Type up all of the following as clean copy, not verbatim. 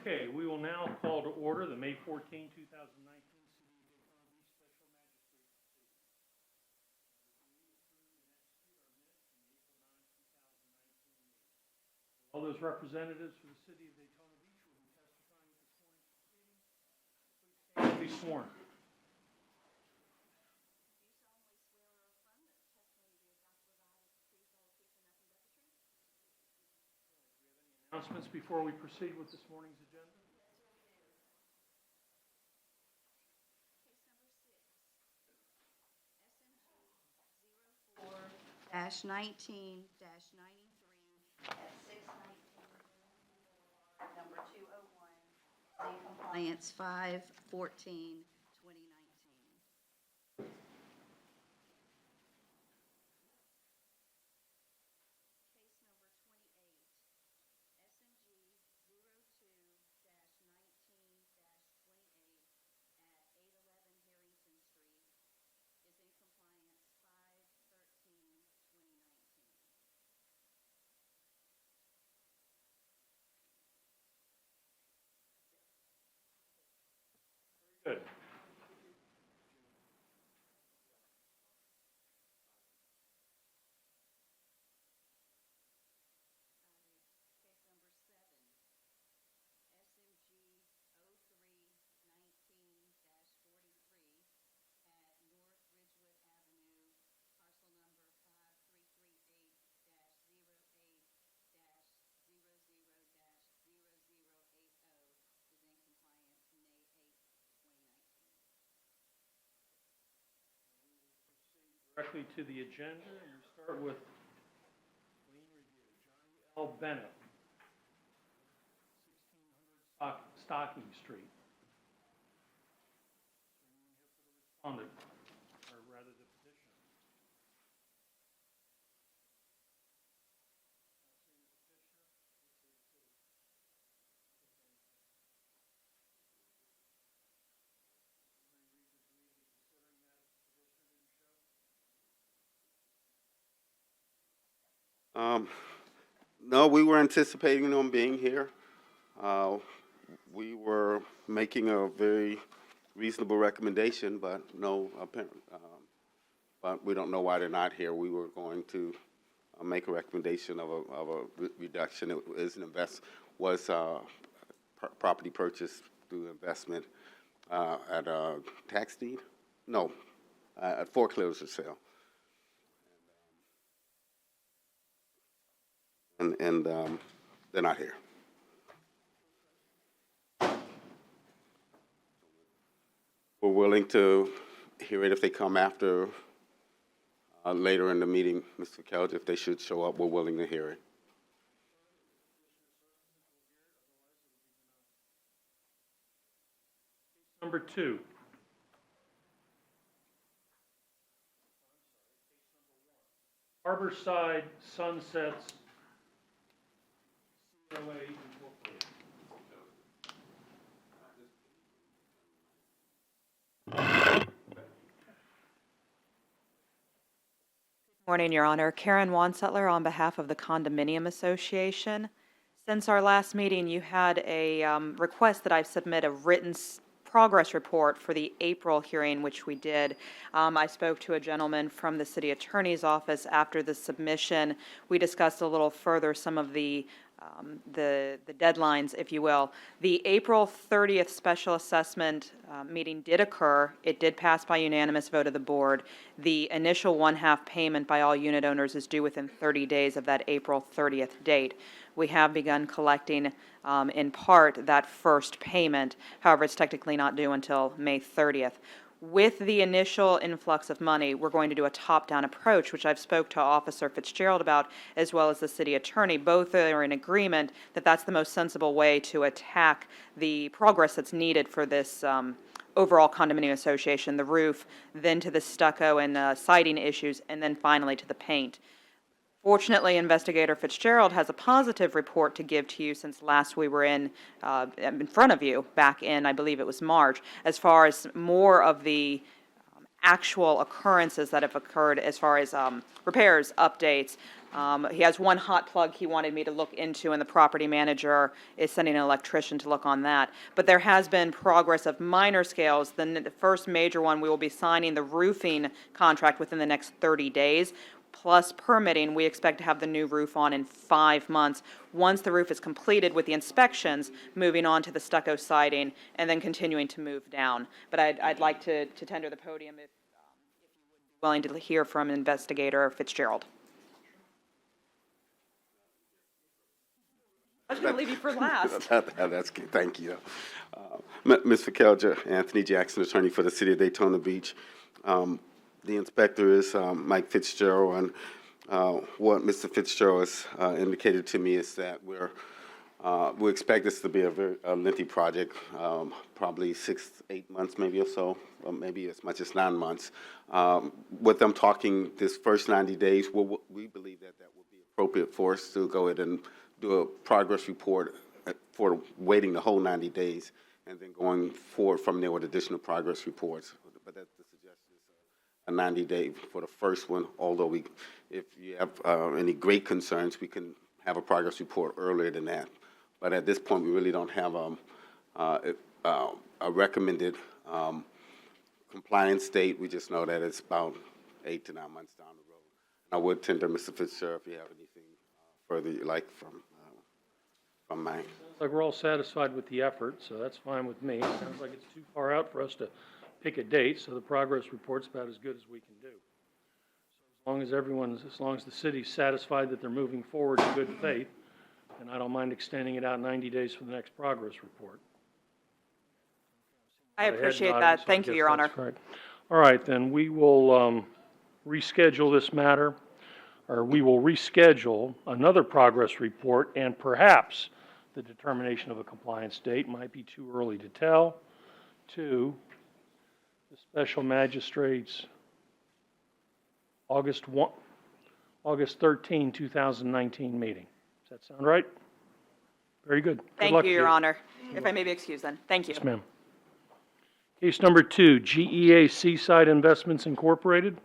Okay, we will now call to order the May 14, 2019 City of Daytona Beach Special Magistrate. All those representatives for the City of Daytona Beach will be testifying at this morning's proceeding. Please stand and be sworn. Announcements before we proceed with this morning's agenda. -19-93 at 619 number 201, in compliance 5/14/2019. Good. Directly to the agenda, and we start with lien review. Johnny L. Bennett, 1600 Stocking Street. Respondent, or rather the petitioner. No, we were anticipating them being here. We were making a very reasonable recommendation, but no, apparently, but we don't know why they're not here. We were going to make a recommendation of a reduction. It is property purchase through investment at a tax deed? No, at foreclosure sale. And they're not here. We're willing to hear it if they come after, later in the meeting, Mr. Kelge. If they should show up, we're willing to hear it. Number 2. Harborside Sunsets COA Incorporated. Good morning, Your Honor. Karen Wansettler on behalf of the Condominium Association. Since our last meeting, you had a request that I submit a written progress report for the April hearing, which we did. I spoke to a gentleman from the city attorney's office after the submission. We discussed a little further some of the deadlines, if you will. The April 30th special assessment meeting did occur. It did pass by unanimous vote of the board. The initial 1/2 payment by all unit owners is due within 30 days of that April 30th date. We have begun collecting, in part, that first payment. However, it's technically not due until May 30th. With the initial influx of money, we're going to do a top-down approach, which I've spoke to Officer Fitzgerald about, as well as the city attorney. Both are in agreement that that's the most sensible way to attack the progress that's needed for this overall condominium association, the roof, then to the stucco and siding issues, and then finally to the paint. Fortunately, Investigator Fitzgerald has a positive report to give to you since last we were in front of you back in, I believe it was March, as far as more of the actual occurrences that have occurred as far as repairs, updates, He has one hot plug he wanted me to look into, and the property manager is sending an electrician to look on that. But there has been progress of minor scales. The first major one, we will be signing the roofing contract within the next 30 days. Plus permitting, we expect to have the new roof on in 5 months. Once the roof is completed with the inspections, moving on to the stucco siding, and then continuing to move down. But I'd like to tender the podium if you're willing to hear from Investigator Fitzgerald. I was going to leave you for last. That's good, thank you. Ms. Fikelja, Anthony Jackson, attorney for the city of Daytona Beach. The inspector is Mike Fitzgerald, and what Mr. Fitzgerald has indicated to me is that we expect this to be a very lengthy project, probably 6 to 8 months, maybe or so, or maybe as much as 9 months. With them talking this first 90 days, we believe that would be appropriate for us to go ahead and do a progress report for waiting the whole 90 days, and then going forward from there with additional progress reports. But that's the suggestion, is a 90-day for the first one, although if you have any great concerns, we can have a progress report earlier than that. But at this point, we really don't have a recommended compliance date. We just know that it's about 8 to 9 months down the road. I would tender Mr. Fitzgerald if you have anything further you'd like from Mike. Sounds like we're all satisfied with the effort, so that's fine with me. Sounds like it's too far out for us to pick a date, so the progress report's about as good as we can do. So as long as the city's satisfied that they're moving forward in good faith, and I don't mind extending it out 90 days for the next progress report. I appreciate that. Thank you, Your Honor. Correct. All right, then we will reschedule this matter, or we will reschedule another progress report, and perhaps the determination of a compliance date might be too early to tell, to the special magistrate's August 13, 2019 meeting. Does that sound right? Very good. Good luck Thank to you, Your Honor. If I may be excused then. Thank you. Yes, ma'am. Case number 2, GEA Seaside Investments Incorporated.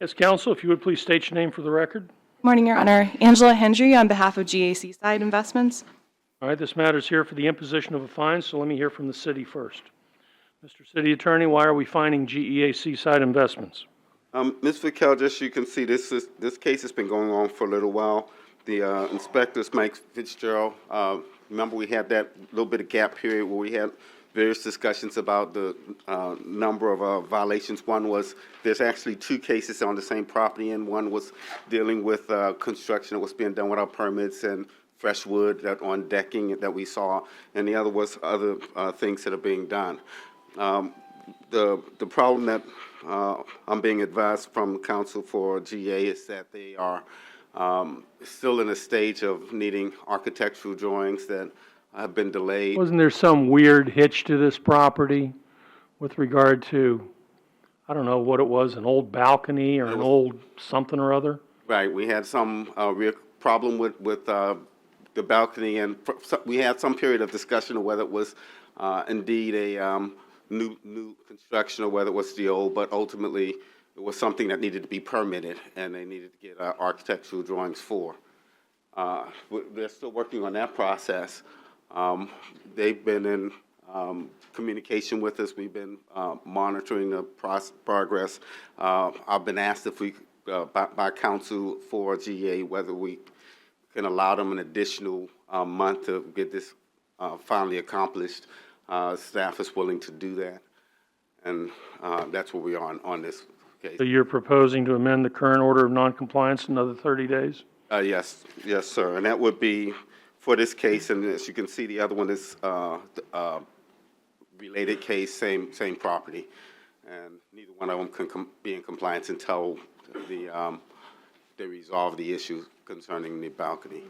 Yes, counsel, if you would please state your name for the record. Morning, Your Honor. Angela Hendry on behalf of GAC Side Investments. All right, this matter is here for the imposition of a fine, so let me hear from the city first. Mr. City Attorney, why are we fining GEA Seaside Investments? Ms. Fikelja, as you can see, this case has been going on for a little while. The inspectors, Mike Fitzgerald, remember we had that little bit of gap period where we had various discussions about the number of violations. One was, there's actually 2 cases on the same property, and one was dealing with construction that was being done without permits and fresh wood that on decking that we saw, and the other was other things that are being done. The problem that I'm being advised from counsel for GA is that they are still in a stage of needing architectural drawings that have been delayed. Wasn't there some weird hitch to this property with regard to, I don't know what it was, an old balcony or an old something or other? Right, we had some real problem with the balcony, and we had some period of discussion of whether it was indeed a new construction or whether it was the old, but ultimately it was something that needed to be permitted, and they needed to get architectural drawings for. They're still working on that process. They've been in communication with us. We've been monitoring the progress. I've been asked if we, by counsel for GA, whether we can allow them an additional month to get this finally accomplished. Staff is willing to do that, and that's where we are on this case. So you're proposing to amend the current order of noncompliance another 30 days? Yes, sir, and that would be for this case, and as you can see, the other one is related case, same property, and neither one of them can be in compliance until they resolve the issue concerning the balcony.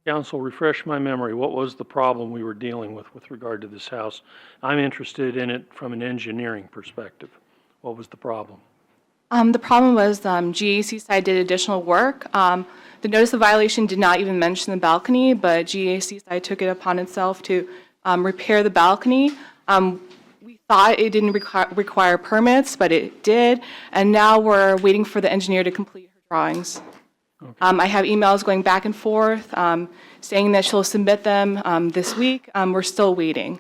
Council, refresh my memory. What was the problem we were dealing with regard to this house? I'm interested in it from an engineering perspective. What was the problem? The problem was GAC side did additional work. The notice of violation did not even mention the balcony, but GAC side took it upon itself to repair the balcony. We thought it didn't require permits, but it did, and now we're waiting for the engineer to complete her drawings. I have emails going back and forth saying that she'll submit them this week. We're still waiting.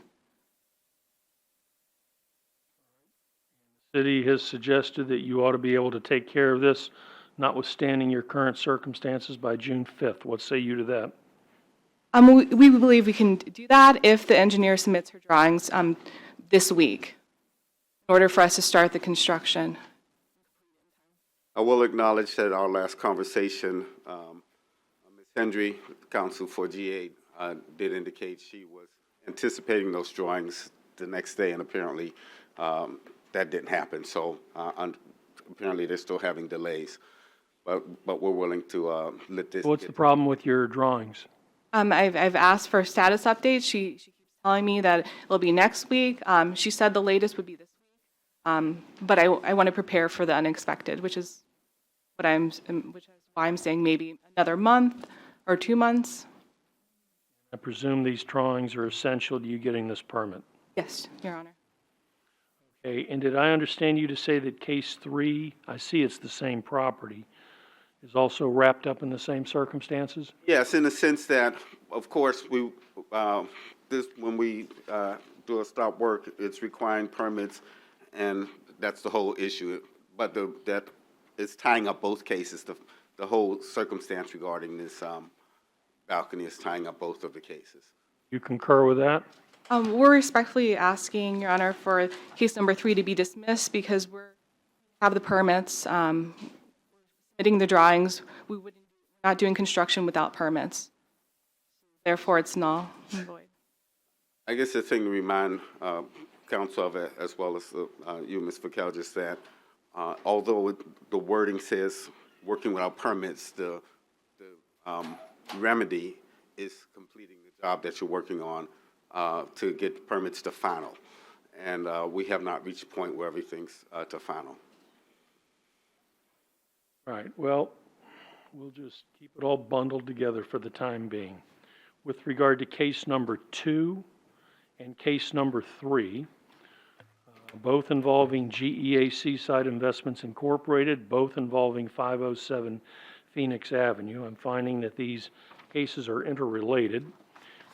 City has suggested that you ought to be able to take care of this, notwithstanding your current circumstances, by June 5th. What say you to that? We believe we can do that if the engineer submits her drawings this week in order for us to start the construction. I will acknowledge that our last conversation, Ms. Hendry, counsel for G8, did indicate she was anticipating those drawings the next day, and apparently that didn't happen. So apparently they're still having delays, but we're willing to let this. What's the problem with your drawings? I've asked for a status update. She keeps telling me that it'll be next week. She said the latest would be this week. But I want to prepare for the unexpected, which is why I'm saying maybe another month or 2 months. I presume these drawings are essential to you getting this permit. Yes, Your Honor. Okay, and did I understand you to say that case 3, I see it's the same property, is also wrapped up in the same circumstances? Yes, in the sense that, of course, when we do a stop work, it's requiring permits, and that's the whole issue. But that is tying up both cases. The whole circumstance regarding this balcony is tying up both of the cases. You concur with that? We're respectfully asking, Your Honor, for case number 3 to be dismissed because we have the permits, submitting the drawings. We're not doing construction without permits. Therefore, it's null and void. I guess the thing to remind counsel of it, as well as you, Ms. Vakel, just that although the wording says working without permits, the remedy is completing the job that you're working on to get permits to final. And we have not reached a point where everything's to final. Right, well, we'll just keep it all bundled together for the time being. With regard to case number 2 and case number 3, both involving GEA Seaside Investments Incorporated, both involving 507 Phoenix Avenue, I'm finding that these cases are interrelated,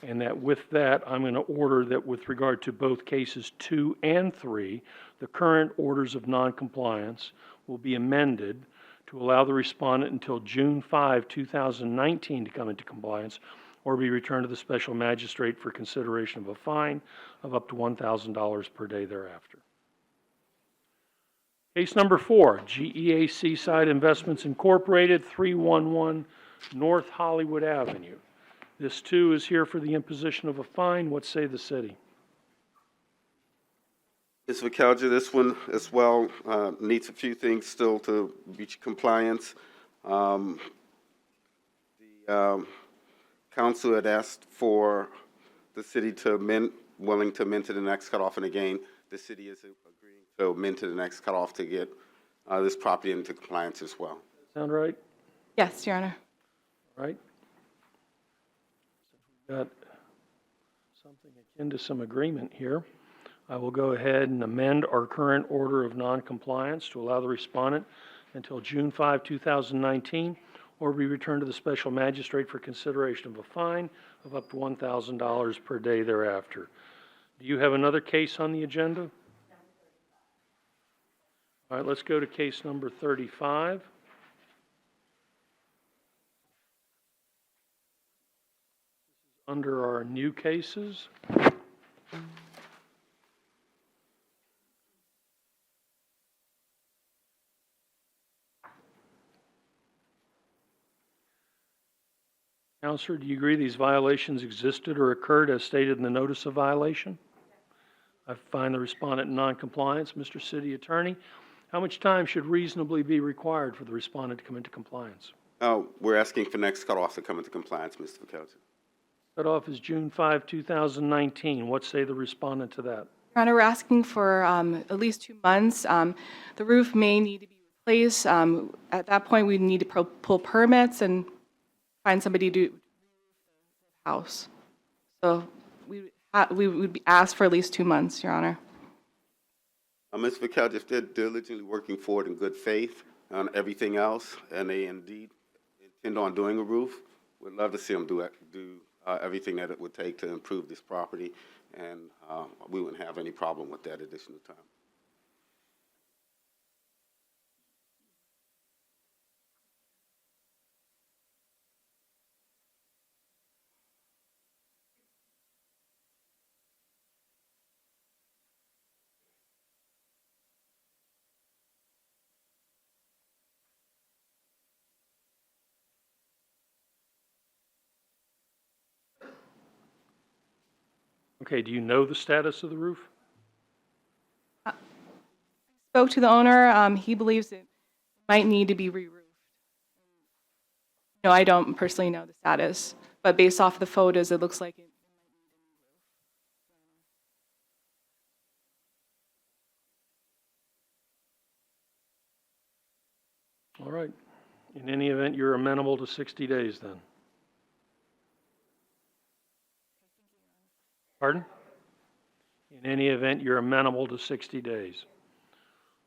and that with that, I'm going to order that with regard to both cases 2 and 3, the current orders of noncompliance will be amended to allow the respondent until June 5, 2019 to come into compliance or be returned to the special magistrate for consideration of a fine of up to $1,000 per day thereafter. Case number 4, GEA Seaside Investments Incorporated, 311 North Hollywood Avenue. This too is here for the imposition of a fine. What say the city? Ms. Vakelja, this one as well needs a few things still to reach compliance. The council had asked for the city to amend, willing to amend to the next cutoff, and again, the city is agreeing to amend to the next cutoff to get this property into compliance as well. Sound right? Yes, Your Honor. Right? We've got something akin to some agreement here. I will go ahead and amend our current order of noncompliance to allow the respondent until June 5, 2019, or be returned to the special magistrate for consideration of a fine of up to $1,000 per day thereafter. Do you have another case on the agenda? All right, let's go to case number 35. Under our new cases. Counselor, do you agree these violations existed or occurred as stated in the notice of violation? I find the respondent in noncompliance. Mr. City Attorney, how much time should reasonably be required for the respondent to come into compliance? We're asking for next cutoff to come into compliance, Mr. McKelvey. Cutoff is June 5, 2019. What say the respondent to that? Your Honor, we're asking for at least 2 months. The roof may need to be replaced. At that point, we need to pull permits and find somebody to do the house. So we would be asked for at least 2 months, Your Honor. Ms. McKelvey, if they're diligently working forward in good faith on everything else, and they indeed intend on doing a roof, we'd love to see them do everything that it would take to improve this property, and we wouldn't have any problem with that additional time. Okay, do you know the status of the roof? Spoke to the owner. He believes it might need to be re-roofed. No, I don't personally know the status, but based off the photos, it looks like it. All right. In any event, you're amenable to 60 days then? Pardon? In any event, you're amenable to 60 days.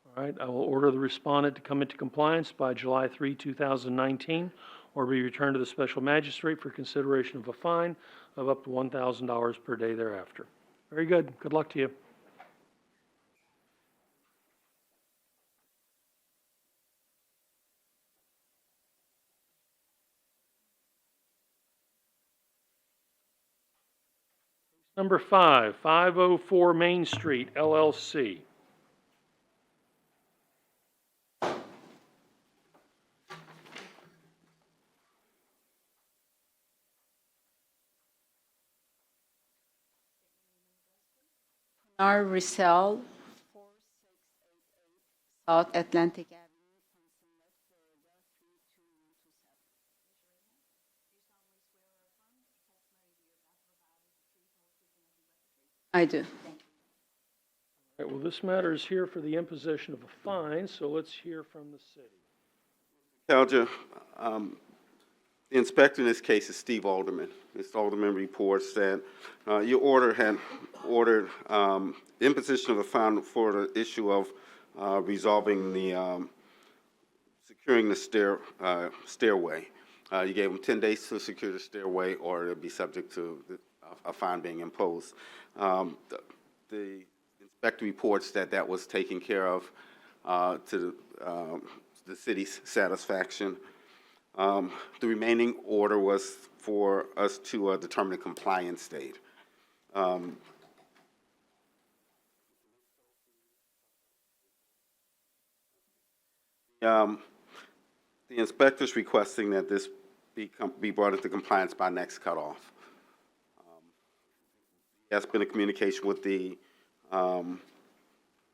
All right, I will order the respondent to come into compliance by July 3, 2019, or be returned to the special magistrate for consideration of a fine of up to $1,000 per day thereafter. Very good. Good luck to you. Number 5, 504 Main Street, LLC. Our resell, 4688 South Atlantic Avenue. I do. All right, well, this matter is here for the imposition of a fine, so let's hear from the city. Calger, the inspector in this case is Steve Alderman. Mr. Alderman reports that your order had ordered imposition of a fine for the issue of resolving the securing the stairway. You gave them 10 days to secure the stairway, or it'll be subject to a fine being imposed. The inspector reports that that was taken care of to the city's satisfaction. The remaining order was for us to determine a compliance date. The inspector's requesting that this be brought into compliance by next cutoff. That's been a communication with the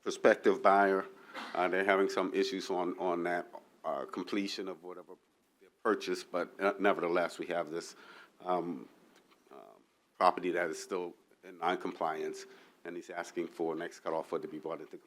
prospective buyer. They're having some issues on that completion of whatever their purchase, but nevertheless, we have this property that is still in non-compliance, and he's asking for next cutoff for it to be brought into compliance.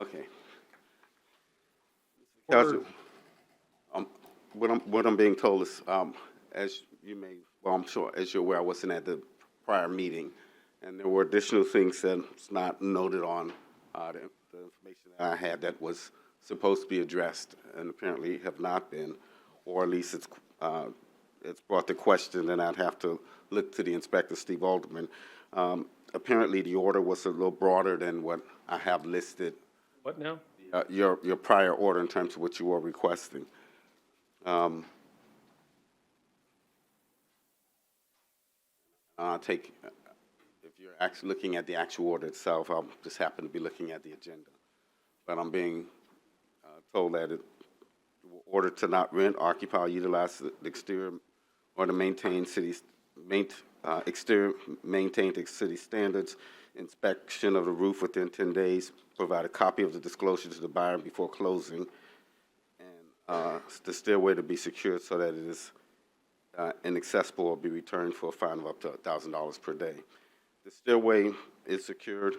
Okay. Order. Council, what I'm being told is, as you may, well, I'm sure, as you're aware, I wasn't at the prior meeting, and there were additional things that's not noted on the information that I had that was supposed to be addressed, and apparently have not been, or at least it's brought to question, and I'd have to look to the inspector, Steve Alderman. Apparently, the order was a little broader than what I have listed, What now? your prior order in terms of what you were requesting. If you're actually looking at the actual order itself, I'll just happen to be looking at the agenda. But I'm being told that it order to not rent, occupy, or utilize the exterior or to maintain exterior, maintain the city standards, inspection of the roof within 10 days, provide a copy of the disclosure to the buyer before closing, and the stairway to be secured so that it is inaccessible or be returned for a fine of up to $1,000 per day. The stairway is secured,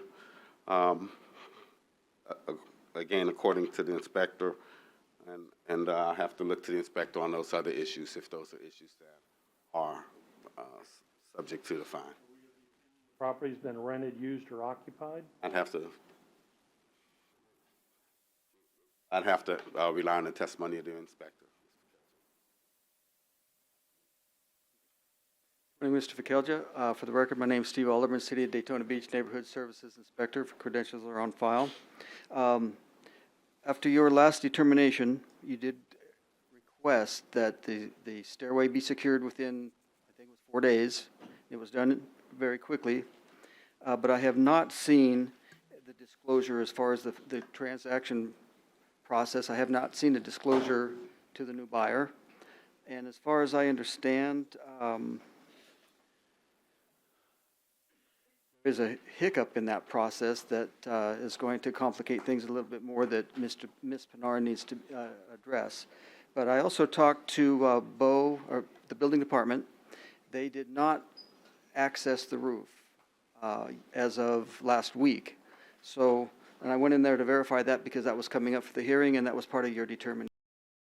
again, according to the inspector, and I have to look to the inspector on those other issues, if those are issues that are subject to the fine. Property's been rented, used, or occupied? I'd have to rely on the testimony of the inspector. Morning, Mr. Fikelja. For the record, my name is Steve Alderman, City of Daytona Beach Neighborhood Services Inspector. Credentials are on file. After your last determination, you did request that the stairway be secured within, I think it was 4 days. It was done very quickly, but I have not seen the disclosure as far as the transaction process. I have not seen the disclosure to the new buyer. And as far as I understand, there's a hiccup in that process that is going to complicate things a little bit more that Ms. Pinar needs to address. But I also talked to or the building department. They did not access the roof as of last week. So, and I went in there to verify that because that was coming up for the hearing, and that was part of your determination.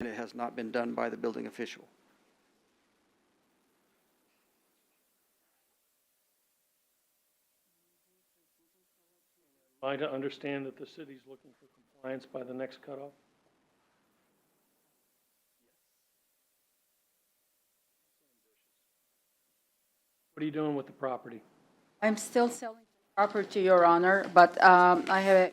It has not been done by the building official. Am I to understand that the city's looking for compliance by the next cutoff? What are you doing with the property? I'm still selling the property, Your Honor, but I have a,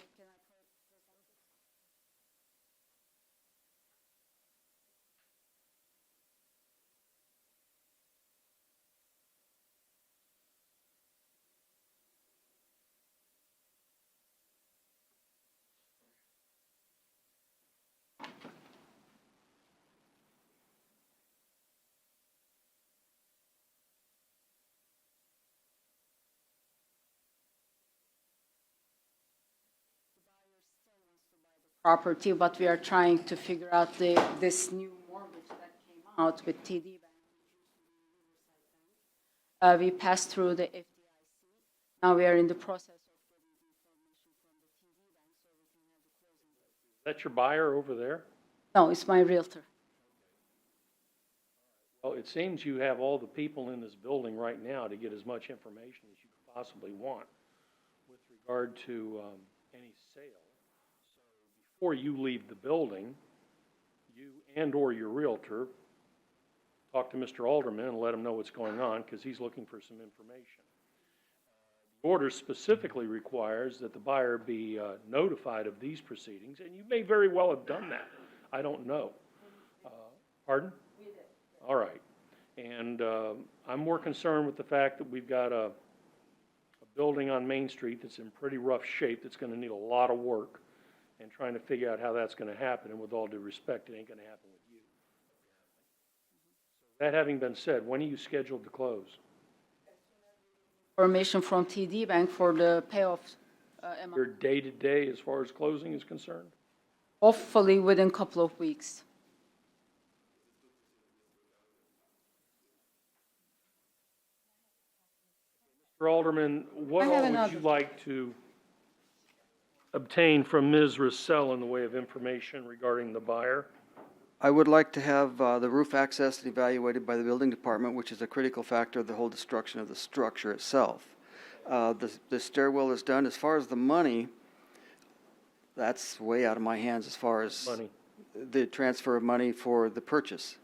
property, but we are trying to figure out this new mortgage that came out with TD Bank. We passed through the FDIC. Now we are in the process of getting information from the TD Bank so we can have the closing date. Is that your buyer over there? No, it's my realtor. Well, it seems you have all the people in this building right now to get as much information as you could possibly want with regard to any sale. So before you leave the building, you and/or your realtor talk to Mr. Alderman and let him know what's going on because he's looking for some information. The order specifically requires that the buyer be notified of these proceedings, and you may very well have done that. I don't know. Pardon? We did. All right. And I'm more concerned with the fact that we've got a building on Main Street that's in pretty rough shape that's going to need a lot of work, and trying to figure out how that's going to happen. And with all due respect, it ain't going to happen with you. So that having been said, when are you scheduled to close? Information from TD Bank for the payoff amount. Your day-to-day as far as closing is concerned? Hopefully within a couple of weeks. Mr. Alderman, what I have all would another. you like to obtain from Ms. Russell in the way of information regarding the buyer? I would like to have the roof access evaluated by the building department, which is a critical factor of the whole destruction of the structure itself. The stairwell is done. As far as the money, that's way out of my hands as far as Money, the transfer of money for the purchase.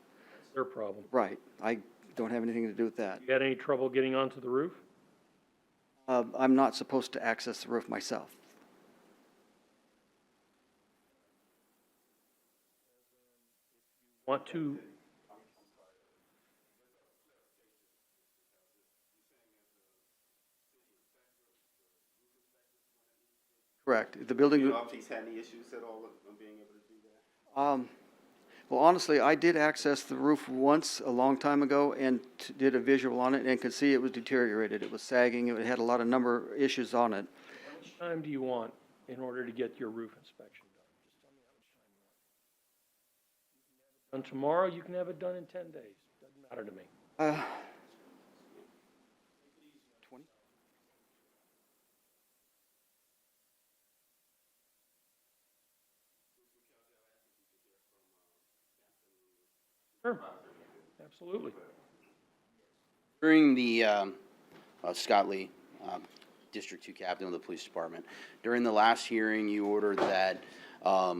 it's their problem. Right. I don't have anything to do with that. You had any trouble getting onto the roof? I'm not supposed to access the roof myself. Want to, Correct. The building. if he's had any issues at all on being able to do that? Well, honestly, I did access the roof once a long time ago and did a visual on it and could see it was deteriorated. It was sagging. It had a lot of number issues on it. how much time do you want in order to get your roof inspection done? Just tell me how much time you want. You can have it done tomorrow, you can have it done in 10 days. Doesn't matter to me. 20? Sure, absolutely. During the, Scott Lee, District 2 Captain of the Police Department, during the last hearing, you ordered that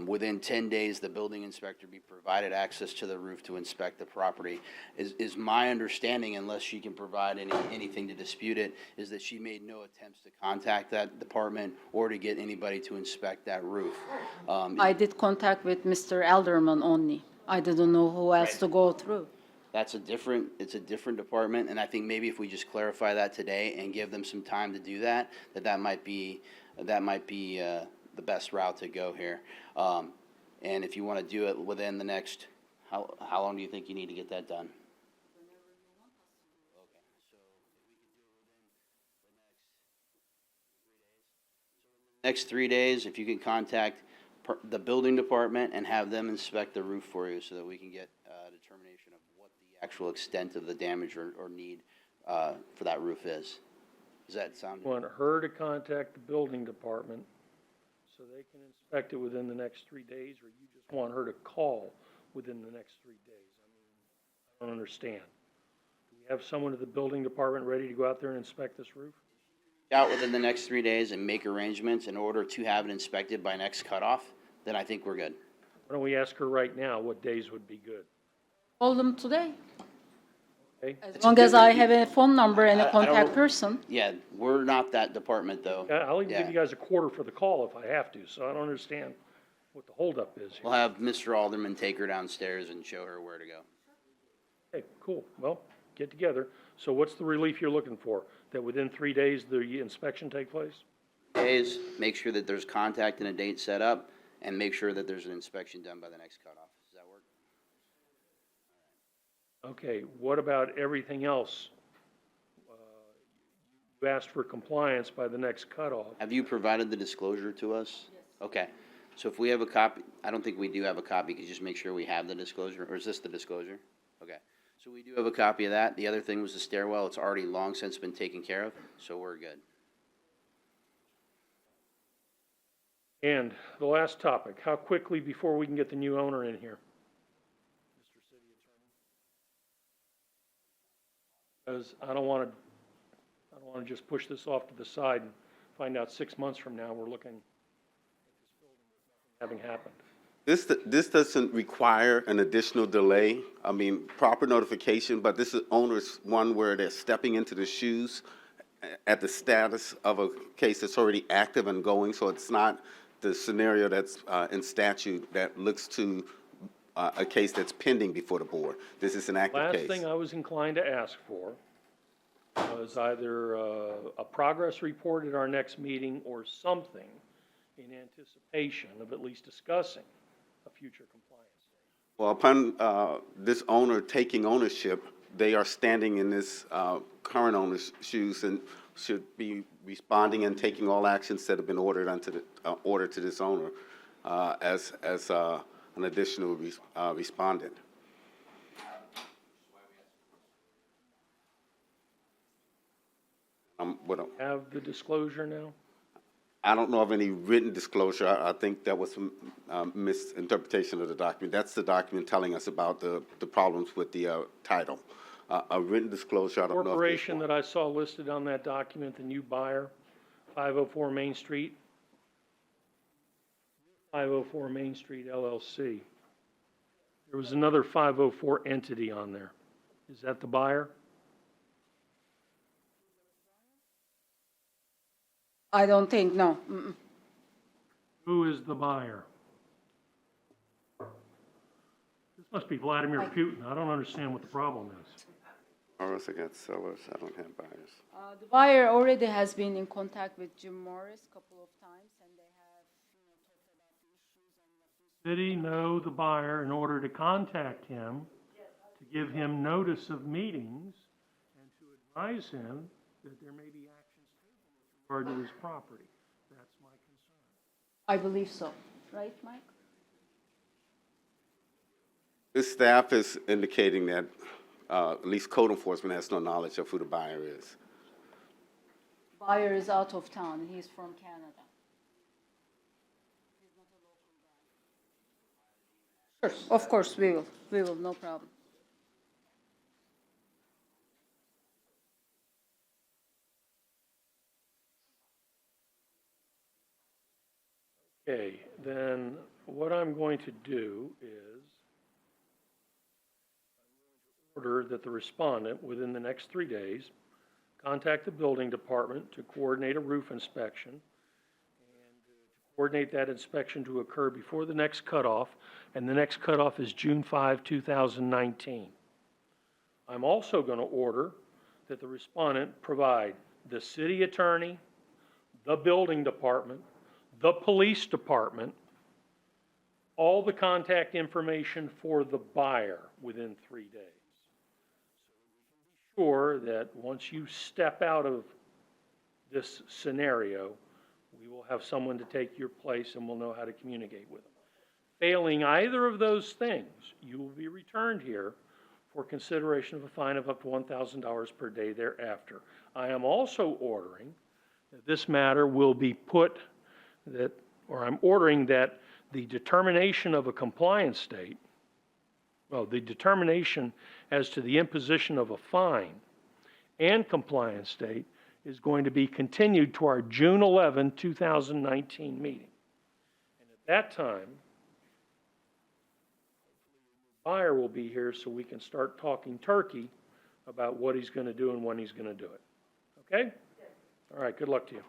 within 10 days, the building inspector be provided access to the roof to inspect the property. Is my understanding, unless she can provide anything to dispute it, is that she made no attempts to contact that department or to get anybody to inspect that roof. I did contact with Mr. Elderman only. I didn't know who else to go through. It's a different department, and I think maybe if we just clarify that today and give them some time to do that, that might be the best route to go here. And if you want to do it within the next, how long do you think you need to get that done? Next 3 days, if you can contact the building department and have them inspect the roof for you so that we can get a determination of what the actual extent of the damage or need for that roof is. Does that sound? You want her to contact the building department so they can inspect it within the next 3 days, or you just want her to call within the next 3 days? I mean, I don't understand. Do we have someone at the building department ready to go out there and inspect this roof? Out within the next 3 days and make arrangements in order to have it inspected by next cutoff, then I think we're good. Why don't we ask her right now what days would be good? Call them today. Okay? As long as I have a phone number and I a don't contact know. person. Yeah, we're not that department, though. I'll even give Yeah. you guys a quarter for the call if I have to, so I don't understand what the holdup is We'll here. have Mr. Alderman take her downstairs and show her where to go. Okay, cool. Well, get together. So what's the relief you're looking for? That within 3 days, the inspection take place? Days, make sure that there's contact and a date set up, and make sure that there's an inspection done by the next cutoff. Does that work? Okay, what about everything else? You asked for compliance by the next cutoff. Have you provided the disclosure to us? Yes. Okay, so if we have a copy, I don't think we do have a copy, could you just make sure we have the disclosure, or is this the disclosure? Okay, so we do have a copy of that. The other thing was the stairwell, it's already long since been taken care of, so we're good. And the last topic, how quickly before we can get the new owner in here? Mr. City Attorney. Because I don't want to just push this off to the side and find out 6 months from now we're looking at this building with nothing having happened. This doesn't require an additional delay. I mean, proper notification, but this is owner's one where they're stepping into the shoes at the status of a case that's already active and going, so it's not the scenario that's in statute that looks to a case that's pending before the board. This is an active Last case. thing I was inclined to ask for was either a progress report at our next meeting or something in anticipation of at least discussing a future compliance date. Well, upon this owner taking ownership, they are standing in this current owner's shoes and should be responding and taking all actions that have been ordered ordered to this owner as an additional respondent. Have the disclosure now? I don't know of any written disclosure. I think that was some misinterpretation of the document. That's the document telling us about the problems with the title. A written disclosure, I don't know if there's Corporation one. that I saw listed on that document, the new buyer, 504 Main Street, 504 Main Street LLC. There was another 504 entity on there. Is that the buyer? I don't think, no. Mm-mm. Who is the buyer? This must be Vladimir Putin. I don't understand what the problem is. Or else I got sellers, I don't have buyers. The buyer already has been in contact with Jim Morris a couple of times, and they have, talked about the issues and City know the buyer in order to contact him, to give him notice of meetings, and to advise him that there may be actions taken with regard to his property. That's my concern. I believe so. Right, Mike? This staff is indicating that at least code enforcement has no knowledge of who the buyer is. Buyer is out of town. He's from Canada. He's not a local guy. Sure, of course, we will. We will, no problem. Okay, then what I'm going to do is order that the respondent, within the next 3 days, contact the building department to coordinate a roof inspection, and to coordinate that inspection to occur before the next cutoff, and the next cutoff is June 5, 2019. I'm also going to order that the respondent provide the city attorney, the building department, the police department, all the contact information for the buyer within 3 days. Sure that once you step out of this scenario, we will have someone to take your place and we'll know how to communicate with them. Failing either of those things, you will be returned here for consideration of a fine of up to $1,000 per day thereafter. I am also ordering that this matter will be put I'm ordering that the determination of a compliance state, the determination as to the imposition of a fine and compliance state is going to be continued to our June 11, 2019 meeting. And at that time, the buyer will be here so we can start talking turkey about what he's going to do and when he's going to do it. Okay? All right, good luck to you.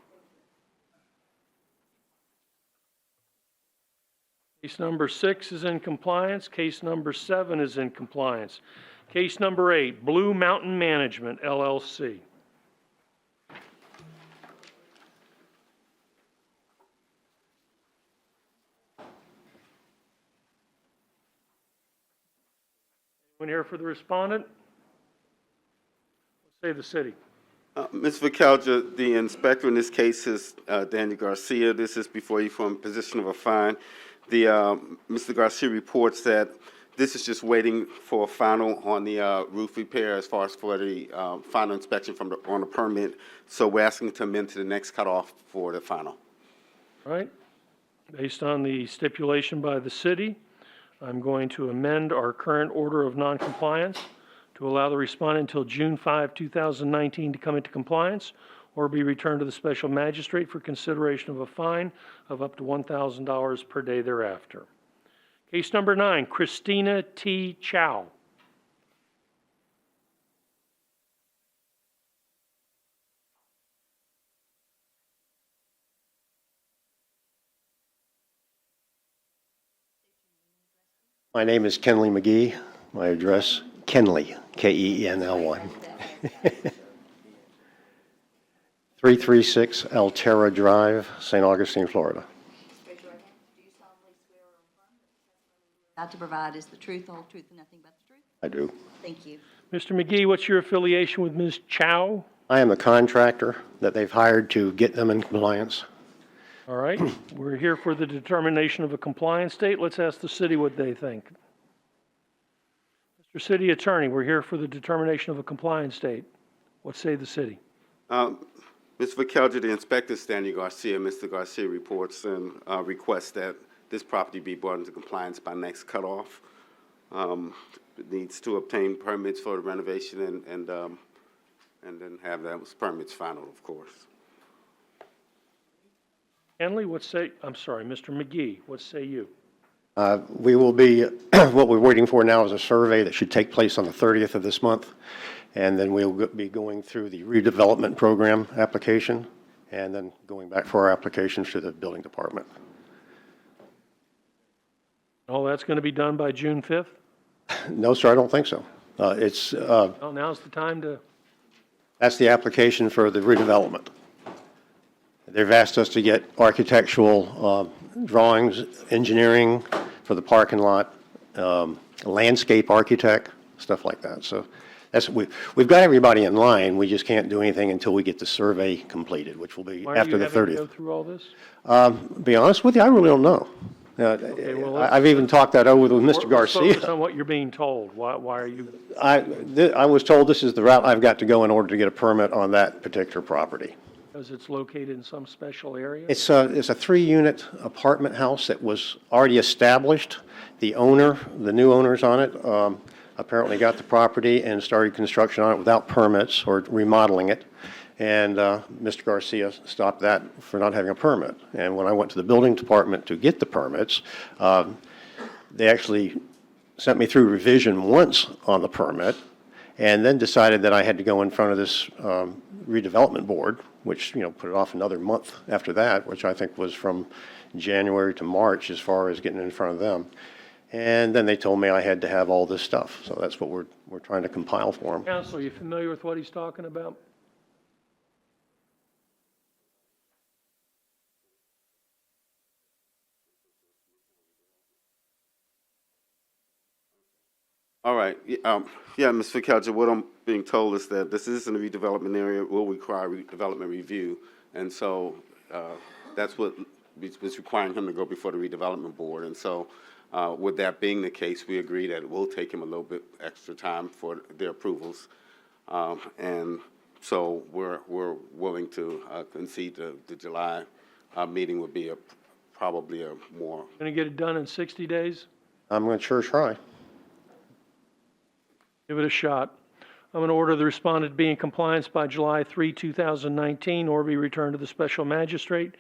Case number 6 is in compliance. Case number 7 is in compliance. Case number 8, Blue Mountain Management, LLC. Anyone here for the respondent? Say the city. Ms. Vicalja, the inspector in this case is Daniel Garcia. This is before you from position of a fine. Mr. Garcia reports that this is just waiting for a final on the roof repair as far as for the final inspection on the permit. So we're asking to amend to the next cutoff for the final. All right. Based on the stipulation by the city, I'm going to amend our current order of noncompliance to allow the respondent until June 5, 2019 to come into compliance or be returned to the special magistrate for consideration of a fine of up to $1,000 per day thereafter. Case number 9, Christina T. Chow. My name is Kenley McGee. My address, Kenley, Kenl1. 336 Altera Drive, St. Augustine, Florida. Raise your right hand. Do you solemnly swear or affirm that the testimony you're about to provide is the truth, the whole truth, and nothing but the truth? I do. Thank you. Mr. McGee, what's your affiliation with Ms. Chow? I am the contractor that they've hired to get them in compliance. All right. We're here for the determination of a compliance date. Let's ask the city what they think. Mr. City Attorney, we're here for the determination of a compliance date. What say the city? Mr. McKelger, the inspector, Stanley Garcia, Mr. Garcia reports and requests that this property be brought into compliance by next cutoff. It needs to obtain permits for the renovation and then have those permits final, of course. Henley, I'm sorry, Mr. McGee, what say you? We will be, what we're waiting for now is a survey that should take place on the 30th of this month, and then we'll be going through the redevelopment program application, and then going back for our applications to the building department. All that's going to be done by June 5th? No, sir, I don't think so. Well, now's the time to, That's the application for the redevelopment. They've asked us to get architectural drawings, engineering for the parking lot, landscape architect, stuff like that. So we've got everybody in line. We just can't do anything until we get the survey completed, which will be why are after you the having to go 30th. through all this? Be honest with you, I really don't know. Well, I've even talked that over with Mr. Let's focus Garcia. on what you're being told. Why are you, I was told this is the route I've got to go in order to get a permit on that particular property. because it's located in some special area? It's a 3-unit apartment house that was already established. The new owners on it, apparently got the property and started construction on it without permits or remodeling it. And Mr. Garcia stopped that for not having a permit. And when I went to the building department to get the permits, they actually sent me through revision once on the permit, and then decided that I had to go in front of this redevelopment board, which, put it off another month after that, which I think was from January to March as far as getting in front of them. And then they told me I had to have all this stuff. So that's what we're trying to compile for them. Counsel, are you familiar with what he's talking about? All right. Yeah, Mr. Kelcher, what I'm being told is that this is in a redevelopment area, will require redevelopment review. And so that's what was requiring him to go before the redevelopment board. And so with that being the case, we agree that it will take him a little bit extra time for their approvals. And so we're willing to concede the July meeting would be probably a more. Going to get it done in 60 days? I'm going to sure try. Give it a shot. I'm going to order the respondent be in compliance by July 3, 2019, or be returned to the special magistrate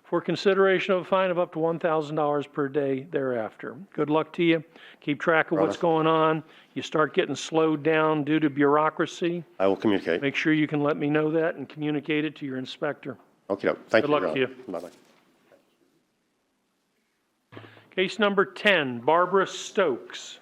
for consideration of a fine of up to $1,000 per day thereafter. Good luck to you. Keep track of what's going on. You start getting slowed down due to bureaucracy, I will communicate. make sure you can let me know that and communicate it to your inspector. Okay, thank you. Good luck Ron. to you. Bye-bye. Case number 10, Barbara Stokes.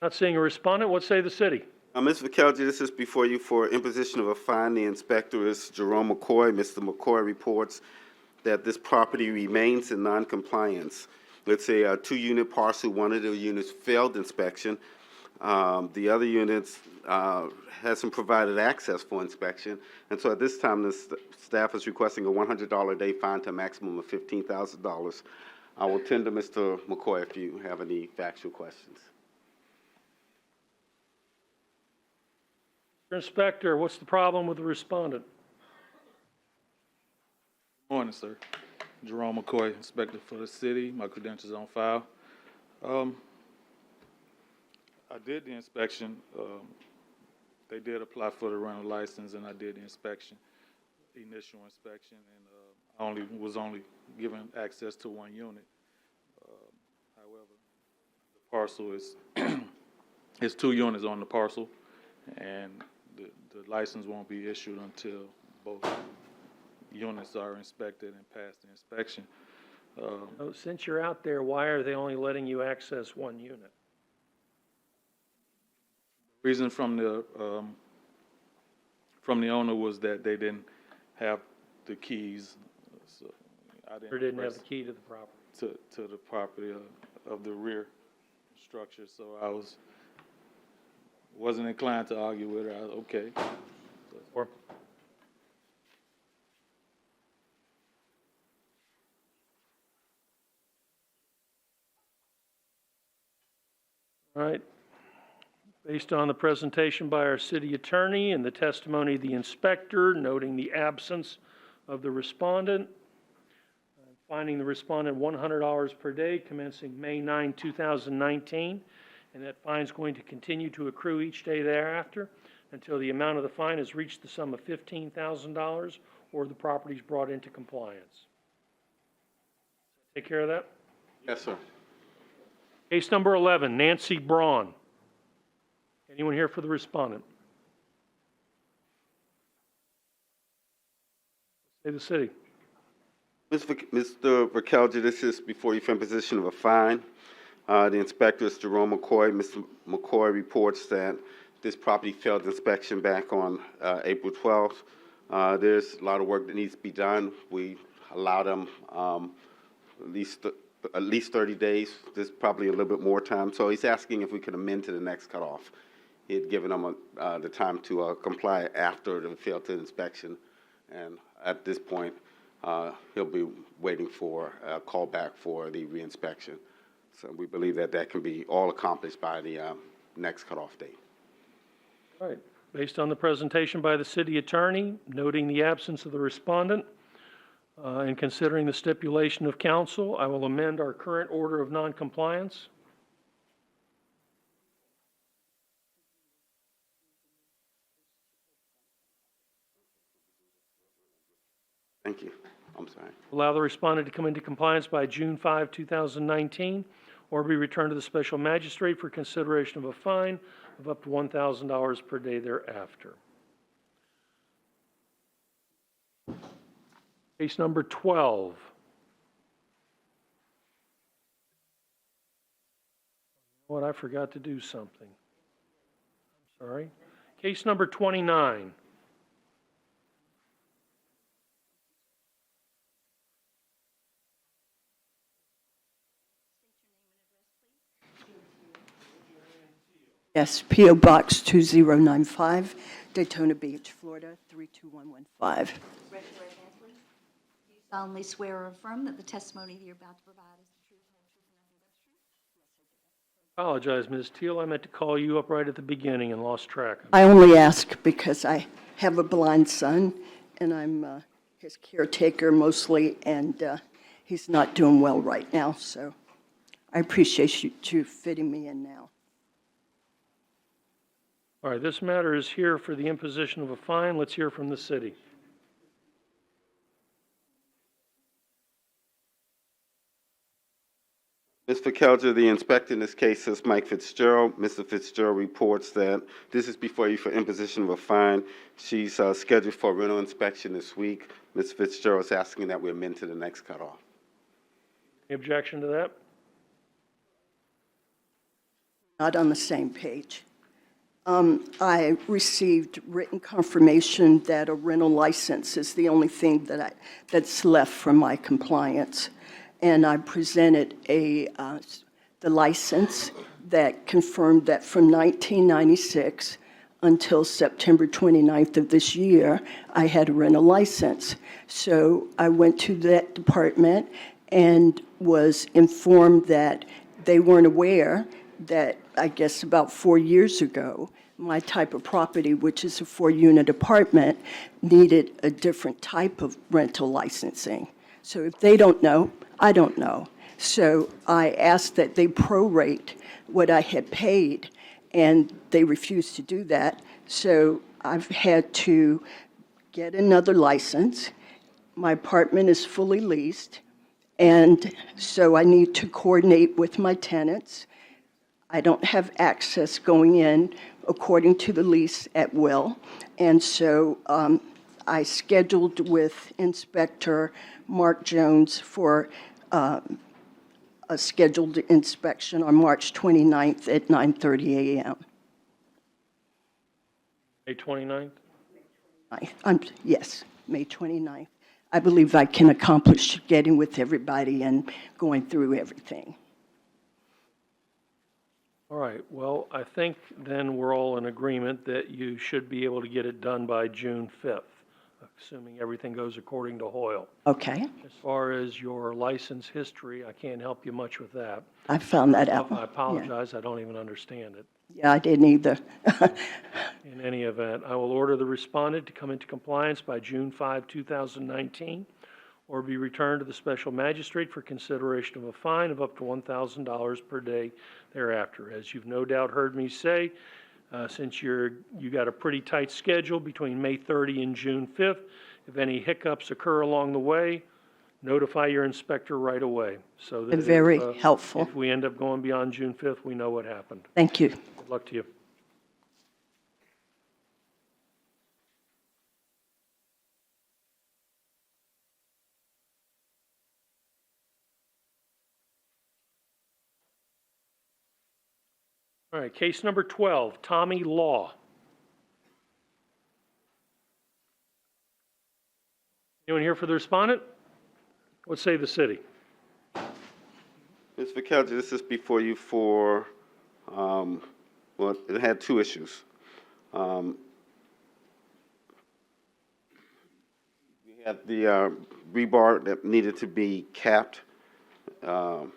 Not seeing a respondent. What say the city? Mr. McKelger, this is before you for imposition of a fine. The inspector is Jerome McCoy. Mr. McCoy reports that this property remains in noncompliance. It's a 2-unit parcel. One of the units failed inspection. The other units hasn't provided access for inspection. And so at this time, the staff is requesting a $100 a day fine to a maximum of $15,000. I will tend to Mr. McCoy if you have any factual questions. Mr. Inspector, what's the problem with the respondent? Morning, sir. Jerome McCoy, Inspector for the city. My credentials on file. I did the inspection. They did apply for the rental license, and I did the inspection, initial inspection, and I was only given access to 1 unit. However, the parcel is it's 2 units on the parcel, and the license won't be issued until both units are inspected and pass the inspection. Since you're out there, why are they only letting you access 1 unit? Reason from the owner was that they didn't have the keys, so I Or didn't have the key to the property? to the property of the rear structure. So I wasn't inclined to argue with her. I was okay. Or All right. Based on the presentation by our city attorney and the testimony of the inspector, noting the absence of the respondent, finding the respondent $100 per day commencing May 9, 2019, and that fine is going to continue to accrue each day thereafter until the amount of the fine has reached the sum of $15,000 or the property is brought into compliance. Take care of that? Yes, sir. Case number 11, Nancy Braun. Anyone here for the respondent? Say the city. Mr. Verkelger, this is before you for imposition of a fine. The inspector is Jerome McCoy. Mr. McCoy reports that this property failed inspection back on April 12th. There's a lot of work that needs to be done. We allow them at least 30 days. There's probably a little bit more time. So he's asking if we could amend to the next cutoff. He had given them the time to comply after the failed inspection. And at this point, he'll be waiting for a call back for the reinspection. So we believe that that can be all accomplished by the next cutoff date. All right. Based on the presentation by the city attorney, noting the absence of the respondent, and considering the stipulation of counsel, I will amend our current order of noncompliance. Thank you. I'm sorry. Allow the respondent to come into compliance by June 5, 2019, or be returned to the special magistrate for consideration of a fine of up to $1,000 per day thereafter. Case number 12. What, I forgot to do something. I'm sorry. Case number 29. Yes, P.O. Box 2095, Daytona Beach, Florida 32115. Raise your right hand, please. Do you solemnly swear or affirm that the testimony that you're about to provide is the truth, whole truth, and nothing but the truth? Apologize, Ms. Teal. I meant to call you up right at the beginning and lost track. I only ask because I have a blind son, and I'm his caretaker mostly, and he's not doing well right now, so I appreciate you fitting me in now. All right, this matter is here for the imposition of a fine. Let's hear from the city. Mr. Kelger, the inspector in this case is Mike Fitzgerald. Mr. Fitzgerald reports that this is before you for imposition of a fine. She's scheduled for a rental inspection this week. Ms. Fitzgerald is asking that we amend to the next cutoff. Any objection to that? Not on the same page. I received written confirmation that a rental license is the only thing that's left from my compliance. And I presented the license that confirmed that from 1996 until September 29th of this year, I had a rental license. So I went to that department and was informed that they weren't aware that, I guess about 4 years ago, my type of property, which is a 4-unit apartment, needed a different type of rental licensing. So if they don't know, I don't know. So I asked that they prorate what I had paid, and they refused to do that. So I've had to get another license. My apartment is fully leased, and so I need to coordinate with my tenants. I don't have access going in according to the lease at will, and so I scheduled with Inspector Mark Jones for a scheduled inspection on March 29th at 9:30 a.m. May 29th? Yes, May 29th. I believe I can accomplish getting with everybody and going through everything. All right, well, I think then we're all in agreement that you should be able to get it done by June 5th. assuming everything goes according to Hoyle. Okay, As far as your license history, I can't help you much with that. I found that out. I apologize, I don't even understand it. Yeah, I didn't either. In any event, I will order the respondent to come into compliance by June 5, 2019, or be returned to the special magistrate for consideration of a fine of up to $1,000 per day thereafter. As you've no doubt heard me say, since you got a pretty tight schedule between May 30 and June 5th, if any hiccups occur along the way, notify your inspector right away, so that Very if, helpful. if we end up going beyond June 5th, we know what happened. Thank you. Good luck to you. All right, case number 12, Tommy Law. Anyone here for the respondent? What say the city? Ms. McKelvey, this is before you for, well, it had two issues. We had the rebar that needed to be capped and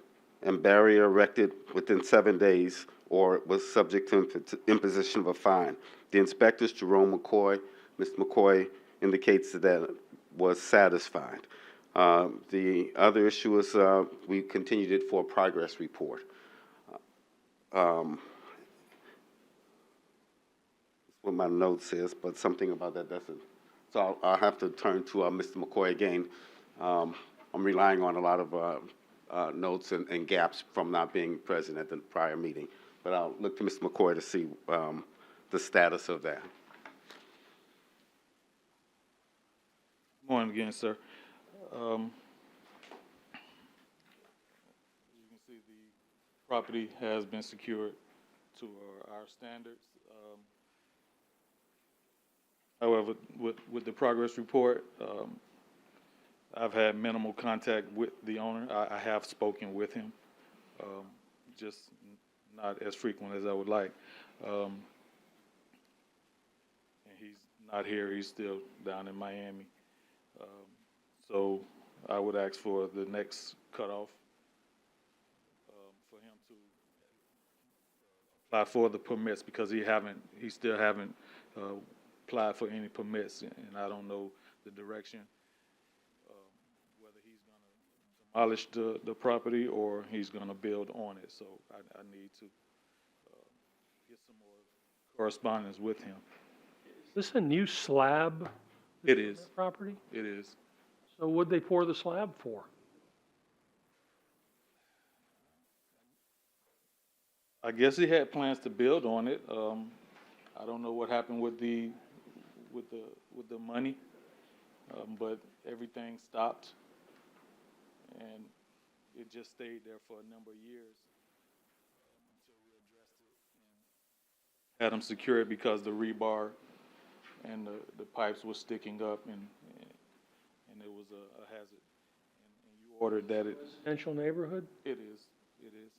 barrier erected within 7 days, or it was subject to imposition of a fine. The inspectors, Jerome McCoy, Mr. McCoy indicates that was satisfied. The other issue is we continued it for a progress report. That's what my note says, but something about that doesn't. So I'll have to turn to Mr. McCoy again. I'm relying on a lot of notes and gaps from not being present at the prior meeting. But I'll look to Mr. McCoy to see the status of that. Morning again, sir. You can see the property has been secured to our standards. However, with the progress report, I've had minimal contact with the owner. I have spoken with him, just not as frequent as I would like. And he's not here. He's still down in Miami. So I would ask for the next cutoff for him to apply for the permits, because he still haven't applied for any permits, and I don't know the direction, whether he's going to demolish the property or he's going to build on it. So I need to get some more correspondence with him. Is this a new slab? It is. Property? It is. So what'd they pour the slab for? I guess he had plans to build on it. I don't know what happened with the money, but everything stopped, and it just stayed there for a number of years until we addressed it and had him secure it, because the rebar and the pipes were sticking up, and it was a hazard. And you ordered that it. Residential neighborhood? It is. It is.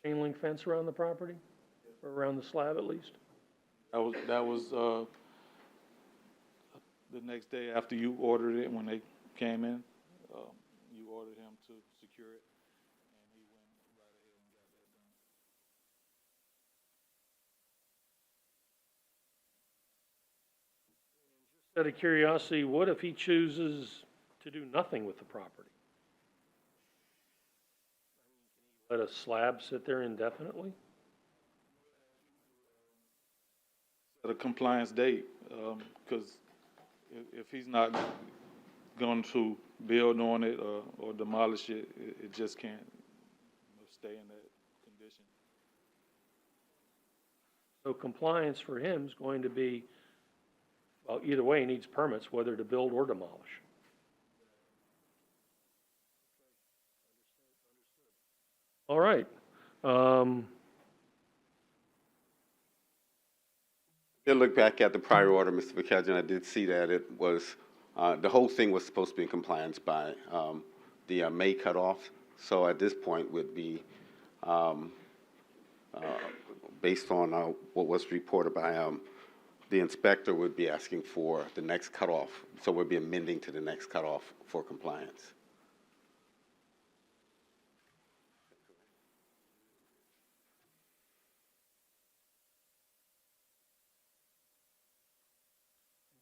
Chain link fence around the property? Or around the slab at least? That was the next day after you ordered it. When they came in, you ordered him to secure it, and he went right ahead and got that done. Out of curiosity, what if he chooses to do nothing with the property? Let a slab sit there indefinitely? At a compliance date, because if he's not going to build on it or demolish it, it just can't stay in that condition. So compliance for him is going to be, well, either way, he needs permits, whether to build or demolish. All right. Did look back at the prior order, Mr. McKelvey, and I did see that it was, the whole thing was supposed to be in compliance by the May cutoff. So at this point would be, based on what was reported by the inspector would be asking for the next cutoff, so we'll be amending to the next cutoff for compliance.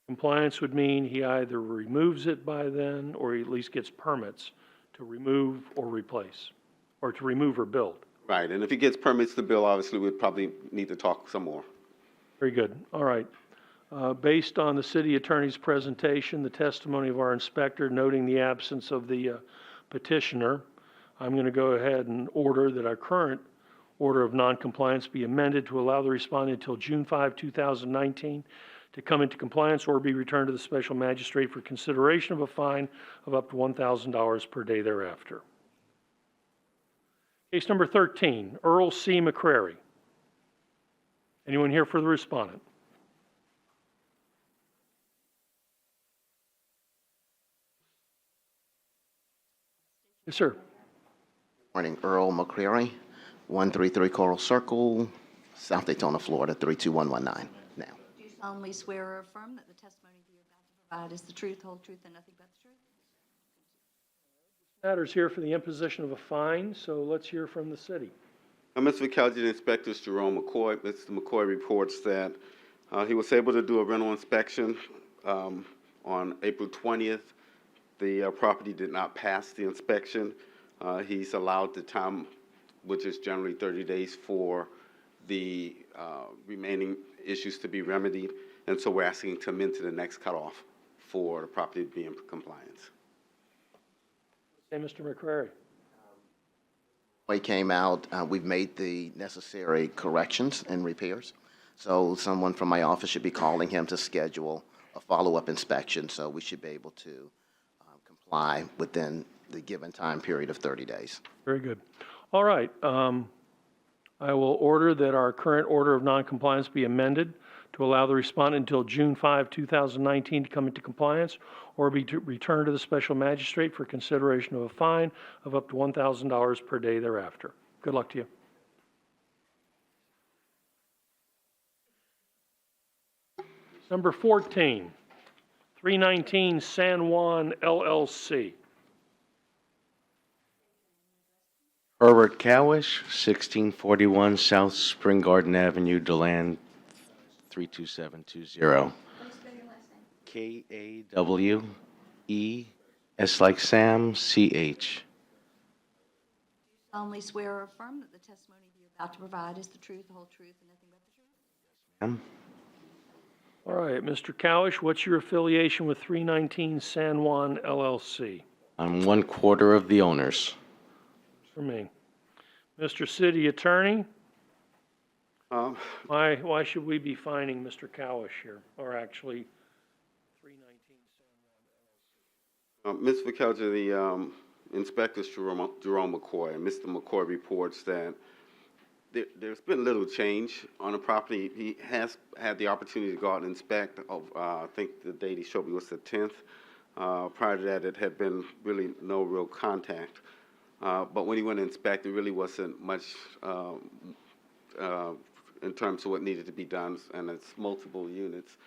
Compliance would mean he either removes it by then, or he at least gets permits to remove or replace, or to remove or build. Right, and if he gets permits to build, obviously, we'd probably need to talk some more. Very good. All right. Based on the city attorney's presentation, the testimony of our inspector noting the absence of the petitioner, I'm going to go ahead and order that our current order of noncompliance be amended to allow the respondent until June 5, 2019 to come into compliance or be returned to the special magistrate for consideration of a fine of up to $1,000 per day thereafter. Case number 13, Earl C. McCrary. Anyone here for the respondent? Yes, sir. Morning, Earl McCreary, 133 Coral Circle, South Daytona, Florida, 32119. Now, Do you solemnly swear or affirm that the testimony that you're about to provide is the truth, whole truth, and nothing but the truth? Matters here for the imposition of a fine, so let's hear from the city. Mr. McKelvey, the inspector is Jerome McCoy. Mr. McCoy reports that he was able to do a rental inspection on April 20th. The property did not pass the inspection. He's allowed the time, which is generally 30 days, for the remaining issues to be remedied. And so we're asking to amend to the next cutoff for the property to be in compliance. Say, Mr. McCrary. we came out, we've made the necessary corrections and repairs. So someone from my office should be calling him to schedule a follow-up inspection, so we should be able to comply within the given time period of 30 days. Very good. All right. I will order that our current order of noncompliance be amended to allow the respondent until June 5, 2019 to come into compliance or be returned to the special magistrate for consideration of a fine of up to $1,000 per day thereafter. Good luck to you. Number 14, 319 San Juan LLC. Herbert Cowish, 1641 South Spring Garden Avenue, DeLand, 32720. Kawe, S like Sam, CH. Solemnly swear or affirm that the testimony you're about to provide is the truth, the whole truth, and nothing but the truth? Ma'am? All right, Mr. Cowish, what's your affiliation with 319 San Juan LLC? I'm 1/4 of the owners. For me. Mr. City Attorney, why should we be fining Mr. Cowish here, or actually 319 San Juan LLC? Mr. McKelvey, the inspector is Jerome McCoy, and Mr. McCoy reports that there's been little change on the property. He has had the opportunity to go out and inspect. I think the date he showed me was the 10th. Prior to that, it had been really no real contact. But when he went to inspect, there really wasn't much in terms of what needed to be done, and it's multiple units.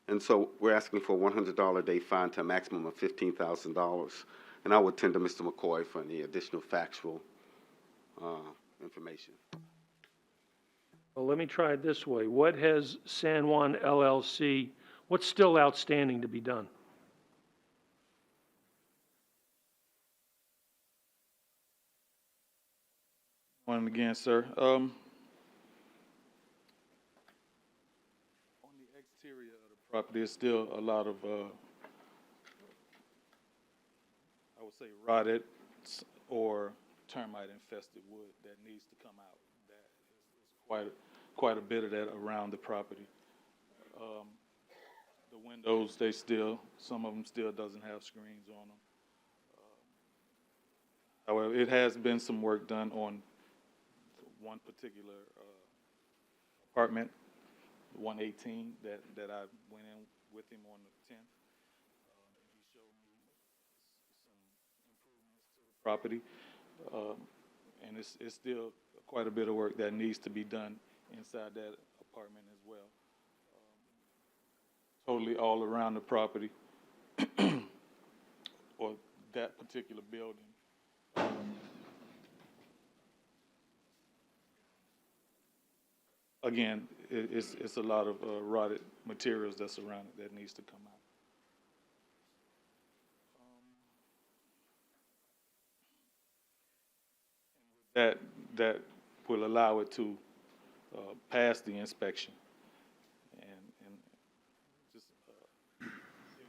And so we're asking for a $100 a day fine to a maximum of $15,000. And I would tend to Mr. McCoy for any additional factual information. Well, let me try it this way. What has San Juan LLC, what's still outstanding to be done? Morning again, sir. On the exterior of the property, there's still a lot of, I would say, rotted or termite-infested wood that needs to come out. That is quite a bit of that around the property. The windows, some of them still doesn't have screens on them. However, it has been some work done on one particular apartment, 118, that I went in with him on the 10th. He showed me some improvements to the property, and it's still quite a bit of work that needs to be done inside that apartment as well. totally all around the property or that particular building. Again, it's a lot of rotted materials that's around it that needs to come out. That will allow it to pass the inspection. And just it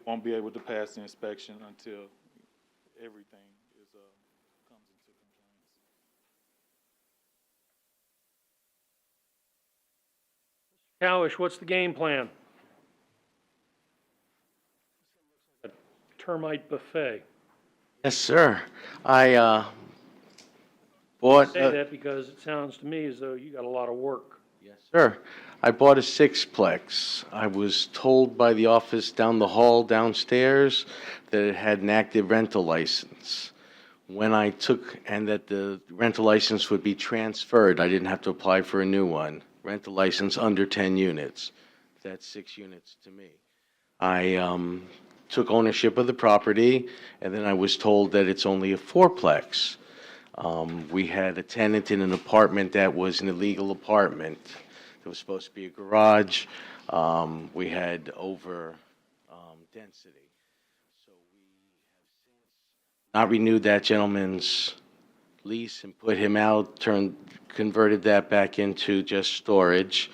won't be able to pass the inspection until everything is comes into compliance. Cowish, what's the game plan? A termite buffet. Yes, sir. I bought. Say that because it sounds to me as though you got a lot of work. Yes, sir. I bought a sixplex. I was told by the office down the hall downstairs that it had an active rental license. When I took, and that the rental license would be transferred, I didn't have to apply for a new one. Rental license under 10 units. That's 6 units to me. I took ownership of the property, and then I was told that it's only a fourplex. We had a tenant in an apartment that was an illegal apartment. There was supposed to be a garage. We had over density. So we have since not renewed that gentleman's lease and put him out, converted that back into just storage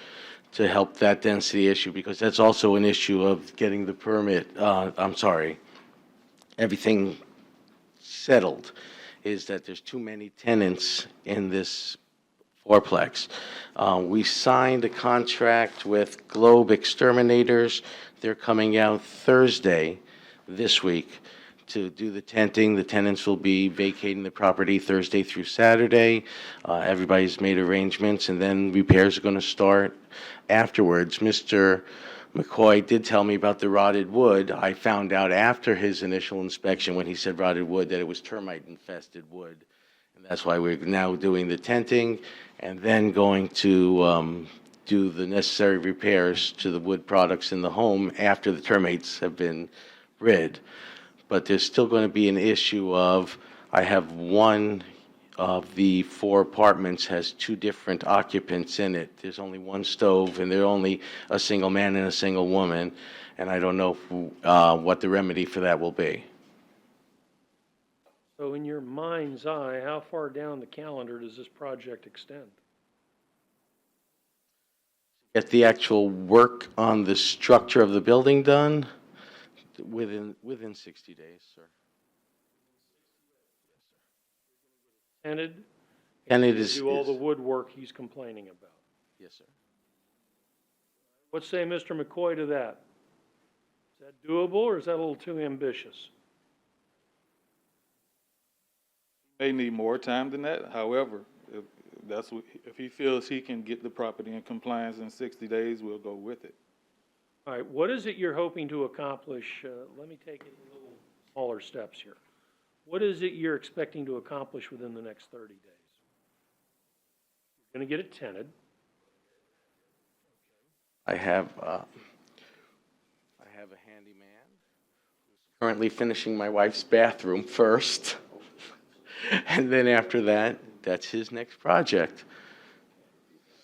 to help that density issue, because that's also an issue of getting the permit, everything settled, is that there's too many tenants in this fourplex. We signed a contract with Globe Exterminators. They're coming out Thursday this week to do the tenting. The tenants will be vacating the property Thursday through Saturday. Everybody's made arrangements, and then repairs are going to start afterwards. Mr. McCoy did tell me about the rotted wood. I found out after his initial inspection, when he said rotted wood, that it was termite-infested wood. And that's why we're now doing the tenting and then going to do the necessary repairs to the wood products in the home after the termites have been rid. But there's still going to be an issue of, I have one of the 4 apartments has 2 different occupants in it. There's only one stove, and there's only a single man and a single woman, and I don't know what the remedy for that will be. So in your mind's eye, how far down the calendar does this project extend? Get the actual work on the structure of the building done within 60 days, sir. Tented? And it is. Do all the woodwork he's complaining about. Yes, sir. What say Mr. McCoy to that? Is that doable, or is that a little too ambitious? May need more time than that. However, if he feels he can get the property in compliance in 60 days, we'll go with it. All right, what is it you're hoping to accomplish? Let me take it in little smaller steps here. What is it you're expecting to accomplish within the next 30 days? You're going to get it tented. I have a handyman who's currently finishing my wife's bathroom first. And then after that, that's his next project.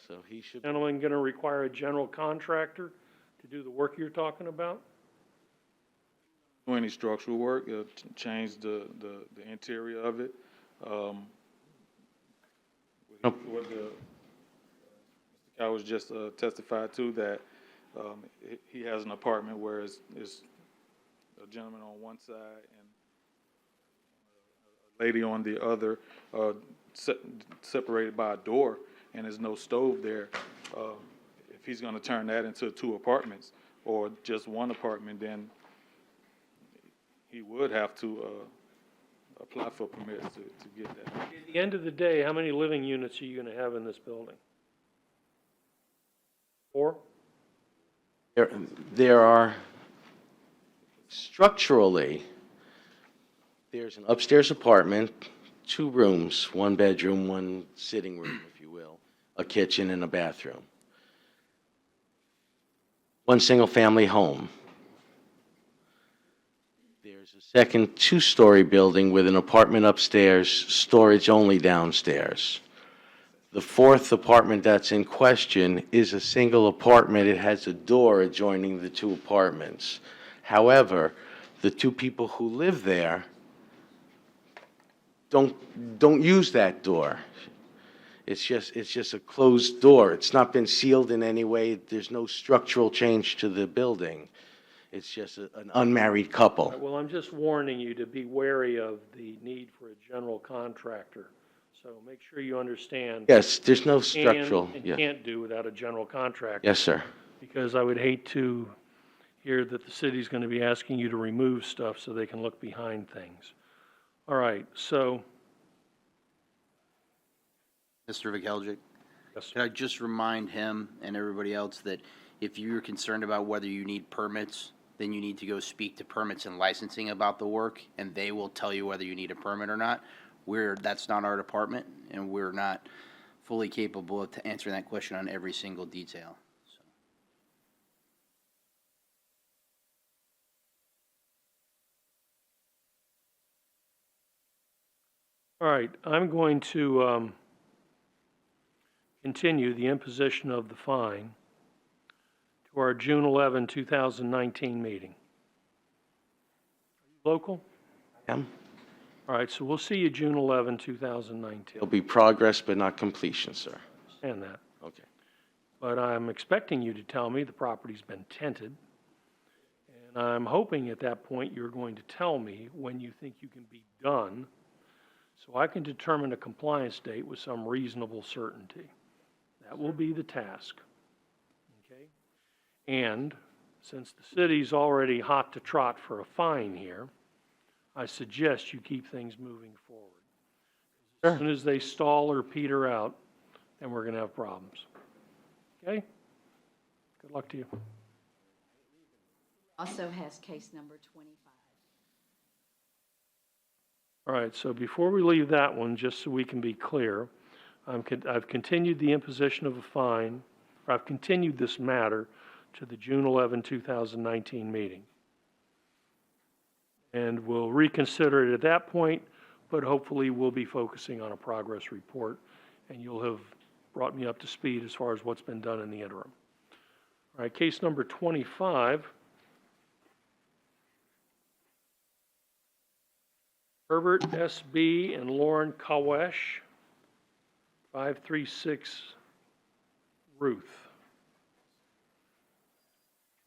So he should. Gentlemen, going to require a general contractor to do the work you're talking about? Do any structural work, change the interior of it. What Mr. Cowers just testified to, that he has an apartment where it's a gentleman on one side and a lady on the other, separated by a door, and there's no stove there. If he's going to turn that into 2 apartments or just one apartment, then he would have to apply for permits to get that. At the end of the day, how many living units are you going to have in this building? 4? There are, structurally, there's an upstairs apartment, 2 rooms, 1 bedroom, 1 sitting room, if you will, a kitchen and a bathroom. 1 single-family home. there's a second two-story building with an apartment upstairs, storage only downstairs. The fourth apartment that's in question is a single apartment. It has a door adjoining the two apartments. However, the two people who live there don't use that door. It's just a closed door. It's not been sealed in any way. There's no structural change to the building. It's just an unmarried couple. Well, I'm just warning you to be wary of the need for a general contractor. So make sure you understand. Yes, there's no Can structural, and yeah. can't do without a general contractor. Yes, sir. Because I would hate to hear that the city's going to be asking you to remove stuff so they can look behind things. All right, so, Mr. Vikeljic, yes, could I just remind him and everybody else that if you're concerned about whether you need permits, then you need to go speak to permits and licensing about the work, and they will tell you whether you need a permit or not. That's not our department, and we're not fully capable of answering that question on every single detail. all right, I'm going to continue the imposition of the fine to our June 11, 2019 meeting. Local? Am? All right, so we'll see you June 11, 2019. It'll be progress, but not completion, sir. Understand that. Okay. But I'm expecting you to tell me the property's been tented. And I'm hoping at that point you're going to tell me when you think you can be done so I can determine a compliance date with some reasonable certainty. That will be the task. Okay? And since the city's already hot to trot for a fine here, I suggest you keep things moving forward. As soon as they stall or peter out, then we're going to have problems. Okay? Good luck to you. Also has case number 25. All right, so before we leave that one, just so we can be clear, I've continued the imposition of a fine, or I've continued this matter to the June 11, 2019 meeting. And we'll reconsider it at that point, but hopefully we'll be focusing on a progress report, and you'll have brought me up to speed as far as what's been done in the interim. All right, case number 25. Herbert S.B. and Lauren Kawesh, 536 Ruth.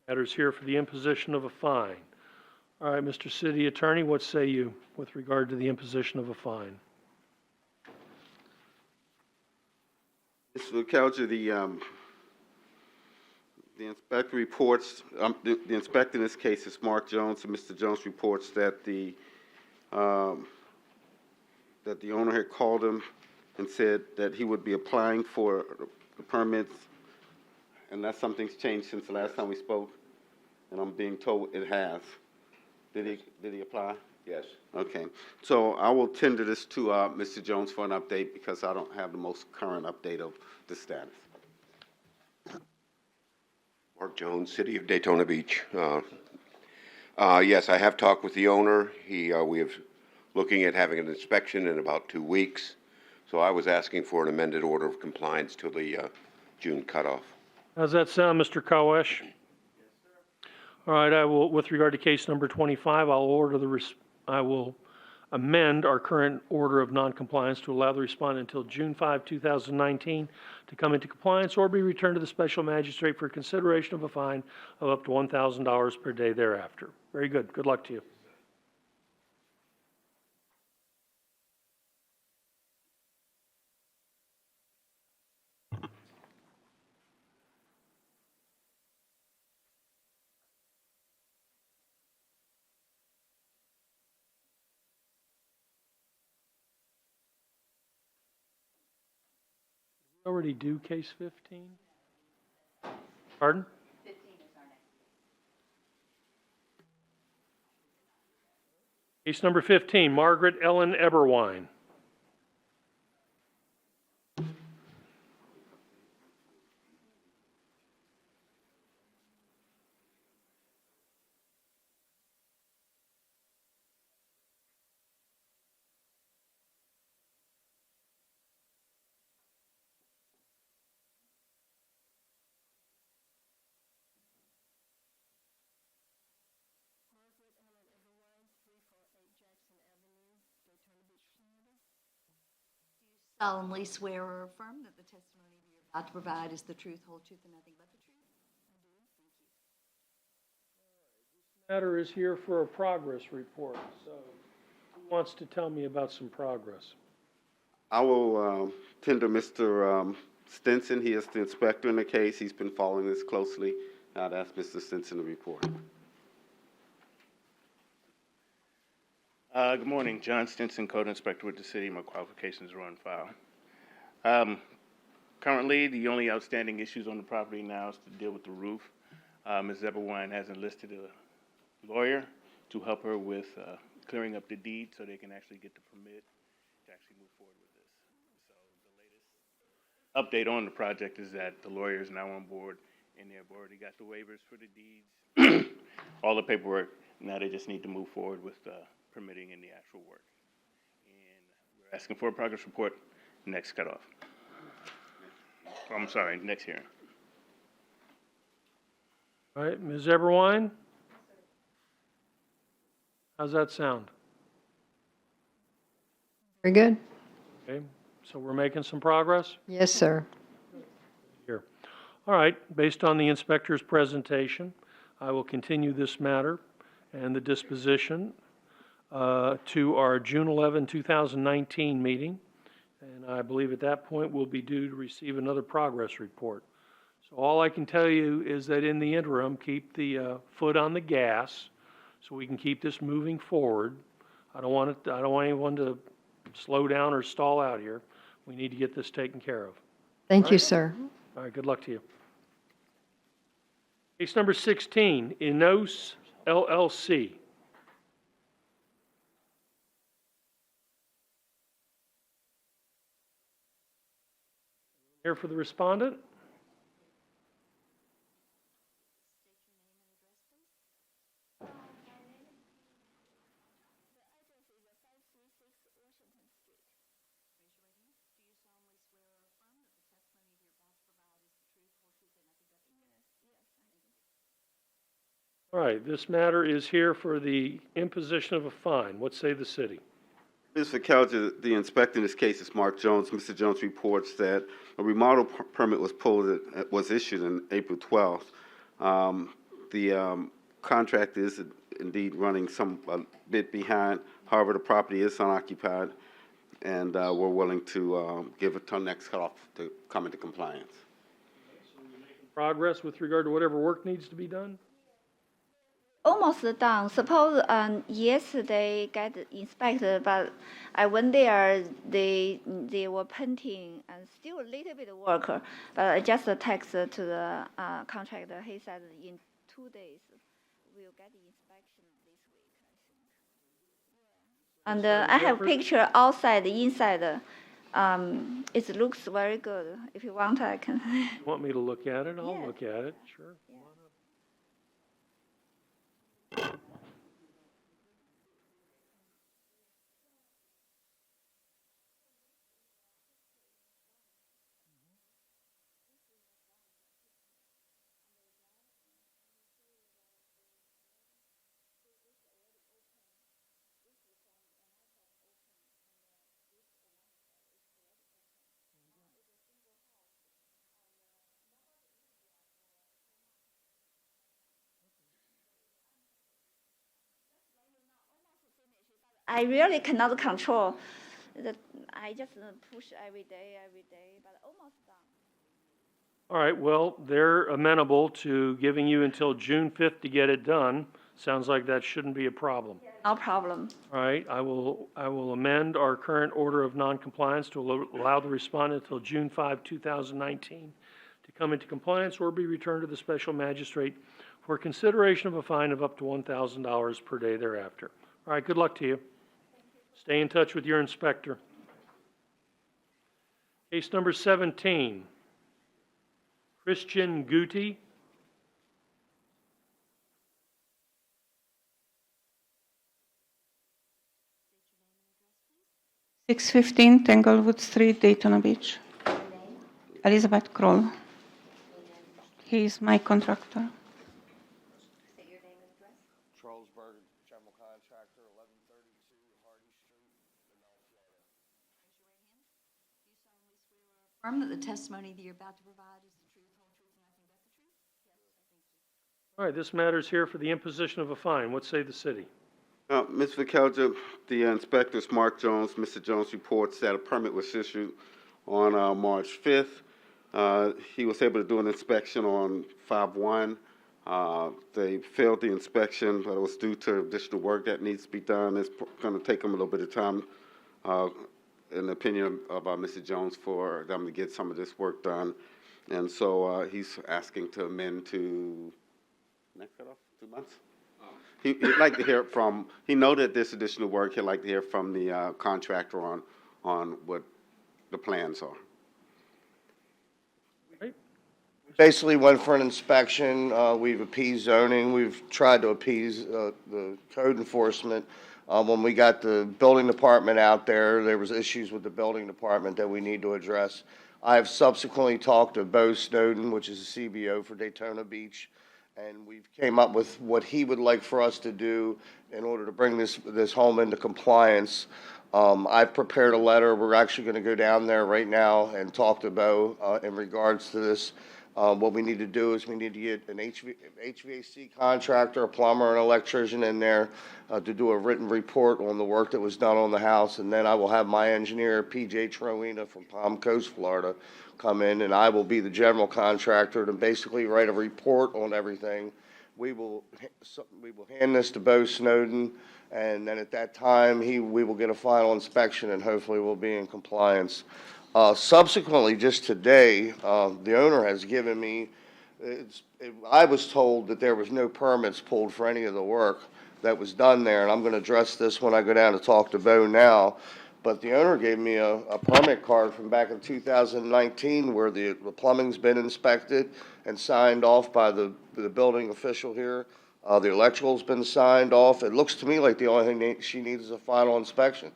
Matters here for the imposition of a fine. All right, Mr. City Attorney, what say you with regard to the imposition of a fine? Mr. Vikeljic, the inspector reports, the inspector in this case is Mark Jones, and Mr. Jones reports that the owner had called him and said that he would be applying for the permits, unless something's changed since the last time we spoke, and I'm being told it has. Did he apply? Yes. Okay. So I will tender this to Mr. Jones for an update because I don't have the most current update of the status. Mark Jones, City of Daytona Beach. Yes, I have talked with the owner. We have looking at having an inspection in about 2 weeks. So I was asking for an amended order of compliance till the June cutoff. How's that sound, Mr. Kawesh? All right, I will, with regard to case number 25, I will amend our current order of noncompliance to allow the respondent until June 5, 2019 to come into compliance or be returned to the special magistrate for consideration of a fine of up to $1,000 per day thereafter. Very good. Good luck to you. Already do case 15? Pardon? 15 is our next. Case number 15, Margaret Ellen Eberwine. solemnly swear or affirm that the testimony you're about to provide is the truth, whole truth, and nothing but the truth? Matter is here for a progress report, so who wants to tell me about some progress? I will tender Mr. Stinson. He is the inspector in the case. He's been following this closely. I'd ask Mr. Stinson to report. Good morning, John Stinson, Code Inspector with the city. My qualifications are on file. Currently, the only outstanding issues on the property now is to deal with the roof. Ms. Eberwine has enlisted a lawyer to help her with clearing up the deed so they can actually get the permit to actually move forward with this. So the latest update on the project is that the lawyer is now on board and they've already got the waivers for the deeds, all the paperwork. Now they just need to move forward with permitting and the actual work. And we're asking for a progress report next cutoff. I'm sorry, next hearing. All right, Ms. Eberwine? How's that sound? Very good. Okay, so we're making some progress Yes, sir. here. All right, based on the inspector's presentation, I will continue this matter and the disposition to our June 11, 2019 meeting. And I believe at that point we'll be due to receive another progress report. So all I can tell you is that in the interim, keep the foot on the gas so we can keep this moving forward. I don't want anyone to slow down or stall out here. We need to get this taken care of. Thank you, sir. All right, good luck to you. Case number 16, Enos LLC. Here for the respondent? All right, this matter is here for the imposition of a fine. What say the city? Mr. Kelger, the inspector in this case is Mark Jones. Mr. Jones reports that a remodel permit was issued on April 12th. The contract is indeed running a bit behind. However, the property is unoccupied, and we're willing to give it till next cutoff to come into compliance. Progress with regard to whatever work needs to be done? Almost done. Suppose yesterday get inspected, but I went there. They were painting and still a little bit of work. But I just text to the contractor. He said in 2 days we'll get the inspection this week, I think. And I have picture outside, inside. It looks very good. If you want, I can. You want me to look at it? I'll look at it, sure. I really cannot control. I just push every day, but almost done. All right, well, they're amenable to giving you until June 5th to get it done. Sounds like that shouldn't be a problem. No problem. All right, I will amend our current order of noncompliance to allow the respondent until June 5, 2019 to come into compliance or be returned to the special magistrate for consideration of a fine of up to $1,000 per day thereafter. All right, good luck to you. Stay in touch with your inspector. Case number 17, Christian Guti. (615) Tanglewood Street, Daytona Beach. Elizabeth Kroll. He is my contractor. Confirm that the testimony that you're about to provide is the truth, whole truth, and nothing but the truth? All right, this matter is here for the imposition of a fine. What say the city? Ms. Vikelja, the inspectors, Mark Jones, Mr. Jones reports that a permit was issued on March 5th. He was able to do an inspection on 5/1. They failed the inspection, but it was due to additional work that needs to be done. It's going to take them a little bit of time, in the opinion of Mr. Jones, for them to get some of this work done. And so he's asking to amend to, next cut off, 2 months? He'd like to hear from, he noted this additional work, he'd like to hear from the contractor on what the plans are. Basically went for an inspection. We've appeased zoning. We've tried to appease the code enforcement. When we got the building department out there was issues with the building department that we need to address. I've subsequently talked to Bo Snowden, which is the CBO for Daytona Beach, and we've came up with what he would like for us to do in order to bring this home into compliance. I've prepared a letter. We're actually going to go down there right now and talk to Bo in regards to this. What we need to do is we need to get an HVAC contractor, a plumber, an electrician in there to do a written report on the work that was done on the house. And then I will have my engineer, PJ Troina from Palm Coast, Florida, come in, and I will be the general contractor to basically write a report on everything. We will hand this to Bo Snowden, and then at that time, we will get a final inspection, and hopefully we'll be in compliance. Subsequently, just today, the owner has given me, I was told that there was no permits pulled for any of the work that was done there, and I'm going to address this when I go down to talk to Bo now. But the owner gave me a permit card from back in 2019 where the plumbing's been inspected and signed off by the building official here. The electrical's been signed off. It looks to me like the only thing she needs is a final inspection.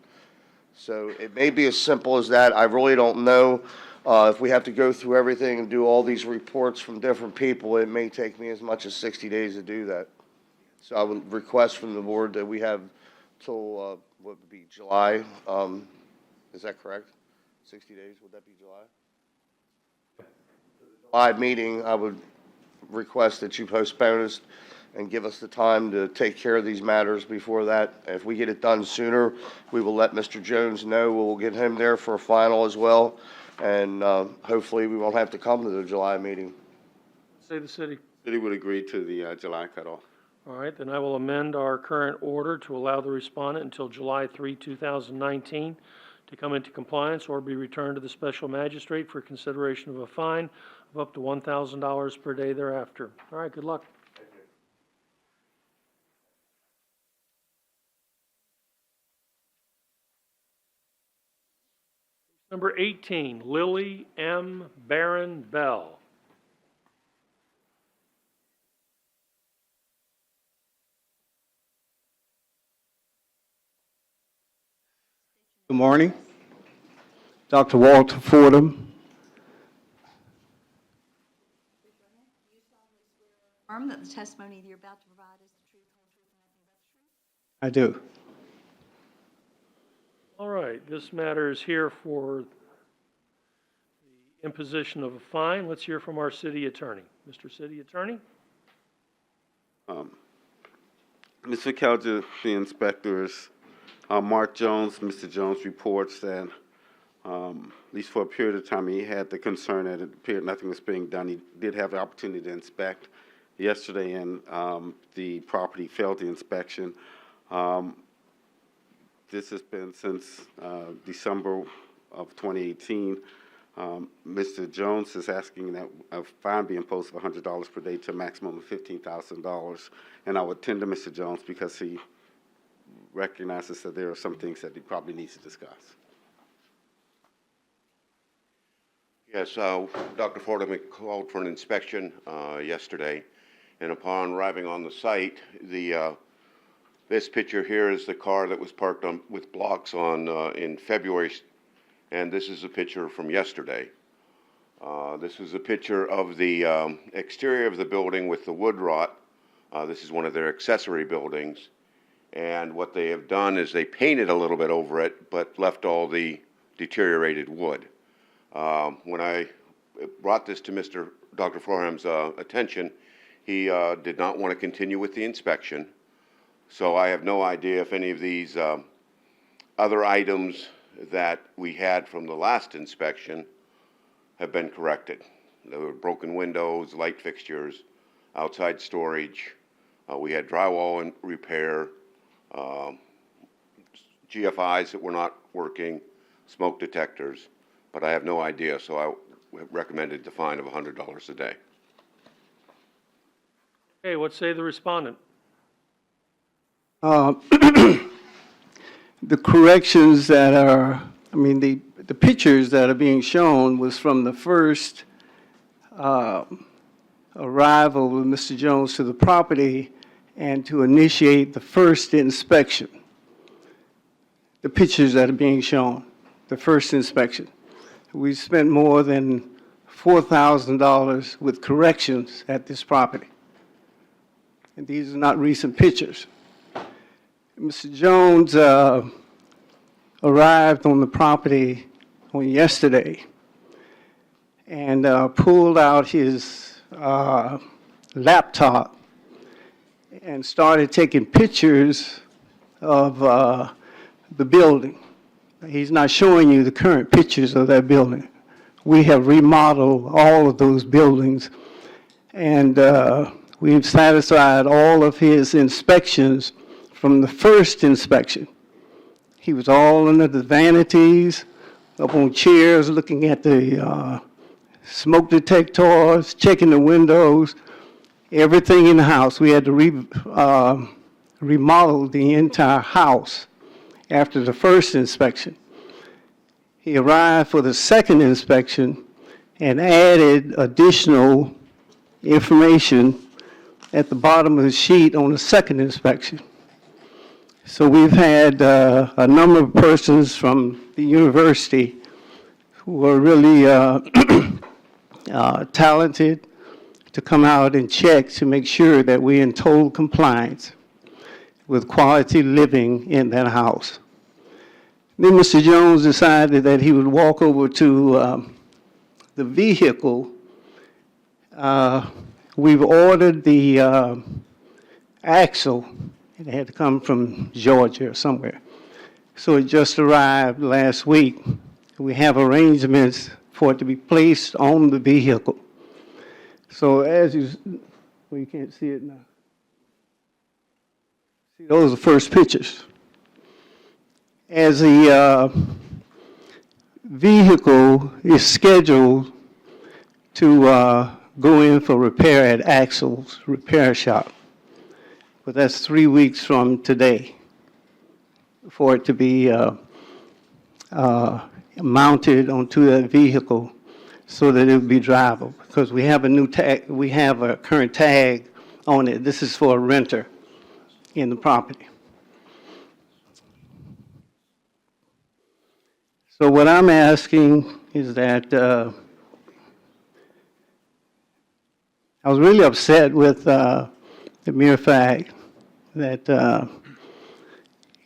So it may be as simple as that. I really don't know. If we have to go through everything and do all these reports from different people, it may take me as much as 60 days to do that. So I would request from the board that we have till, what would be, July? Is that correct? 60 days, would that be July? July meeting, I would request that you postpone us and give us the time to take care of these matters before that. If we get it done sooner, we will let Mr. Jones know. We'll get him there for a final as well. And hopefully we won't have to come to the July meeting. Say the city. City would agree to the July cutoff. All right, then I will amend our current order to allow the respondent until July 3, 2019 to come into compliance or be returned to the special magistrate for consideration of a fine of up to $1,000 per day thereafter. All right, good luck. Number 18, Lily M. Barron Bell. Good morning. Dr. Walter Fordham. Confirm that the testimony that you're about to provide is the truth, whole truth, and nothing but the truth? I do. All right, this matter is here for the imposition of a fine. Let's hear from our city attorney. Mr. City Attorney? Ms. Vikelja, the inspectors, Mark Jones, Mr. Jones reports that, at least for a period of time, he had the concern that it appeared nothing was being done. He did have the opportunity to inspect yesterday, and the property failed the inspection. This has been since December of 2018. Mr. Jones is asking that a fine be imposed of $100 per day to a maximum of $15,000. And I would tend to Mr. Jones because he recognizes that there are some things that he probably needs to discuss. Yes, Dr. Fordham called for an inspection yesterday, and upon arriving on the site, this picture here is the car that was parked on with blocks on in February, and this is a picture from yesterday. This is a picture of the exterior of the building with the wood rot. This is one of their accessory buildings, and what they have done is they painted a little bit over it, but left all the deteriorated wood. When I brought this to Dr. Florham's attention, he did not want to continue with the inspection. So I have no idea if any of these other items that we had from the last inspection have been corrected. There were broken windows, light fixtures, outside storage. We had drywall and repair, GFIs that were not working, smoke detectors, but I have no idea, so I recommended the fine of $100 a day. Okay, what say the respondent? The corrections that are, I mean, the pictures that are being shown was from the first arrival of Mr. Jones to the property and to initiate the first inspection. The pictures that are being shown, the first inspection. We spent more than $4,000 with corrections at this property. And these are not recent pictures. Mr. Jones arrived on the property on yesterday and pulled out his laptop and started taking pictures of the building. He's not showing you the current pictures of that building. We have remodeled all of those buildings, and we've satisfied all of his inspections from the first inspection. He was all under the vanities, up on chairs, looking at the smoke detectors, checking the windows, everything in the house. We had to remodel the entire house after the first inspection. He arrived for the second inspection and added additional information at the bottom of the sheet on the second inspection. So we've had a number of persons from the university who are really talented to come out and check to make sure that we're in total compliance with quality living in that house. Then Mr. Jones decided that he would walk over to the vehicle. We've ordered the axle. It had to come from Georgia or somewhere. So it just arrived last week. We have arrangements for it to be placed on the vehicle. So as well, you can't see it now. See, those are the first pictures. As the vehicle is scheduled to go in for repair at Axel's repair shop, but that's 3 weeks from today for it to be mounted onto that vehicle so that it would be drivable. Because we have a new tag, we have a current tag on it. This is for a renter in the property. So what I'm asking is that I was really upset with the mere fact that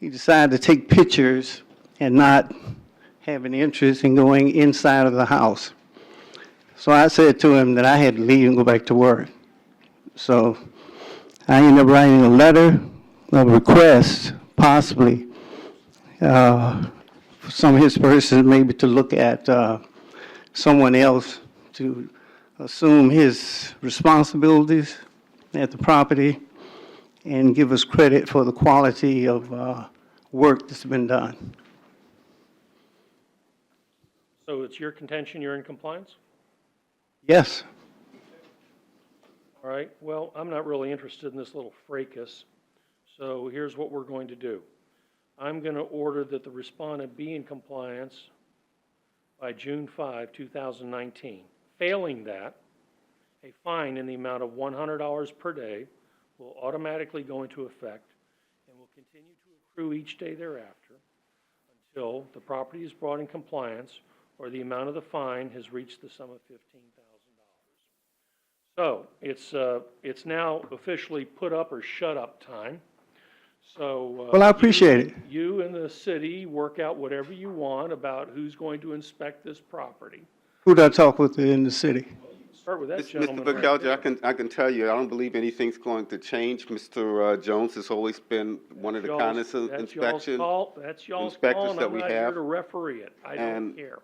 he decided to take pictures and not have an interest in going inside of the house. So I said to him that I had to leave and go back to work. So I ended up writing a letter of request, possibly, for some of his persons maybe to look at someone else to assume his responsibilities at the property and give us credit for the quality of work that's been done. So it's your contention you're in compliance? Yes. All right, well, I'm not really interested in this little fracas, so here's what we're going to do. I'm going to order that the respondent be in compliance by June 5, 2019. Failing that, a fine in the amount of $100 per day will automatically go into effect and will continue to accrue each day thereafter until the property is brought in compliance or the amount of the fine has reached the sum of $15,000. So it's now officially put up or shut up time. So Well, I appreciate it. You and the city work out whatever you want about who's going to inspect this property. Who do I talk with in the city? Start with that Mr. gentleman right Verkelder, there. I can tell you, I don't believe anything's going to change. Mr. Jones has always been one of the kindest That's y'all's inspection call, that's y'all's inspectors call, and that I'm we not here have. to referee it. I don't And care.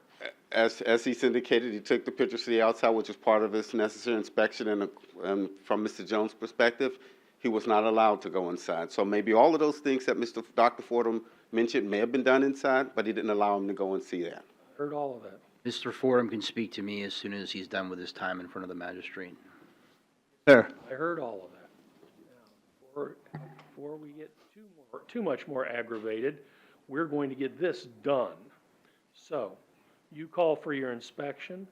as he's indicated, he took the pictures to the outside, which was part of his necessary inspection, and from Mr. Jones' perspective, he was not allowed to go inside. So maybe all of those things that Dr. Fordham mentioned may have been done inside, but he didn't allow him to go and see that. Heard all of that. Mr. Fordham can speak to me as soon as he's done with his time in front of the magistrate. Sir. I heard all of that. Now, before we get too much more aggravated, we're going to get this done. So, you call for your inspection.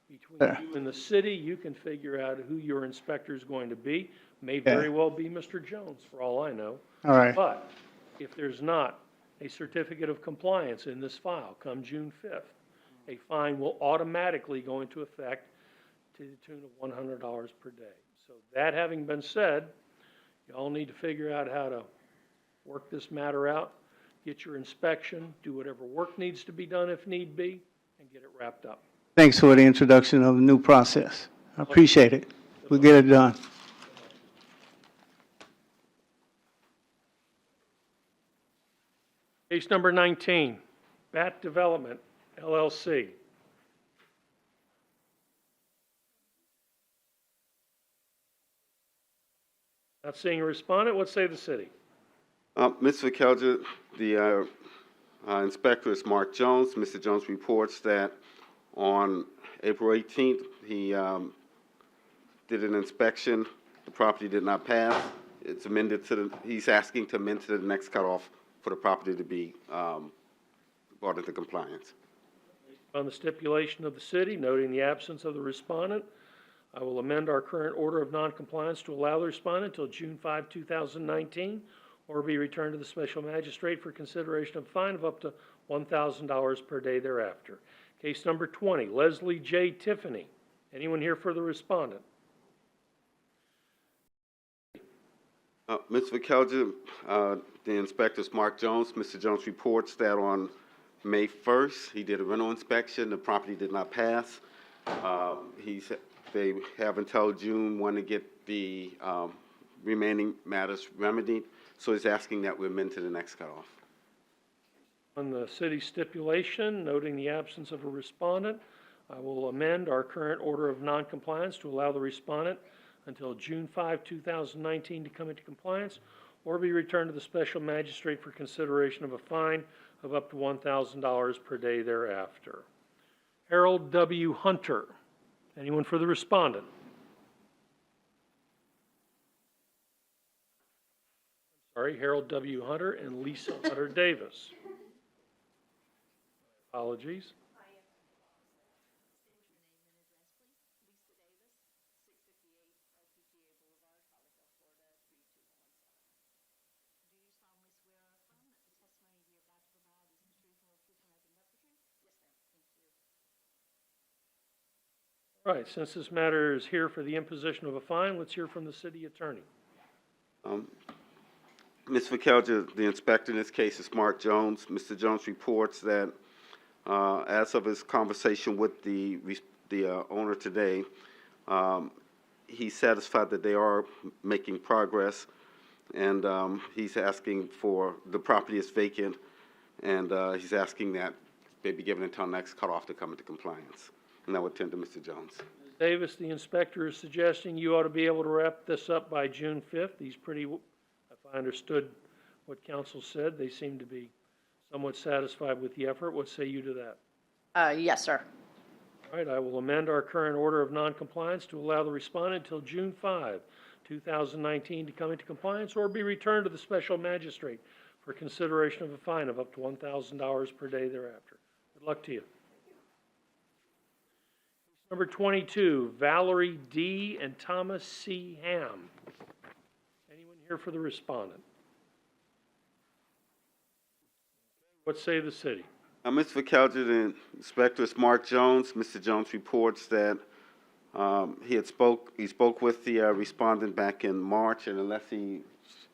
Between you and the city, you can figure out who your inspector is going to be. May very well be Mr. Jones, for all I know. All right. But if there's not a certificate of compliance in this file come June 5th, a fine will automatically go into effect to the tune of $100 per day. So that having been said, y'all need to figure out how to work this matter out, get your inspection, do whatever work needs to be done if need be, and get it wrapped up. Thanks for the introduction of the new process. I appreciate it. We'll get it done. Case number 19, Bat Development, LLC. Not seeing a respondent, what say the city? Mr. Verkelder, the inspector is Mark Jones. Mr. Jones reports that on April 18th, he did an inspection. The property did not pass. It's amended he's asking to amend to the next cutoff for the property to be brought into compliance. On the stipulation of the city, noting the absence of the respondent, I will amend our current order of noncompliance to allow the respondent until June 5, 2019, or be returned to the special magistrate for consideration of a fine of up to $1,000 per day thereafter. Case number 20, Leslie J. Tiffany. Anyone here for the respondent? Mr. Verkelder, the inspector is Mark Jones. Mr. Jones reports that on May 1st, he did a rental inspection. The property did not pass. They have until June 1 to get the remaining matters remedied, so he's asking that we amend to the next cutoff. On the city stipulation, noting the absence of a respondent, I will amend our current order of noncompliance to allow the respondent until June 5, 2019 to come into compliance or be returned to the special magistrate for consideration of a fine of up to $1,000 per day thereafter. Harold W. Hunter. Anyone for the respondent? Sorry, Harold W. Hunter and Lisa Hunter Davis. Apologies. All right, since this matter is here for the imposition of a fine, let's hear from the city attorney. Ms. Verkelder, the inspector in this case is Mark Jones. Mr. Jones reports that as of his conversation with the owner today, he's satisfied that they are making progress, and he's asking for, the property is vacant, and he's asking that they be given until next cutoff to come into compliance. And I would tend to Mr. Jones. Ms. Davis, the inspector is suggesting you ought to be able to wrap this up by June 5th. He's pretty, if I understood what counsel said, they seem to be somewhat satisfied with the effort. What say you to that? Yes, sir. All right, I will amend our current order of noncompliance to allow the respondent until June 5, 2019 to come into compliance or be returned to the special magistrate for consideration of a fine of up to $1,000 per day thereafter. Good luck to you. Number 22, Valerie D. and Thomas C. Ham. Anyone here for the respondent? What say the city? Mr. Verkelder, the inspector is Mark Jones. Mr. Jones reports that he spoke with the respondent back in March, and unless he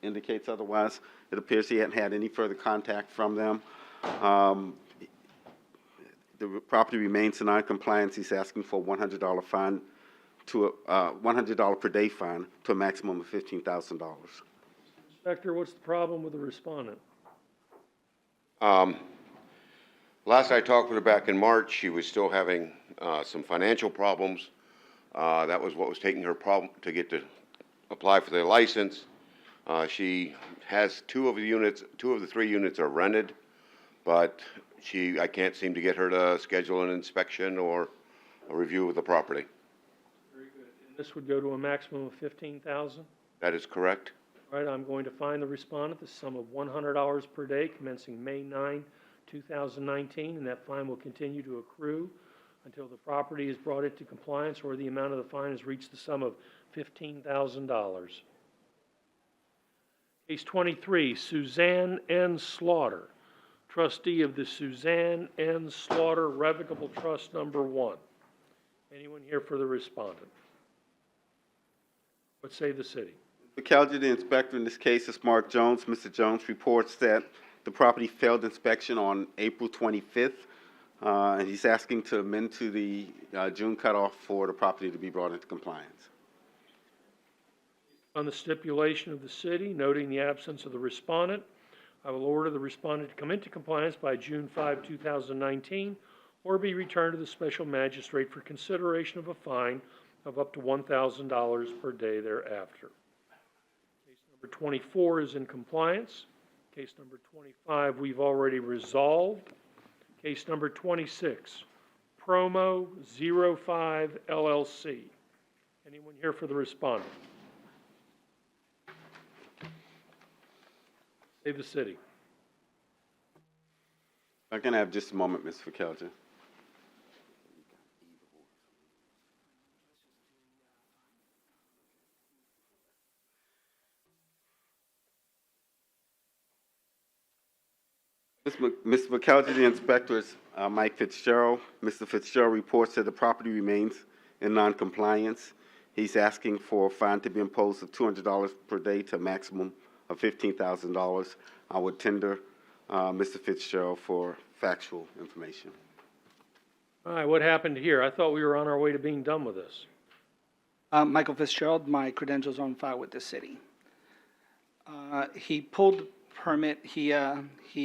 indicates otherwise, it appears he hadn't had any further contact from them. the property remains in non-compliance. He's asking for a $100 fine to a $100 per day fine to a maximum of $15,000. Inspector, what's the problem with the respondent? Last I talked with her back in March, she was still having some financial problems. That was what was taking her problem to get to apply for the license. She has two of the three units are rented, but I can't seem to get her to schedule an inspection or a review of the property. Very good. And this would go to a maximum of $15,000? That is correct. All right, I'm going to fine the respondent the sum of $100 per day commencing May 9, 2019, and that fine will continue to accrue until the property is brought into compliance or the amount of the fine has reached the sum of $15,000. Case 23, Suzanne N. Slaughter, trustee of the Suzanne N. Slaughter Revocable Trust Number 1. Anyone here for the respondent? What say the city? McKelvey, the inspector in this case is Mark Jones. Mr. Jones reports that the property failed inspection on April 25th, and he's asking to amend to the June cutoff for the property to be brought into compliance. On the stipulation of the city, noting the absence of the respondent, I will order the respondent to come into compliance by June 5, 2019, or be returned to the special magistrate for consideration of a fine of up to $1,000 per day thereafter. Case number 24 is in compliance. Case number 25 we've already resolved. Case number 26, Promo 05 LLC. Anyone here for the respondent? Save the city. I'm going to have just a moment, Ms. McKelvey. Mr. McKelvey, the inspector is Mike Fitzgerald. Mr. Fitzgerald reports that the property remains in non-compliance. He's asking for a fine to be imposed of $200 per day to a maximum of $15,000. I would tender Mr. Fitzgerald for factual information. All right, what happened here? I thought we were on our way to being done with this. Michael Fitzgerald, my credentials are on file with the city. He pulled the permit, he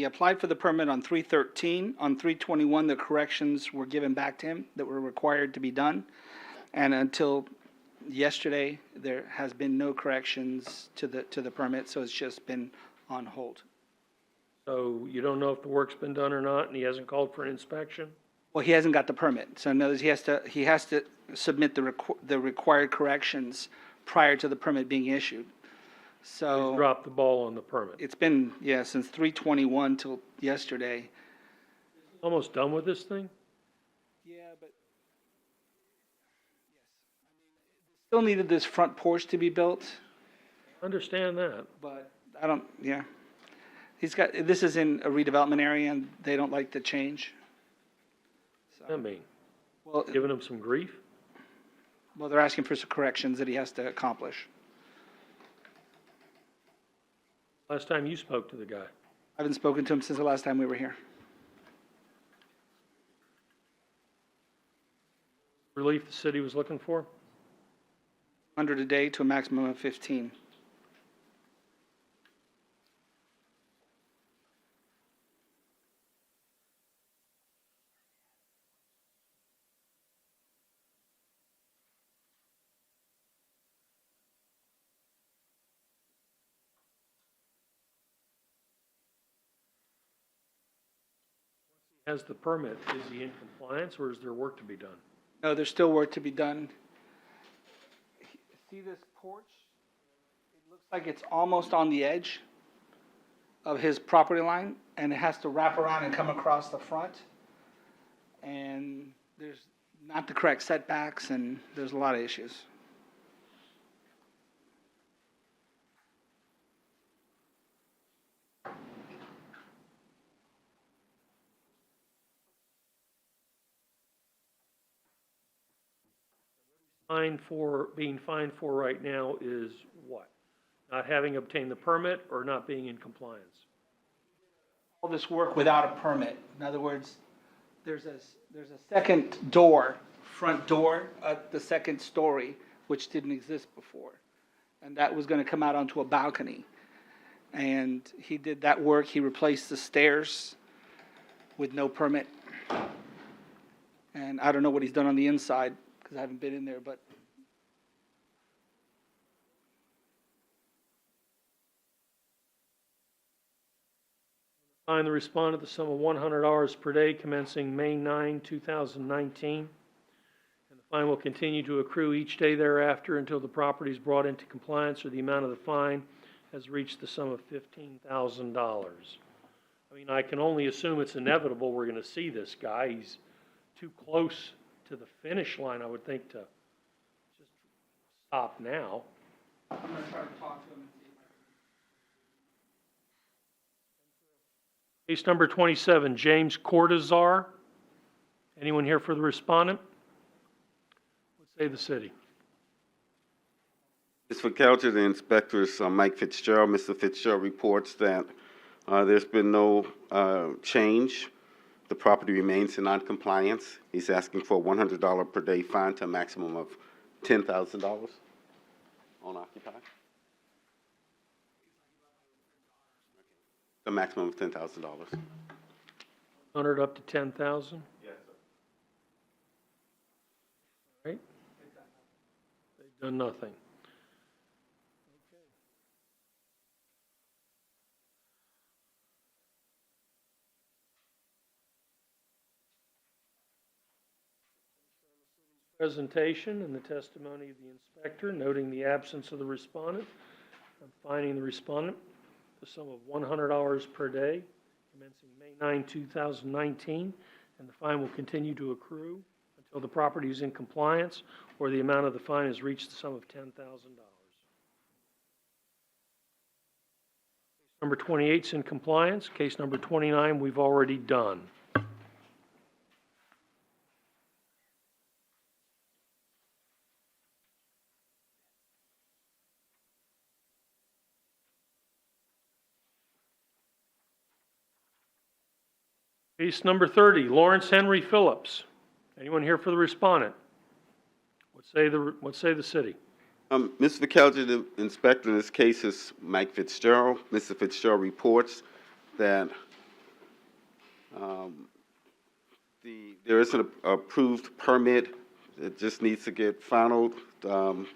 applied for the permit on 3/13. On 3/21, the corrections were given back to him that were required to be done. And until yesterday, there has been no corrections to the permit, so it's just been on hold. So you don't know if the work's been done or not, and he hasn't called for an inspection? Well, he hasn't got the permit, so in other words, he has to submit the required corrections prior to the permit being issued. So He's dropped the ball on the permit. it's been, since 3/21 till yesterday. Almost done with this thing? Yeah, but still needed this front porch to be built, Understand that. but I don't, this is in a redevelopment area and they don't like the change. What does that mean? Well, Giving him some grief? well, they're asking for some corrections that he has to accomplish. Last time you spoke to the guy. I haven't spoken to him since the last time we were here. Relief the city was looking for? 100 a day to a maximum of 15. Has the permit, is he in compliance or is there work to be done? No, there's still work to be done. See this porch? It looks like it's almost on the edge of his property line, and it has to wrap around and come across the front. And there's not the correct setbacks, and there's a lot of issues. Being fined for right now is what? Not having obtained the permit or not being in compliance? All this work without a permit. In other words, there's a second door, front door at the second story, which didn't exist before. And that was gonna come out onto a balcony. And he did that work, he replaced the stairs with no permit. And I don't know what he's done on the inside, because I haven't been in there, but Fine the respondent the sum of $100 per day commencing May 9, 2019. And the fine will continue to accrue each day thereafter until the property is brought into compliance or the amount of the fine has reached the sum of $15,000. I mean, I can only assume it's inevitable we're going to see this guy. He's too close to the finish line, I would think, to just stop now. I'm gonna try to talk to him and see if I Case number 27, James Cortazar. Anyone here for the respondent? What say the city? Ms. Ficalter, the inspector is Mike Fitzgerald. Mr. Fitzgerald reports that there's been no change. The property remains in noncompliance. He's asking for a $100 per day fine to a maximum of $10,000 on occupy. The maximum of $10,000. 100 up to 10,000? Yes, sir. Right? They've done nothing. Presentation and the testimony of the inspector, noting the absence of the respondent, and finding the respondent the sum of $100 per day, commencing May 9, 2019, and the fine will continue to accrue until the property is in compliance or the amount of the fine has reached the sum of $10,000. Case number 28 is in compliance. Case number 29 we've already done. Case number 30, Lawrence Henry Phillips. Anyone here for the respondent? What say the city? Mr. Ficalter, the inspector in this case is Mike Fitzgerald. Mr. Fitzgerald reports that there is an approved permit. It just needs to get finalized,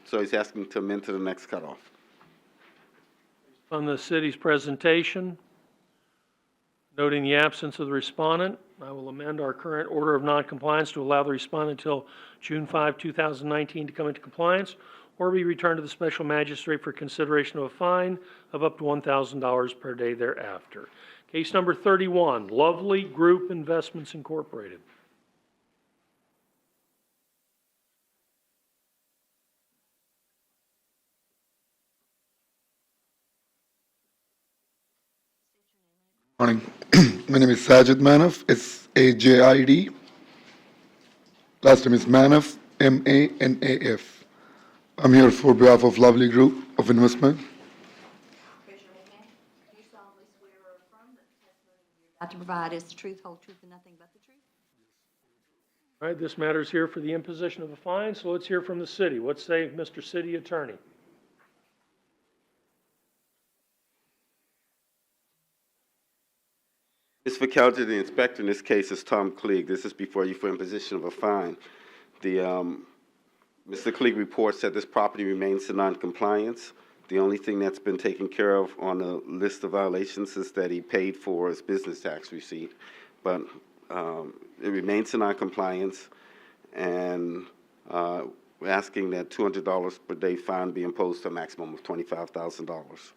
so he's asking to amend to the next cutoff. On the city's presentation, noting the absence of the respondent, I will amend our current order of noncompliance to allow the respondent until June 5, 2019 to come into compliance or be returned to the special magistrate for consideration of a fine of up to $1,000 per day thereafter. Case number 31, Lovely Group Investments Incorporated. Morning. My name is Sajid Manaf. It's AJID. Last name is Manaf, MANAF. I'm here for behalf of Lovely Group of Investment. Raise your right hand. Do you solemnly swear or affirm that the testimony you're about to provide is the truth, whole truth, and nothing but the truth? All right, this matter is here for the imposition of a fine, so let's hear from the city. What say Mr. City Attorney? Ms. Ficalter, the inspector in this case is Tom Klieg. This is before you for imposition of a fine. Mr. Klieg reports that this property remains in noncompliance. The only thing that's been taken care of on the list of violations is that he paid for his business tax receipt. But it remains in noncompliance, and we're asking that $200 per day fine be imposed to a maximum of $25,000.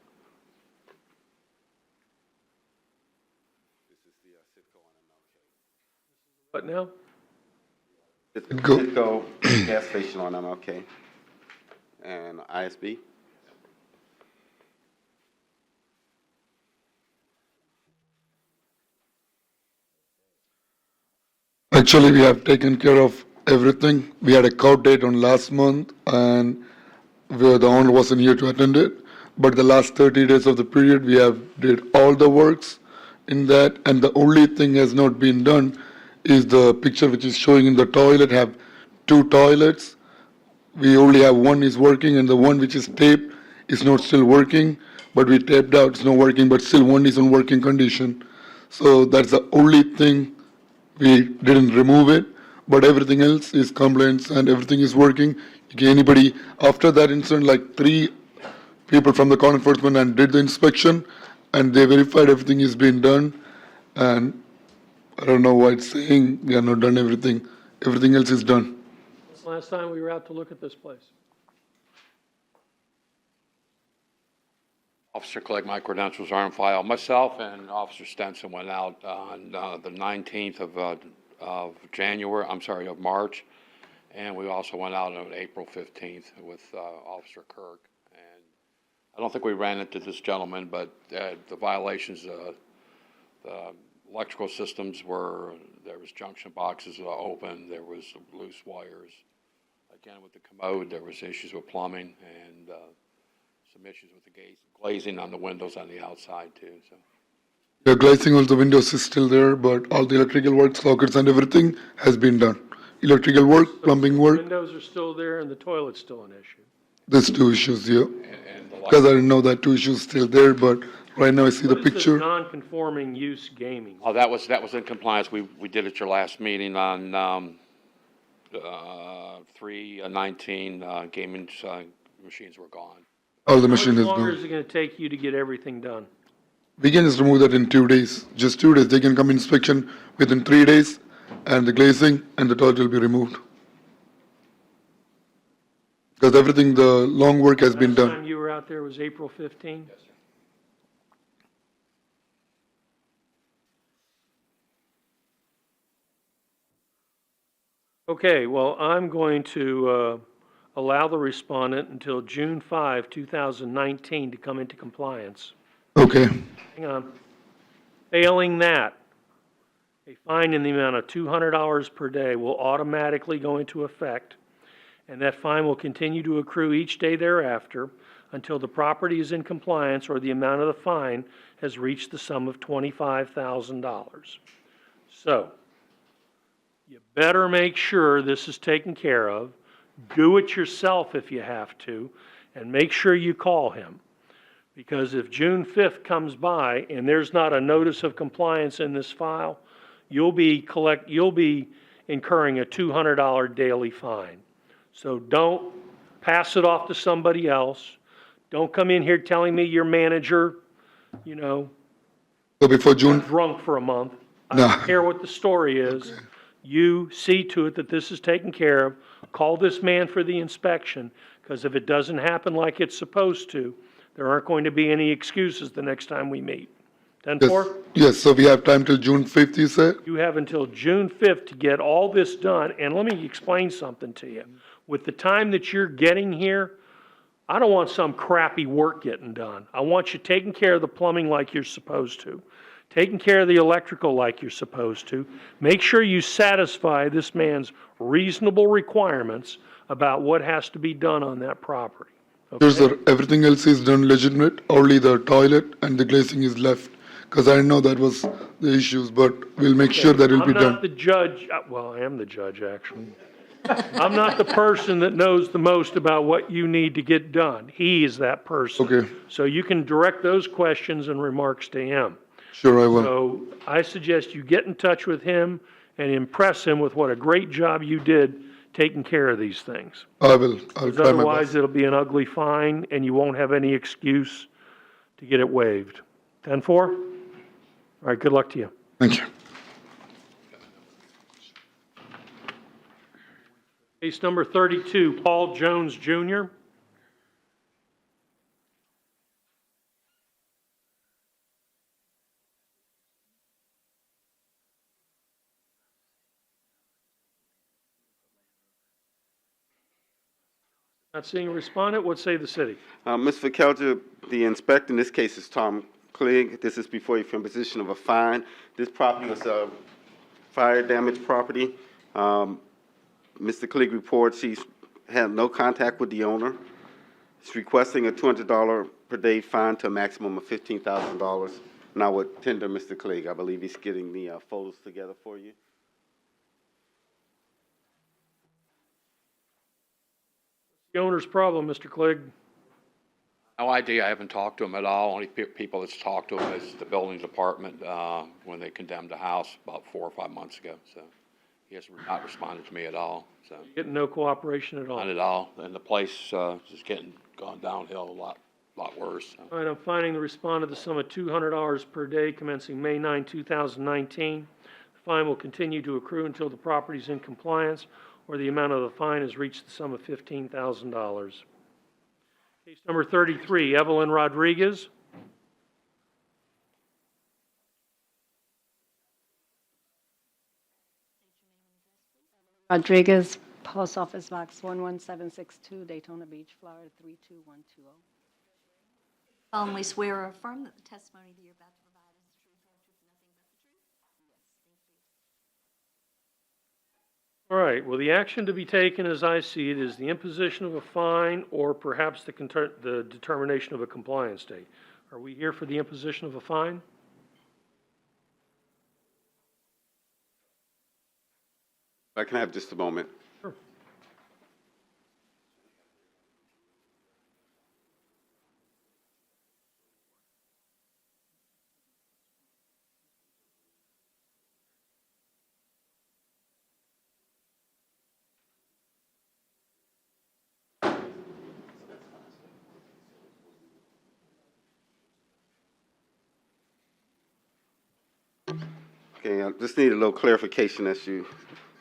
What now? It's Citgo gas station on MLK and ISB. Actually, we have taken care of everything. We had a court date on last month, and where the owner wasn't here to attend it. But the last 30 days of the period, we have did all the works in that, and the only thing has not been done is the picture which is showing in the toilet have two toilets. We only have one is working and the one which is taped is not still working, but we taped out, it's not working, but still one is in working condition. So that's the only thing, we didn't remove it, but everything else is complaints and everything is working. Anybody, after that incident, like 3 people from the code enforcement and did the inspection and they verified everything is being done. And I don't know why it's saying we have not done everything. Everything else is done. When's the last time we were out to look at this place? Officer Clegg, my credentials are on file. Myself and Officer Stenson went out on the 19th of March, and we also went out on April 15th with Officer Kirk. And I don't think we ran into this gentleman, but the violations, the electrical systems there was junction boxes open, there was loose wires. Again, with the commode, there was issues with plumbing and some issues with the glazing on the windows on the outside too. So. The glazing on the windows is still there, but all the electrical work, sockets and everything has been done. Electrical work, plumbing The work, windows are still there and the toilet's still an issue. there's 2 issues here. Because I didn't know that 2 issues still there, but right now I see the What is this picture. non-conforming use gaming? Oh, that was in compliance. We did at your last meeting on 3/19. Gaming machines were gone. All the machine How is much longer gone. is it going to take you to get everything done? We can just remove that in 2 days. Just 2 days. They can come inspection within 3 days and the glazing and the toilet will be removed. Because everything, the long work has been Last done. time you were out there was April 15? Yes, sir. Okay, well, I'm going to allow the respondent until June 5, 2019 to come into compliance. Okay. Hang on. Failing that, a fine in the amount of $200 per day will automatically go into effect, and that fine will continue to accrue each day thereafter until the property is in compliance or the amount of the fine has reached the sum of $25,000. So, you better make sure this is taken care of. Do it yourself if you have to, and make sure you call him. Because if June 5th comes by and there's not a notice of compliance in this file, you'll be incurring a $200 daily fine. So don't pass it off to somebody else. Don't come in here telling me your manager, So before June, got drunk for a month. I No. don't care what the story is. You see to it that this is taken care of. Call this man for the inspection, because if it doesn't happen like it's supposed to, there aren't going to be any excuses the next time we meet. 10-4? yes, so we have time till June 5th, you said? You have until June 5th to get all this done, and let me explain something to you. With the time that you're getting here, I don't want some crappy work getting done. I want you taking care of the plumbing like you're supposed to, taking care of the electrical like you're supposed to. Make sure you satisfy this man's reasonable requirements about what has to be done on that property. Sure, sir, everything else is done legitimate, only the toilet and the glazing is left. Because I know that was the issues, but we'll make sure that it'll be I'm not done. the judge, well, I am the judge, actually. I'm not the person that knows the most about what you need to get done. He is that person. Okay. So you can direct those questions and remarks to him. Sure, I will. So I suggest you get in touch with him and impress him with what a great job you did taking care of these things. I will. I'll Because try my otherwise, best. it'll be an ugly fine, and you won't have any excuse to get it waived. 10-4? All right, good luck to you. Thank you. Case number 32, Paul Jones Jr. Not seeing a respondent, what say the city? Ms. Verkelter, the inspector in this case is Tom Clegg. This is before you from position of a fine. This property was a fire damaged property. Mr. Clegg reports he's had no contact with the owner. He's requesting a $200 per day fine to a maximum of $15,000. And I would tender Mr. Clegg. I believe he's getting the photos together for you. The owner's problem, Mr. Clegg. No idea. I haven't talked to him at all. Only people that's talked to him is the building department, when they condemned the house about 4 or 5 months ago. So he has not responded to me at all, so. Getting no cooperation at all. Not at all. And the place, is gone downhill a lot worse. So. All right, I'm finding the respondent the sum of $200 per day commencing May 9, 2019. The fine will continue to accrue until the property is in compliance or the amount of the fine has reached the sum of $15,000. Case number 33, Evelyn Rodriguez. Rodriguez, Post Office Box 11762, Daytona Beach, Florida 32120. Solemnly swear or affirm that the testimony that you're about to provide is the truth, whole truth, and nothing but the truth? Yes, thank you. All right, well, the action to be taken, as I see it, is the imposition of a fine or perhaps the determination of a compliance date. Are we here for the imposition of a fine? If I can have just a moment. Sure. Okay, I just need a little clarification as you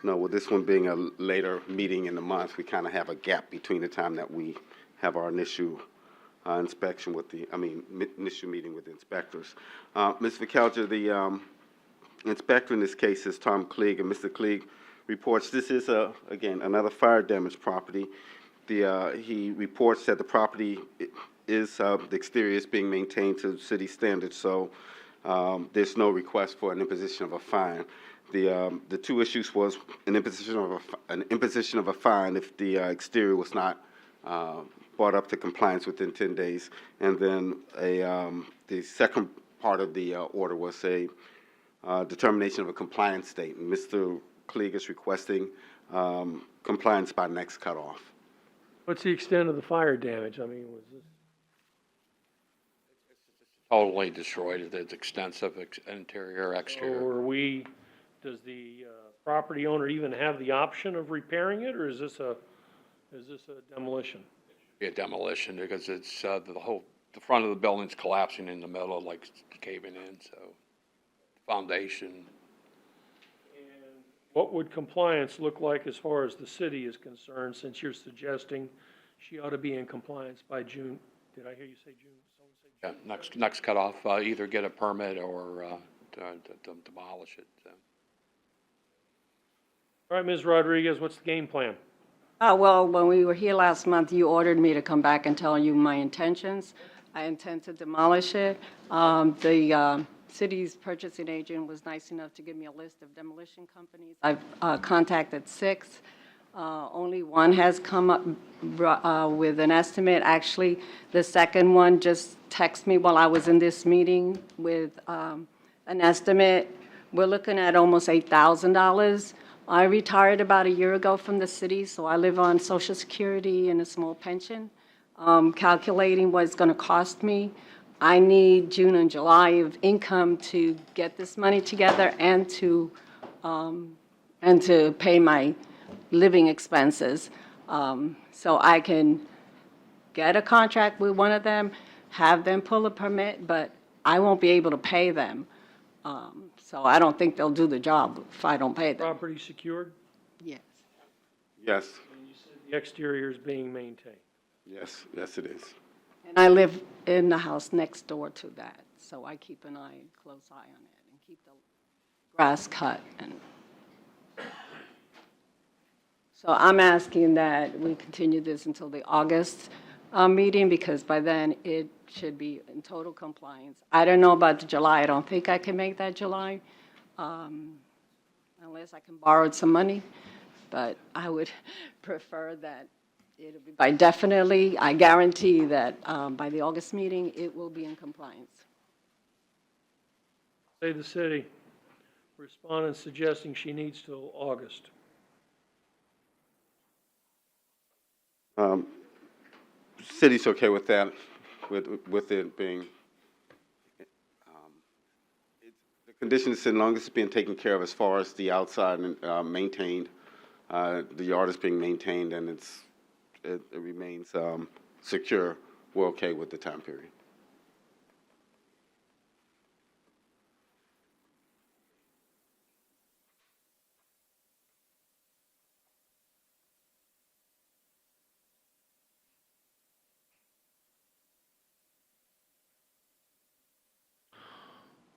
know, with this one being a later meeting in the month, we kind of have a gap between the time that we have our initial inspection with initial meeting with the inspectors. Ms. Vicalja, the inspector in this case is Tom Klieg, and Mr. Klieg reports this is, again, another fire damaged property. He reports that the property is, the exterior is being maintained to city standards, so there's no request for an imposition of a fine. The two issues was an imposition of a fine if the exterior was not brought up to compliance within 10 days, and then the second part of the order was a determination of a compliance date. And Mr. Klieg is requesting compliance by next cutoff. What's the extent of the fire damage? I mean, was this? Totally destroyed. It's extensive, interior, exterior. Or does the property owner even have the option of repairing it, or is this a demolition? Be a demolition because it's the front of the building's collapsing in the middle, like caving in. So, foundation. And what would compliance look like as far as the city is concerned? Since you're suggesting she ought to be in compliance by June. Did I hear you say June? Someone say June? Yeah, next cutoff, either get a permit or to demolish it. So. All right, Ms. Rodriguez, what's the game plan? Well, when we were here last month, you ordered me to come back and tell you my intentions. I intend to demolish it. The city's purchasing agent was nice enough to give me a list of demolition companies. I've contacted 6. Only one has come up with an estimate. Actually, the second one just texted me while I was in this meeting with an estimate. We're looking at almost $8,000. I retired about a year ago from the city, so I live on Social Security and a small pension. Calculating what it's going to cost me, I need June and July of income to get this money together and to pay my living expenses. So I can get a contract with one of them, have them pull a permit, but I won't be able to pay them. So I don't think they'll do the job if I don't pay them. Property secured? Yes. Yes. And you said the exterior is being maintained. Yes, yes, it is. And I live in the house next door to that, so I keep an eye, close eye on it, and keep the grass cut. And so I'm asking that we continue this until the August meeting, because by then it should be in total compliance. I don't know about the July. I don't think I can make that July, unless I can borrow some money. But I would prefer that it'll be by definitely. I guarantee that by the August meeting, it will be in compliance. Say the city. Respondent suggesting she needs till August. city's okay with that, with it being, the conditions, as long as it's being taken care of as far as the outside and maintained, the yard is being maintained and it remains secure, we're okay with the time period.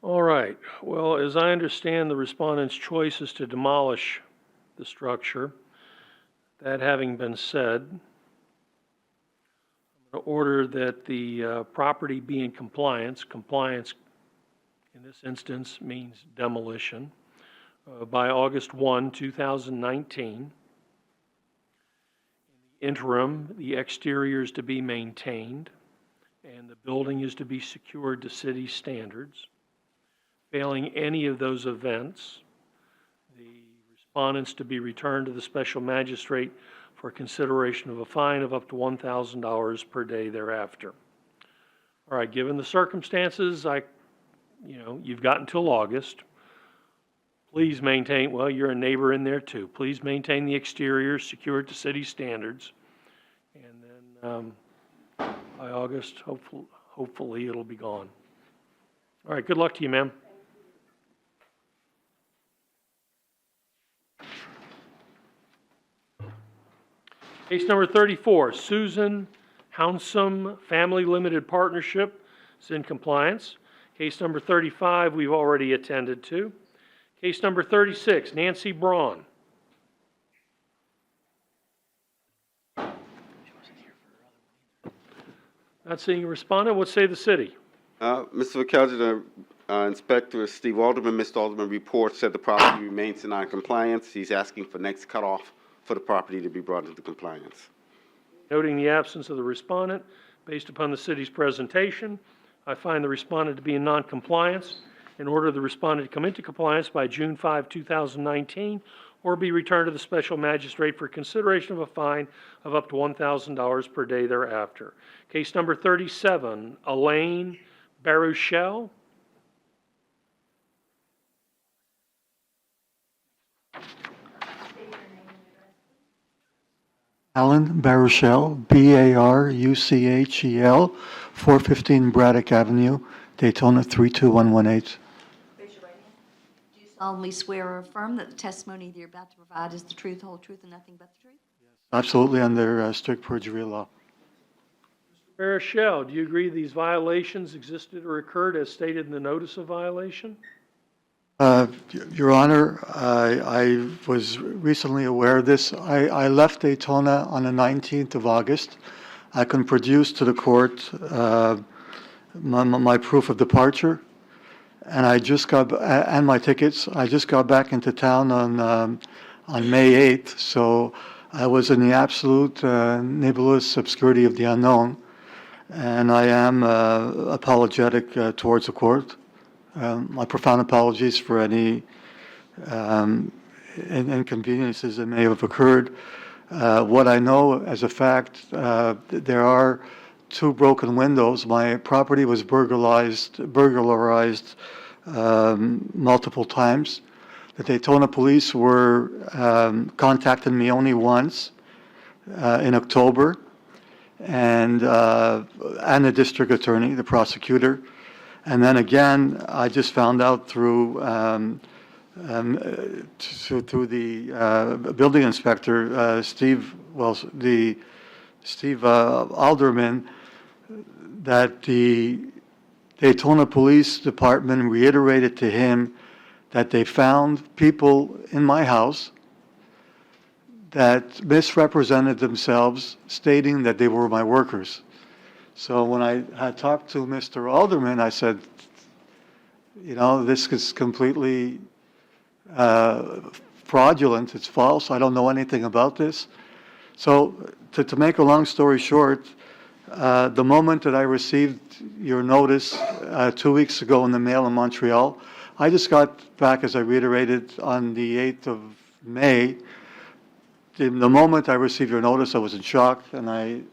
All right. Well, as I understand, the respondent's choice is to demolish the structure. That having been said, I'm going to order that the property be in compliance. Compliance in this instance means demolition by August 1, 2019. In the interim, the exterior is to be maintained and the building is to be secured to city standards. Failing any of those events, the respondents to be returned to the special magistrate for consideration of a fine of up to $1,000 per day thereafter. All right, given the circumstances, you've got until August. Please maintain, well, you're a neighbor in there too. Please maintain the exterior secured to city standards. And then by August, hopefully it'll be gone. All right, good luck to you, ma'am. Case number 34, Susan Hounsome Family Limited Partnership is in compliance. Case number 35, we've already attended to. Case number 36, Nancy Braun. Not seeing a respondent. What say the city? Mr. McKelvey, the Inspector Steve Alderman, Mr. Alderman reports that the property remains in non-compliance. He's asking for next cutoff for the property to be brought into compliance. Noting the absence of the respondent, based upon the city's presentation, I find the respondent to be in non-compliance and order the respondent to come into compliance by June 5, 2019, or be returned to the special magistrate for consideration of a fine of up to $1,000 per day thereafter. Case number 37, Elaine Baruchel. Alan Baruchel, Baruchel, 415 Braddock Avenue, Daytona 32118. Raise your right hand. Do you solemnly swear or affirm that the testimony that you're about to provide is the truth, the whole truth, and nothing but the truth? Absolutely under strict perjury law. Baruchel, do you agree these violations existed or occurred as stated in the notice of violation? Your Honor, I was recently aware of this. I left Daytona on the 19th of August. I can produce to the court my proof of departure, and and my tickets. I just got back into town on May 8th, so I was in the absolute nebulous obscurity of the unknown, and I am apologetic towards the court. My profound apologies for any inconveniences that may have occurred. What I know as a fact, there are 2 broken windows. My property was burglarized multiple times. The Daytona police were contacting me only once in October, and the district attorney, the prosecutor. And then again, I just found out through the building inspector, Steve Alderman, that the Daytona Police Department reiterated to him that they found people in my house that misrepresented themselves, stating that they were my workers. So when I had talked to Mr. Alderman, I said, this is completely fraudulent. It's false. I don't know anything about this. So to make a long story short, the moment that I received your notice 2 weeks ago in the mail in Montreal, I just got back, as I reiterated, on the 8th of May. The moment I received your notice, I was in shock, and I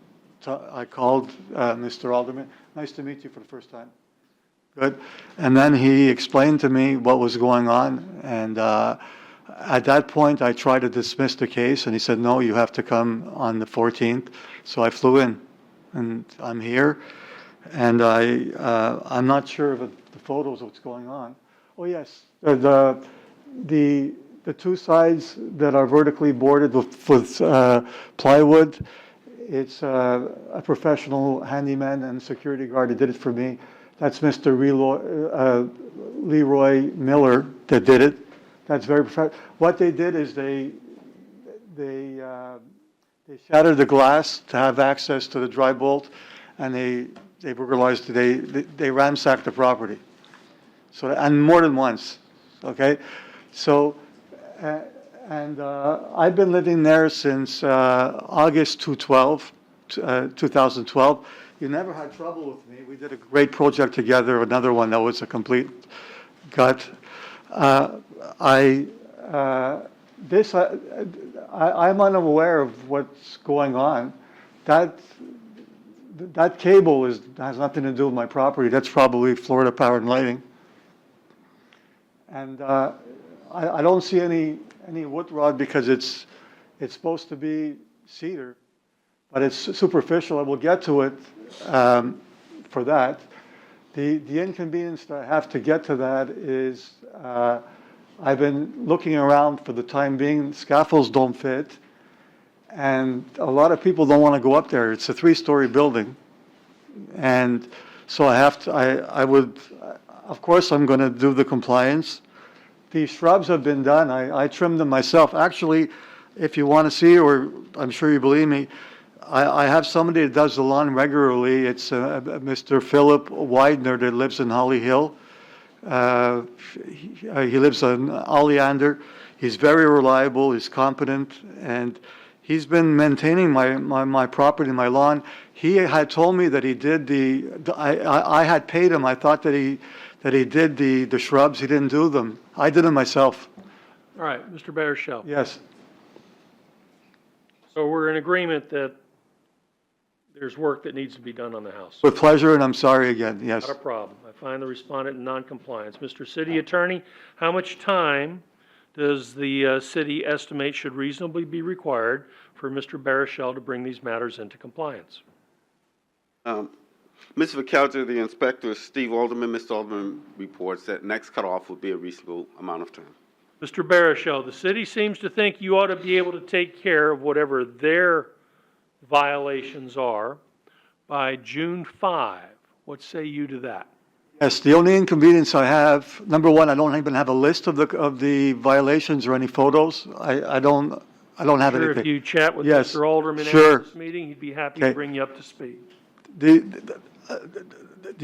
I called Mr. Alderman. Nice to meet you for the first time. Good. And then he explained to me what was going on, and at that point, I tried to dismiss the case, and he said, no, you have to come on the 14th. So I flew in, and I'm here, and I'm not sure of the photos of what's going on. Oh, yes, the two sides that are vertically boarded with plywood, it's a professional handyman and security guard that did it for me. That's Mr. Leroy Miller that did it. That's very professional. What they did is they shattered the glass to have access to the dry bolt, and they burglarized. They ransacked the property. So, and more than once. Okay, so I've been living there since August 2012. You never had trouble with me. We did a great project together. Another one that was a complete gut. I'm unaware of what's going on. That cable has nothing to do with my property. That's probably Florida Power and Lighting. And I don't see any wood rod because it's supposed to be cedar, but it's superficial. I will get to it for that. The inconvenience that I have to get to that is I've been looking around for the time being. Scaffolds don't fit, and a lot of people don't want to go up there. It's a 3-story building, and so I have to. I would, of course, I'm going to do the compliance. These shrubs have been done. I trimmed them myself. Actually, if you want to see, or I'm sure you believe me, I have somebody that does the lawn regularly. It's Mr. Philip Widener that lives in Holly Hill. He lives on Oleander. He's very reliable. He's competent, and he's been maintaining my property, my lawn. He had told me that he did I had paid him. I thought that he did the shrubs. He didn't do them. I did them myself. All right, Mr. Baruchel. Yes. So we're in agreement that there's work that needs to be done on the house. With pleasure, and I'm sorry again. Yes. Not a problem. I find the respondent in noncompliance. Mr. City Attorney, how much time does the city estimate should reasonably be required for Mr. Baruchel to bring these matters into compliance? Mr. McKelter, the inspector, Steve Alderman. Mr. Alderman reports that next cutoff would be a reasonable amount of time. Mr. Baruchel, the city seems to think you ought to be able to take care of whatever their violations are by June 5. What say you to that? Yes, the only inconvenience I have, number one, I don't even have a list of the violations or any photos. I don't have Sure, anything. if you chat with Yes, Mr. Alderman sure. after this meeting, he'd be happy Okay. to bring you up to speed. The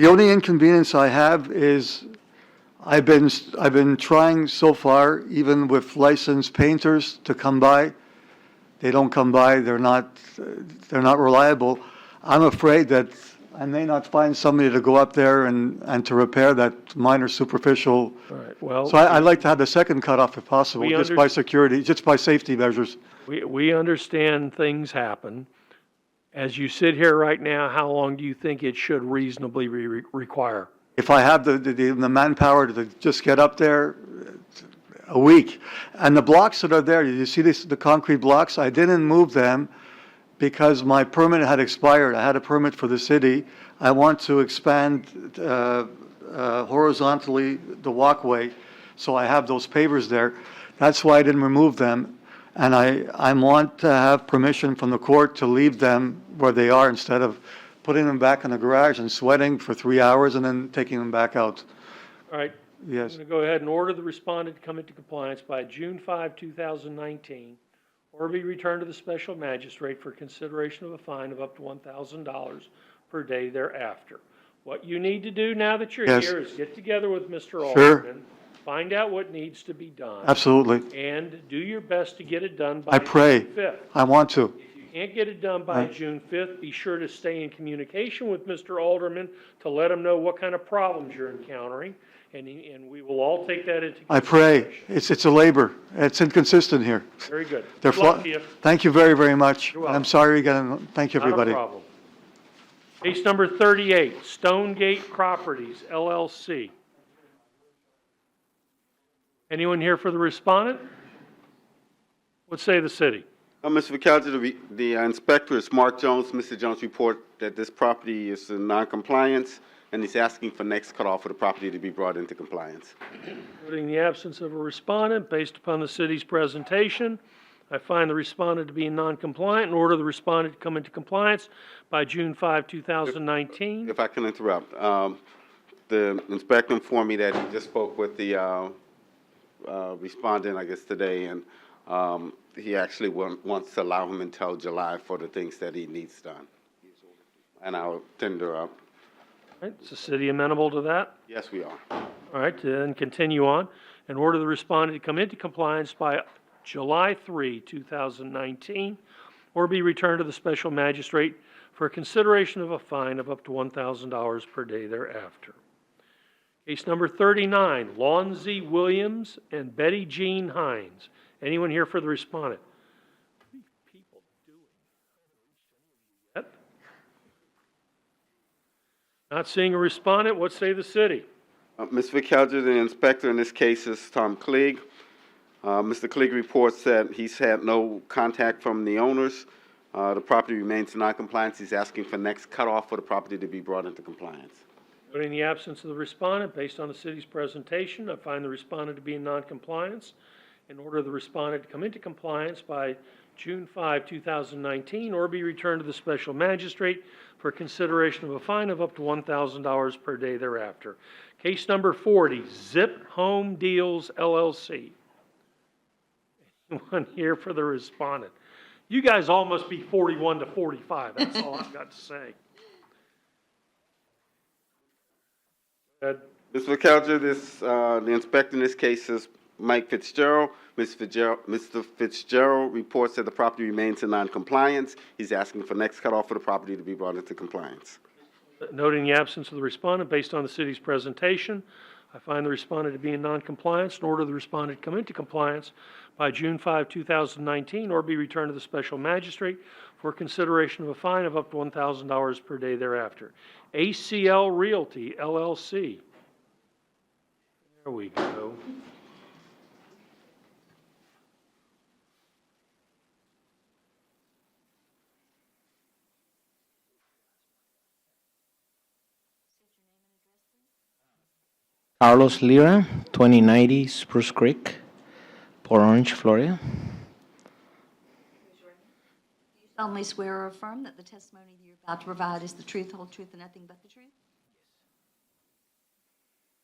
only inconvenience I have is I've been trying so far, even with licensed painters, to come by. They don't come by. They're not reliable. I'm afraid that I may not find somebody to go up there and to repair that minor superficial. All right, well. So I'd like to have the second cutoff if possible, We just by security, just by safety measures. We understand things happen. As you sit here right now, how long do you think it should reasonably require? If I have the manpower to just get up there, a week. And the blocks that are there, you see the concrete blocks? I didn't move them because my permit had expired. I had a permit for the city. I want to expand horizontally the walkway, so I have those pavers there. That's why I didn't remove them. And I want to have permission from the court to leave them where they are instead of putting them back in the garage and sweating for 3 hours and then taking them back out. All right. Yes. I'm going to go ahead and order the respondent to come into compliance by June 5, 2019, or be returned to the special magistrate for consideration of a fine of up to $1,000 per day thereafter. What you need to do now that you're Yes. here is get together with Mr. Sure. Alderman, find out what needs to be done. Absolutely. And do your best to get it done by I pray. June 5th. I want to. If you can't get it done by Right. June 5th, be sure to stay in communication with Mr. Alderman to let him know what kind of problems you're encountering, and we will all take that into I consideration. pray. It's a labor. It's inconsistent here. Very good. They're Good luck to you. Thank you very, very much. You're And I'm welcome. sorry again. Thank you, Not a everybody. problem. Case number 38, Stonegate Properties, LLC. Anyone here for the respondent? What say the city? Mr. McAllister, the inspector is Mark Jones. Mr. Jones report that this property is in non-compliance, and he's asking for next cutoff for the property to be brought into compliance. Noting the absence of a respondent, based upon the city's presentation, I find the respondent to be non-compliant and order the respondent to come into compliance by June 5, 2019. If I can interrupt, the inspector informed me that he just spoke with the respondent, I guess, today, and he actually wants to allow him until July for the things that he needs done. And I'll tender up. All right, is the city amenable to that? Yes, we are. All right, then continue on and order the respondent to come into compliance by July 3, 2019, or be returned to the special magistrate for consideration of a fine of up to $1,000 per day thereafter. Case number 39, Lawnsy Williams and Betty Jean Hines. Anyone here for the respondent? What are these people doing? Yet? Not seeing a respondent, what say the city? Ms. McAllister, the inspector in this case is Tom Klieg. Mr. Klieg reports that he's had no contact from the owners. The property remains in non-compliance. He's asking for next cutoff for the property to be brought into compliance. Noting the absence of the respondent, based on the city's presentation, I find the respondent to be in non-compliance and order the respondent to come into compliance by June 5, 2019, or be returned to the special magistrate for consideration of a fine of up to $1,000 per day thereafter. Case number 40, Zip Home Deals, LLC. Anyone here for the respondent? You guys all must be 41 to 45. That's all I've got to say. Mr. McAllister, the inspector in this case is Mike Fitzgerald. Mr. Fitzgerald reports that the property remains in non-compliance. He's asking for next cutoff for the property to be brought into compliance. Noting the absence of the respondent, based on the city's presentation, I find the respondent to be in non-compliance and order the respondent to come into compliance by June 5, 2019, or be returned to the special magistrate for consideration of a fine of up to $1,000 per day thereafter. ACL Realty, LLC. There we go. Carlos Lira, 2090 Spruce Creek, Port Orange, Florida. Do you solemnly swear or affirm that the testimony you're about to provide is the truth, whole truth, and nothing but the truth?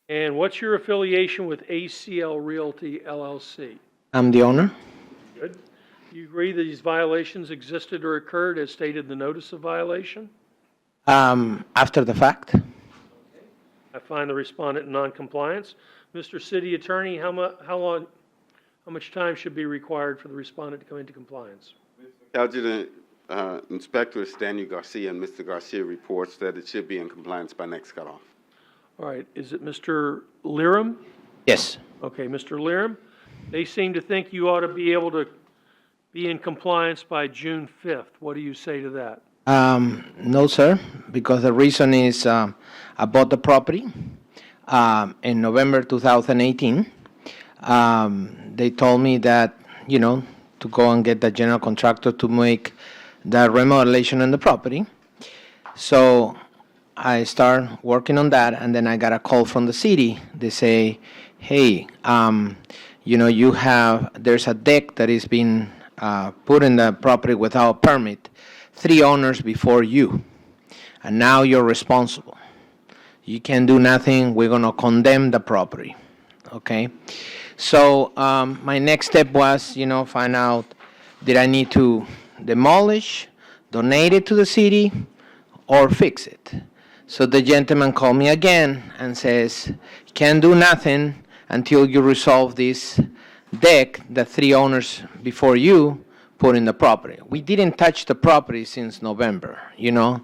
And what's your affiliation with ACL Realty, LLC? I'm the owner. Good. Do you agree that these violations existed or occurred as stated in the notice of violation? After the fact. I find the respondent in noncompliance. Mr. City Attorney, how much time should be required for the respondent to come into compliance? McAllister, the inspector is Daniel Garcia, and Mr. Garcia reports that it should be in compliance by next cutoff. All right, is it Mr. Liram? Yes. Okay, Mr. Liram, they seem to think you ought to be able to be in compliance by June 5th. What do you say to that? No, sir, because the reason is I bought the property in November 2018. They told me that, to go and get the general contractor to make the remodelation on the property. So I start working on that, and then I got a call from the city. They say, hey, there's a deck that is being put in the property without permit. 3 owners before you, and now you're responsible. You can do nothing. We're going to condemn the property. Okay? So my next step was, find out, did I need to demolish, donate it to the city, or fix it? So the gentleman called me again and says, can't do nothing until you resolve this deck that 3 owners before you put in the property. We didn't touch the property since November, for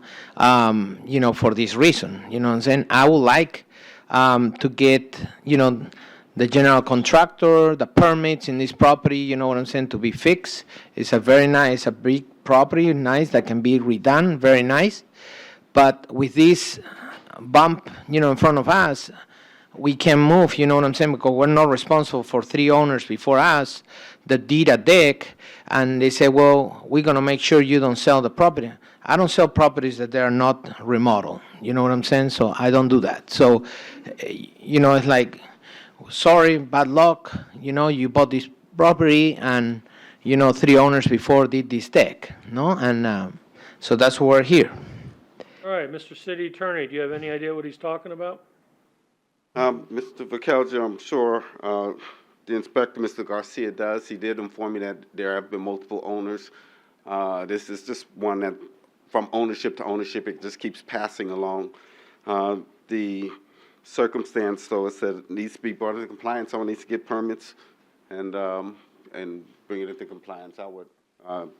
this reason. You know what I'm saying? I would like to get, the general contractor, the permits in this property, you know what I'm saying, to be fixed. It's a very nice, a big property, nice, that can be redone, very nice. But with this bump, in front of us, we can move, you know what I'm saying? Because we're not responsible for 3 owners before us that did a deck, and they say, well, we're going to make sure you don't sell the property. I don't sell properties that they are not remodeled. You know what I'm saying? So I don't do that. So, it's like, sorry, bad luck. You bought this property, and, 3 owners before did this deck, no? And so that's why we're here. All right, Mr. City Attorney, do you have any idea what he's talking about? Mr. Vakelja, I'm sure the inspector, Mr. Garcia, does. He did inform me that there have been multiple owners. This is just one that, from ownership to ownership, it just keeps passing along. The circumstance, though, is that it needs to be brought into compliance. Someone needs to get permits and bring it into compliance. I would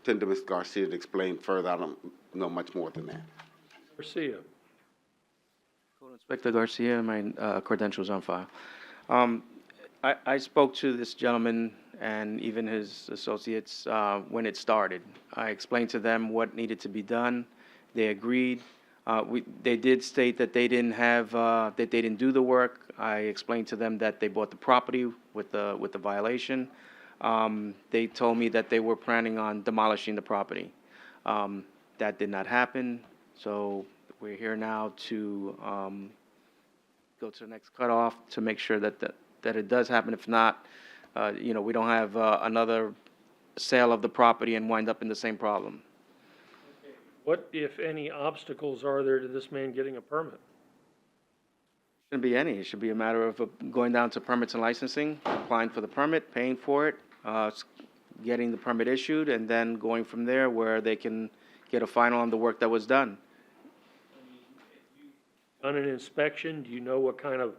tend to Mr. Garcia to explain further. I don't know much more than that. Garcia. Inspector Garcia, my credentials on file. I spoke to this gentleman and even his associates when it started. I explained to them what needed to be done. They agreed. They did state that they didn't do the work. I explained to them that they bought the property with the violation. They told me that they were planning on demolishing the property. That did not happen. So we're here now to go to the next cutoff to make sure that it does happen. If not, we don't have another sale of the property and wind up in the same problem. What, if any, obstacles are there to this man getting a permit? Shouldn't be any. It should be a matter of going down to permits and licensing, applying for the permit, paying for it, getting the permit issued, and then going from there where they can get a final on the work that was done. Done an inspection, do you know what kind of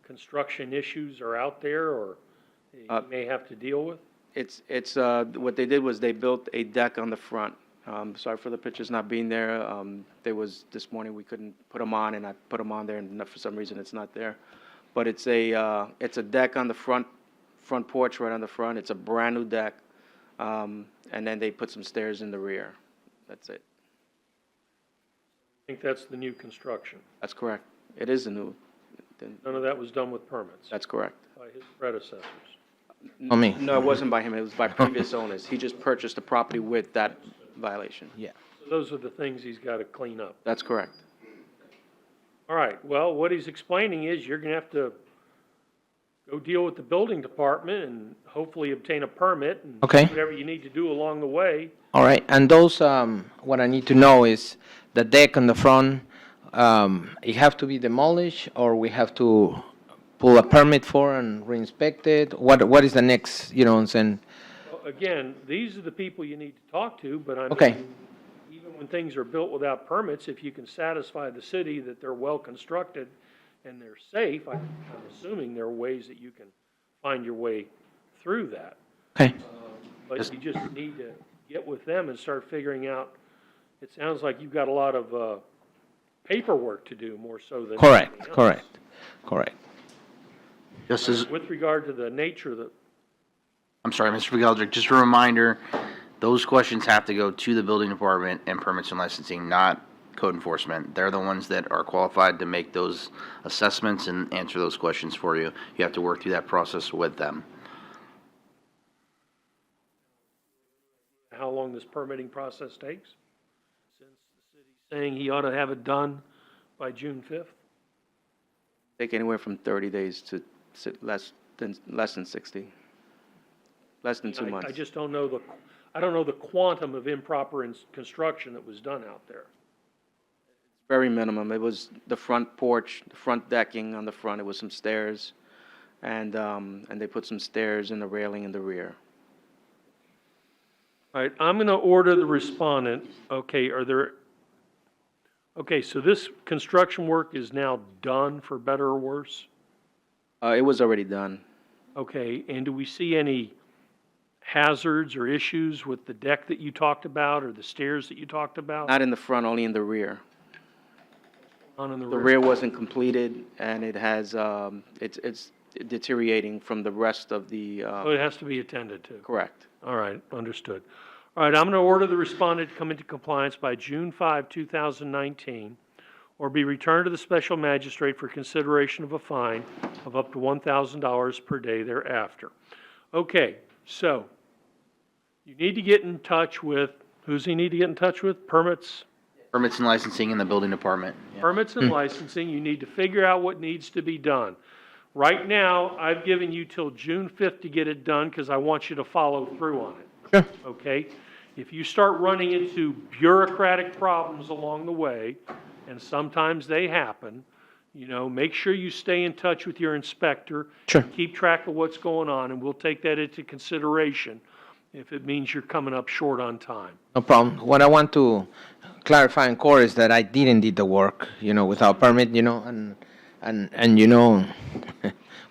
construction issues are out there or you may have to deal with? It's what they did was they built a deck on the front. Sorry for the pictures not being there. This morning we couldn't put them on, and I put them on there, and for some reason it's not there. But it's a deck on the front porch right on the front. It's a brand new deck, and then they put some stairs in the rear. That's it. I think that's the new construction. That's correct. It is a new. None of that was done with permits? That's correct. By his predecessors? Not me. No, it wasn't by him. It was by previous owners. He just purchased the property with that violation. Yeah. So those are the things he's got to clean up. That's correct. All right, well, what he's explaining is you're going to have to go deal with the building department and hopefully obtain a permit and Okay. whatever you need to do along the way. All right, and those, what I need to know is the deck on the front, it have to be demolished, or we have to pull a permit for and re-inspect it? What is the next, what I'm saying? Well, again, these are the people you need to talk to, but I mean, Okay. even when things are built without permits, if you can satisfy the city that they're well constructed and they're safe, I'm assuming there are ways that you can find your way through that. Okay. But you just need to get with them and start figuring out, it sounds like you've got a lot of paperwork to do more so than anything else. Correct. Just as, With regard to the nature of the, I'm sorry, Mr. McGeldrick, just a reminder, those questions have to go to the building department and permits and licensing, not code enforcement. They're the ones that are qualified to make those assessments and answer those questions for you. You have to work through that process with them. how long this permitting process takes? Since the city's saying he ought to have it done by June 5th? Take anywhere from 30 days to less than 60. Less than 2 months. I just don't know the quantum of improper construction that was done out there. Very minimum. It was the front porch, the front decking on the front. It was some stairs, and they put some stairs in the railing in the rear. All right, I'm going to order the respondent. Okay, so this construction work is now done, for better or worse? It was already done. Okay, and do we see any hazards or issues with the deck that you talked about or the stairs that you talked about? Not in the front, only in the rear. On in the The rear? rear wasn't completed, and it has it's deteriorating from the rest of the. So it has to be attended to? Correct. All right, understood. All right, I'm going to order the respondent to come into compliance by June 5, 2019 or be returned to the special magistrate for consideration of a fine of up to $1,000 per day thereafter. Okay, so you need to get in touch with, who's he need to get in touch with? Permits? Permits and licensing in the building department. Yeah. Permits and licensing, you need to figure out what needs to be done. Right now, I've given you till June 5th to get it done because I want you to follow through on it. Okay? If you start running into bureaucratic problems along the way, and sometimes they happen, you know, make sure you stay in touch with your inspector. Sure. Keep track of what's going on, and we'll take that into consideration if it means you're coming up short on time. No problem. What I want to clarify in court is that I didn't did the work, you know, without permit, you know, and you know,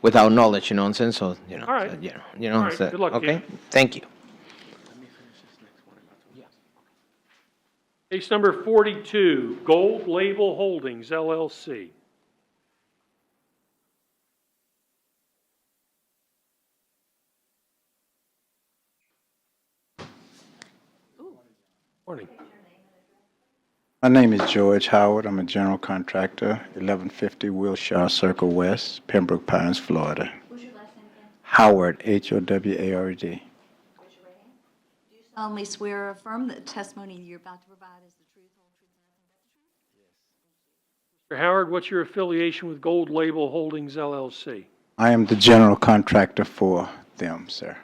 without knowledge, you know what I'm saying? So, you know, All right. so, you know, All right. so, Good luck, okay? Keith. Thank you. Case number 42, Gold Label Holdings, LLC. Morning. My name is George Howard. I'm a general contractor, 1150 Wilshire Circle West, Pembroke Pines, Florida. What's your last name again? Howard, Howard. Do you solemnly swear or affirm that the testimony you're about to provide is the truth, whole truth, and nothing but the truth? Mr. Howard, what's your affiliation with Gold Label Holdings, LLC? I am the general contractor for them, sir.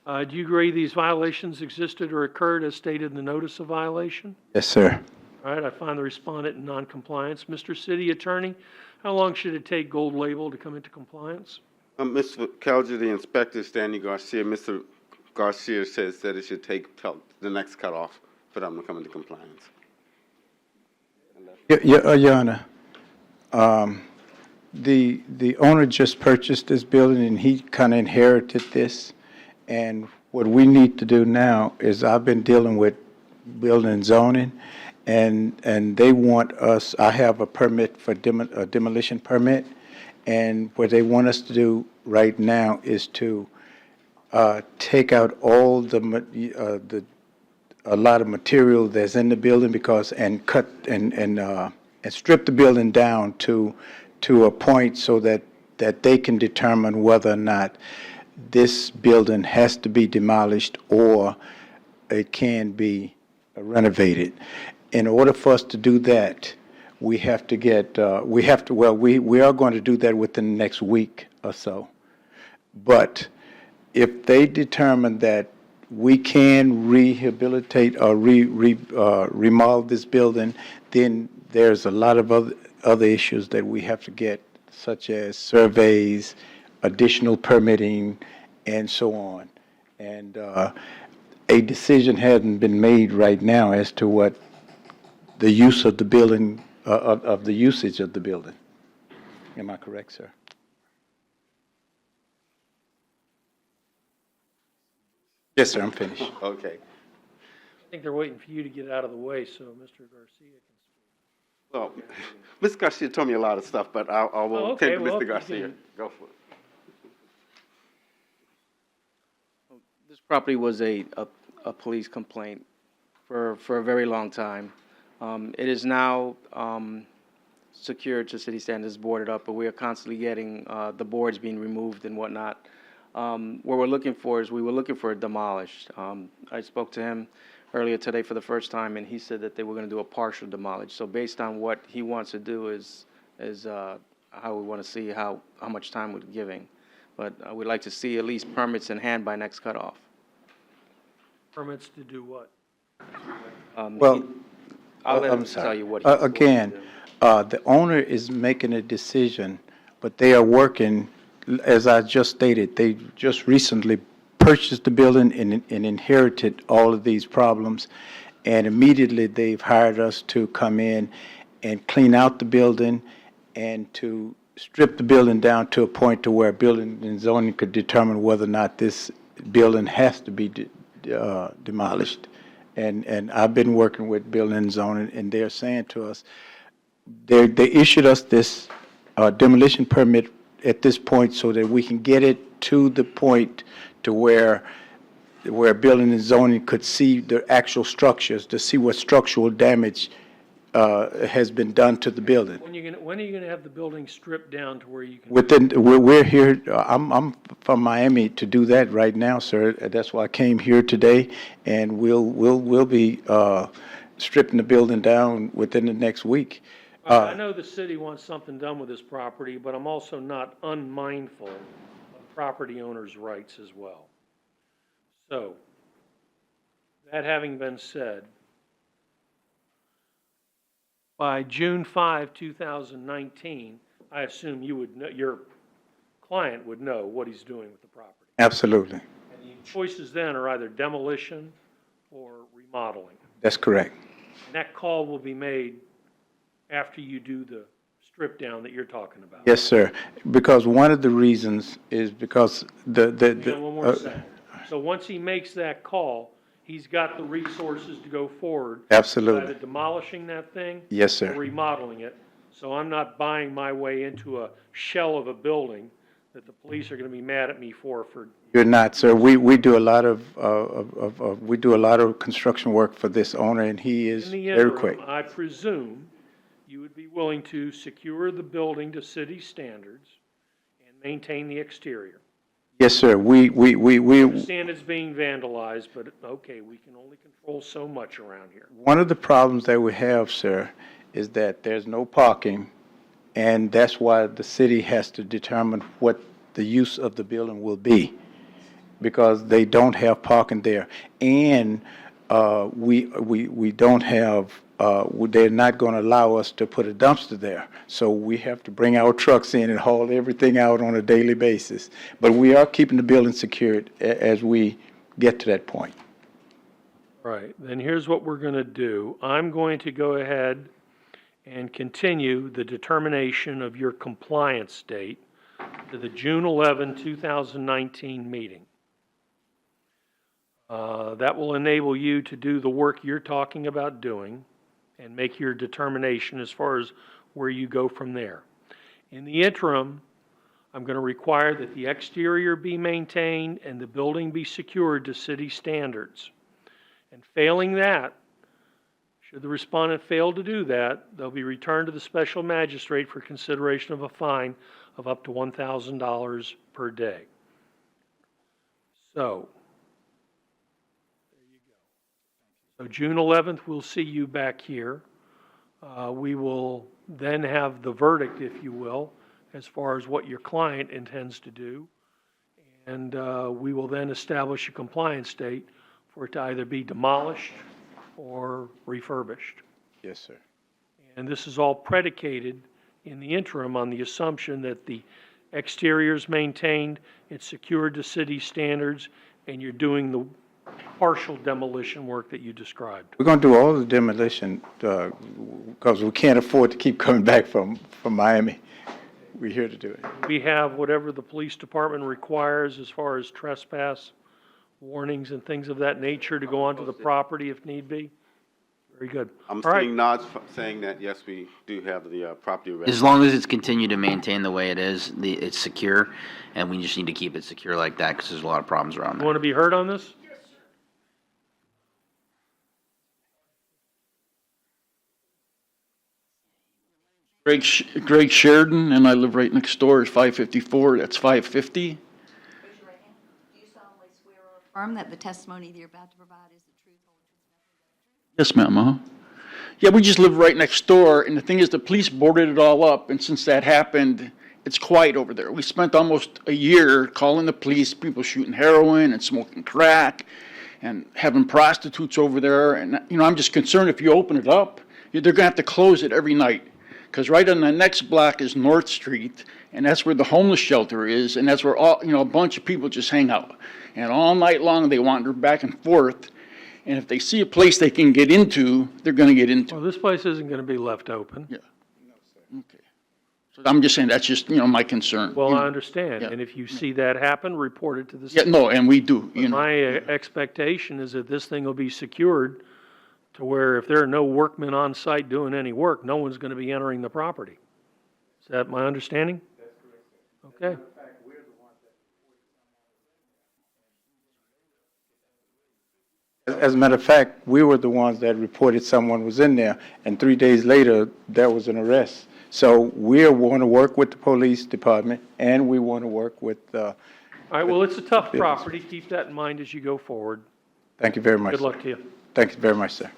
Do you agree these violations existed or occurred as stated in the notice of violation? Yes, sir. All right, I find the respondent in noncompliance. Mr. City Attorney, how long should it take Gold Label to come into compliance? Mr. Kelger, the inspector, Stanley Garcia, Mr. Garcia says that it should take till the next cutoff for them to come into compliance. Your Honor, the owner just purchased this building and he kind of inherited this. And what we need to do now is I've been dealing with building and zoning, and they want us, I have a permit for a demolition permit, and what they want us to do right now is to take out all a lot of material that's in the building and cut and strip the building down to a point so that they can determine whether or not this building has to be demolished or it can be renovated. In order for us to do that, we have to get, we are going to do that within the next week or so. But if they determine that we can rehabilitate or remodel this building, then there's a lot of other issues that we have to get, such as surveys, additional permitting, and so on. And a decision hasn't been made right now as to what the use of the building, of the usage of the building. Am I correct, sir? Yes, sir, I'm finished. Okay. I think they're waiting for you to get out of the way so Mr. Garcia can speak. Well, Mr. Garcia told me a lot of stuff, but I will okay, take well, Mr. if you Garcia. can- Go for it. This property was a police complaint for a very long time. It is now secured to city standards, boarded up, but we are constantly getting the boards being removed and whatnot. What we're looking for is, we were looking for it demolished. I spoke to him earlier today for the first time, and he said that they were going to do a partial demolish. So based on what he wants to do is how we want to see how much time we're giving. But we'd like to see at least permits in hand by next cutoff. Permits to do what? Well, I'll let I'm him sorry. tell you what he wants to Again, do. the owner is making a decision, but they are working, as I just stated, they just recently purchased the building and inherited all of these problems, and immediately they've hired us to come in and clean out the building and to strip the building down to a point to where building and zoning could determine whether or not this building has to be demolished. And I've been working with building and zoning, and they're saying to us, they issued us this demolition permit at this point so that we can get it to the point to where building and zoning could see the actual structures, to see what structural damage has been done to the building. When are you gonna have the building stripped down to where you can? We're here, I'm from Miami to do that right now, sir. That's why I came here today, and we'll be stripping the building down within the next week. I know the city wants something done with this property, but I'm also not unmindful of property owners' rights as well. So, that having been said, by June 5, 2019, I assume you would know, your client would know what he's doing with the property. Absolutely. And the choices then are either demolition or remodeling. That's correct. And that call will be made after you do the strip down that you're talking about. Yes, sir. Because one of the reasons is because Hang on one more second. So once he makes that call, he's got the resources to go forward. Absolutely. Either demolishing that thing. Yes, sir. Or remodeling it. So I'm not buying my way into a shell of a building that the police are gonna be mad at me for. You're not, sir. We do a lot of we do a lot of construction work for this owner, and he is In the very interim, quick. I presume you would be willing to secure the building to city standards and maintain the exterior. Yes, sir. I understand it's being vandalized, but okay, we can only control so much around here. One of the problems that we have, sir, is that there's no parking, and that's why the city has to determine what the use of the building will be, because they don't have parking there. And we don't have, they're not going to allow us to put a dumpster there. So we have to bring our trucks in and haul everything out on a daily basis. But we are keeping the building secured as we get to that point. Right, then here's what we're gonna do. I'm going to go ahead and continue the determination of your compliance date to the June 11, 2019 meeting. That will enable you to do the work you're talking about doing and make your determination as far as where you go from there. In the interim, I'm going to require that the exterior be maintained and the building be secured to city standards. And failing that, should the respondent fail to do that, they'll be returned to the special magistrate for consideration of a fine of up to $1,000 per day. So, there you go. So June 11th, we'll see you back here. We will then have the verdict, if you will, as far as what your client intends to do. And we will then establish a compliance date for it to either be demolished or refurbished. Yes, sir. And this is all predicated in the interim on the assumption that the exterior is maintained, it's secured to city standards, and you're doing the partial demolition work that you described. We're going to do all the demolition because we can't afford to keep coming back from Miami. We're here to do it. We have whatever the police department requires as far as trespass warnings and things of that nature to go onto the property if need be. Very good. I'm All right. seeing nods saying that, yes, we do have the property ready. As long as it's continued to maintain the way it is, it's secure, and we just need to keep it secure like that because there's a lot of problems around You there. want to be heard on this? Greg Sheridan, and I live right next door. It's 554. That's 550. Raise your right hand. Do you solemnly swear or affirm that the testimony that you're about to provide is the truth, whole truth, Yes, ma'am. Yeah, we just live right next door, and the thing is, the police boarded it all up, and since that happened, it's quiet over there. We spent almost a year calling the police, people shooting heroin and smoking crack, and having prostitutes over there. And I'm just concerned if you open it up, they're gonna have to close it every night. Because right on the next block is North Street, and that's where the homeless shelter is, and that's where a bunch of people just hang out. And all night long, they wander back and forth, and if they see a place they can get into, they're gonna get into. Well, this place isn't going to be left open. Yeah. Okay. So I'm just saying, that's just, my concern. Well, I understand. Yeah. And if you see that happen, report it to the Yeah, city. no, and we do, But my expectation is that this thing will be secured to where if there are no workmen on site doing any work, no one's going to be entering the property. Is that my understanding? Okay. As a matter of fact, we were the ones that reported someone was in there, and 3 days later, there was an arrest. So we want to work with the police department, and we want to work with, All right, well, it's a tough property. Keep that in mind as you go forward. thank you very much. Good sir. luck to you. Thank you very much, sir.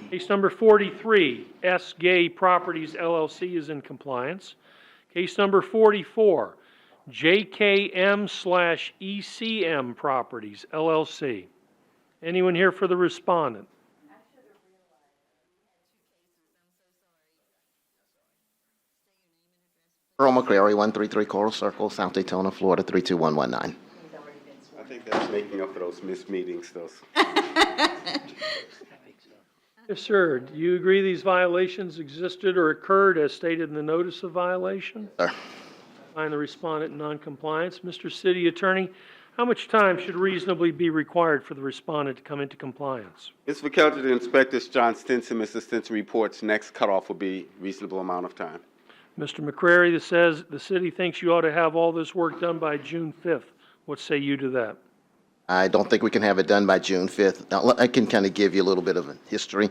Case number 43, S. Gay Properties LLC is in compliance. Case number 44, JKM/ECM Properties LLC. Anyone here for the respondent? Earl McCrary, 133 Coral Circle, South Daytona, Florida, 32119. I think that's making up for those missed meetings, those. Yes, sir. Do you agree these violations existed or occurred as stated in the notice of violation? Sir. Find the respondent in noncompliance. Mr. City Attorney, how much time should reasonably be required for the respondent to come into compliance? Mr. McKelvey, the inspector's John Stinson. Mr. Stinson reports next cutoff will be reasonable amount of time. Mr. McCrary, that says the city thinks you ought to have all this work done by June 5th. What say you to that? I don't think we can have it done by June 5th. Now, I can kind of give you a little bit of a history.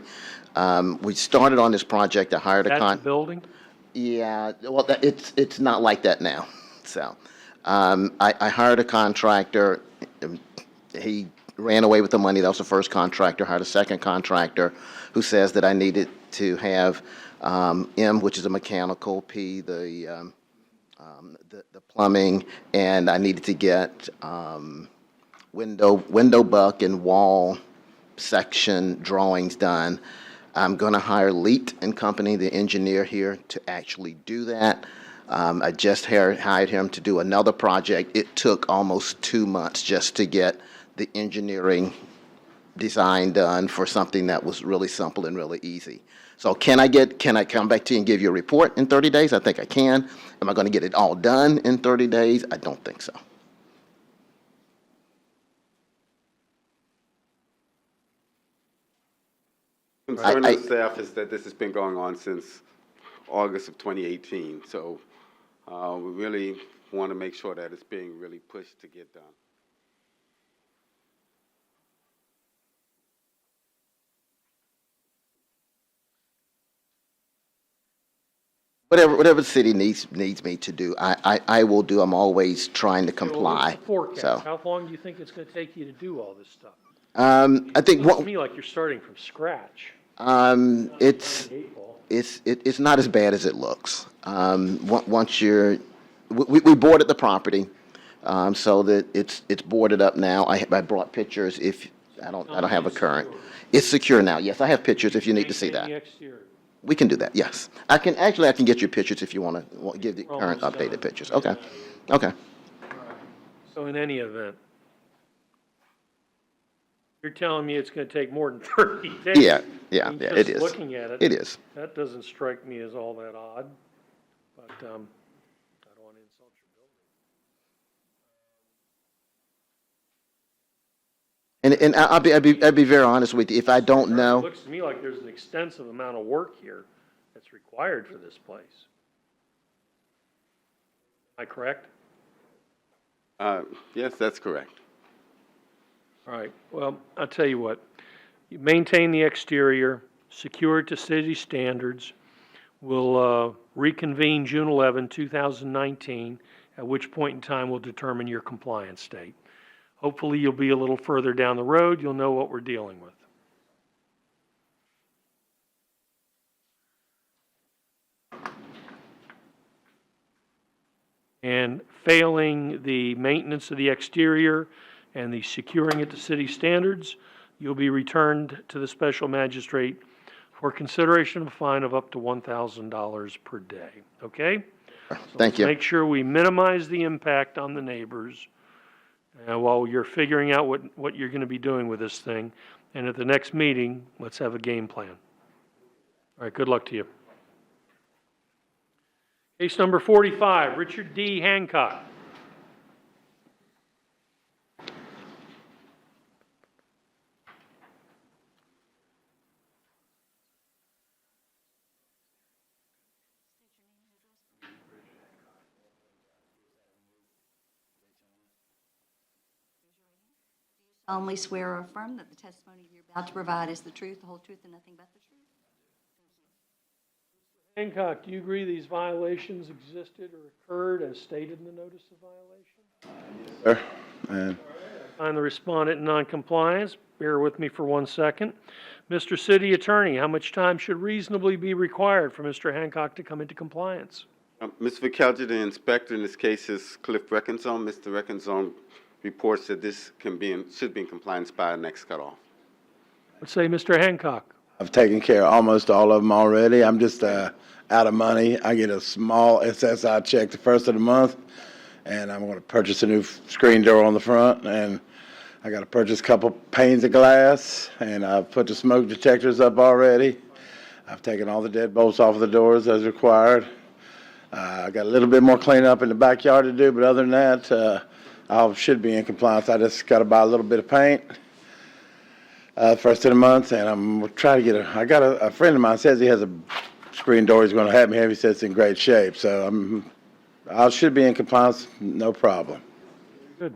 We started on this project. I hired a That's the building? Yeah, well, it's not like that now. So, I hired a contractor. He ran away with the money. That was the first contractor. Hired a second contractor who says that I needed to have M, which is a mechanical, P, the plumbing, and I needed to get window buck and wall section drawings done. I'm going to hire Leet and Company, the engineer here, to actually do that. I just hired him to do another project. It took almost 2 months just to get the engineering design done for something that was really simple and really easy. So can I come back to you and give you a report in 30 days? I think I can. Am I going to get it all done in 30 days? I don't think so. Concern of staff is that this has been going on since August of 2018. So we really want to make sure that it's being really pushed to get done. Whatever the city needs me to do, I will do. I'm always trying to comply. What's the forecast? So, How long do you think it's going to take you to do all this stuff? I think It looks to me like you're starting from scratch. it's not as bad as it looks. Once we boarded the property, so that it's boarded up now. I brought pictures. If I don't have a current. It's secure now. Yes, I have pictures if you need to see that. The exterior. We can do that, yes. I can get you pictures if you want to give the current updated pictures. Okay, okay. So in any event, you're telling me it's going to take more than 30 days? Yeah, I mean, it is. Just looking at it. It is. That doesn't strike me as all that odd, but I don't want to insult your building. And I'll be very honest with you. If I don't It know, looks to me like there's an extensive amount of work here that's required for this place. Am I correct? Yes, that's correct. All right, well, I'll tell you what. You maintain the exterior, secure it to city standards. We'll reconvene June 11, 2019, at which point in time we'll determine your compliance state. Hopefully you'll be a little further down the road. You'll know what we're dealing with. And failing the maintenance of the exterior and the securing it to city standards, you'll be returned to the special magistrate for consideration of a fine of up to $1,000 per day. Okay? So thank you. Make sure we minimize the impact on the neighbors while you're figuring out what you're going to be doing with this thing. And at the next meeting, let's have a game plan. All right, good luck to you. Case number 45, Richard D. Hancock. solemnly swear or affirm that the testimony you're about to provide is the truth, the whole truth, and nothing but the truth? Hancock, do you agree these violations existed or occurred as stated in the notice of violation? Sir, and Find the respondent in noncompliance. Bear with me for 1 second. Mr. City Attorney, how much time should reasonably be required for Mr. Hancock to come into compliance? Mr. McKelvey, the inspector in this case is Cliff Reckenzone. Mr. Reckenzone reports that this should be in compliance by next cutoff. Let's say Mr. Hancock. I've taken care of almost all of them already. I'm just out of money. I get a small SSI check the first of the month, and I'm going to purchase a new screen door on the front, and I got to purchase a couple panes of glass, and I've put the smoke detectors up already. I've taken all the deadbolts off of the doors as required. I got a little bit more cleanup in the backyard to do, but other than that, I should be in compliance. I just got to buy a little bit of paint first of the month, and I'm trying to get I got a friend of mine says he has a screen door he's going to have me have. He says it's in great shape, so I should be in compliance, no problem. Good.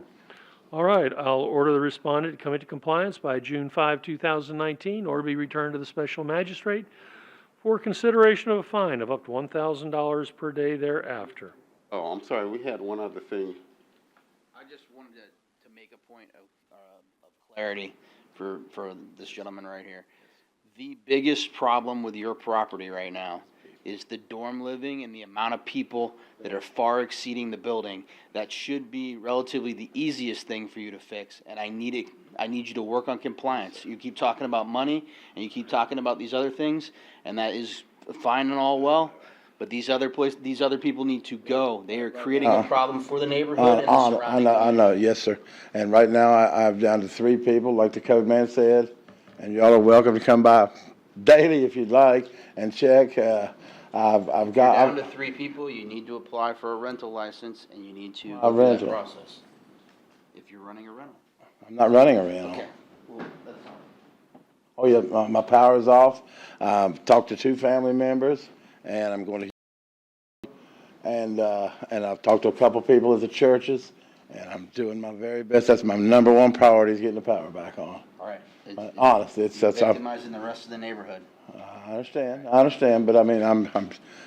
All right, I'll order the respondent to come into compliance by June 5, 2019, or be returned to the special magistrate for consideration of a fine of up to $1,000 per day thereafter. Oh, I'm sorry, we had one other thing. I just wanted to make a point of clarity for this gentleman right here. The biggest problem with your property right now is the dorm living and the amount of people that are far exceeding the building. That should be relatively the easiest thing for you to fix, and I need you to work on compliance. You keep talking about money, and you keep talking about these other things, and that is fine and all well, but these other people need to go. They are creating a problem for the neighborhood and the surrounding I know, yes, sir. And right now, I'm down to 3 people, like the code man said, and y'all are welcome to come by daily if you'd like and check. I've If got. you're down to 3 people, you need to apply for a rental license, and you need to A go through that rental. process. If you're running a rental. I'm not running a rental. Okay. Well, that's all. Oh, yeah, my power's off. Talked to 2 family members, and I'm going to. And I've talked to a couple people at the churches, and I'm doing my very best. That's my number 1 priority is getting the power back on. All right. Honestly, that's Victimizing the rest of the neighborhood. I understand, but I mean, I'm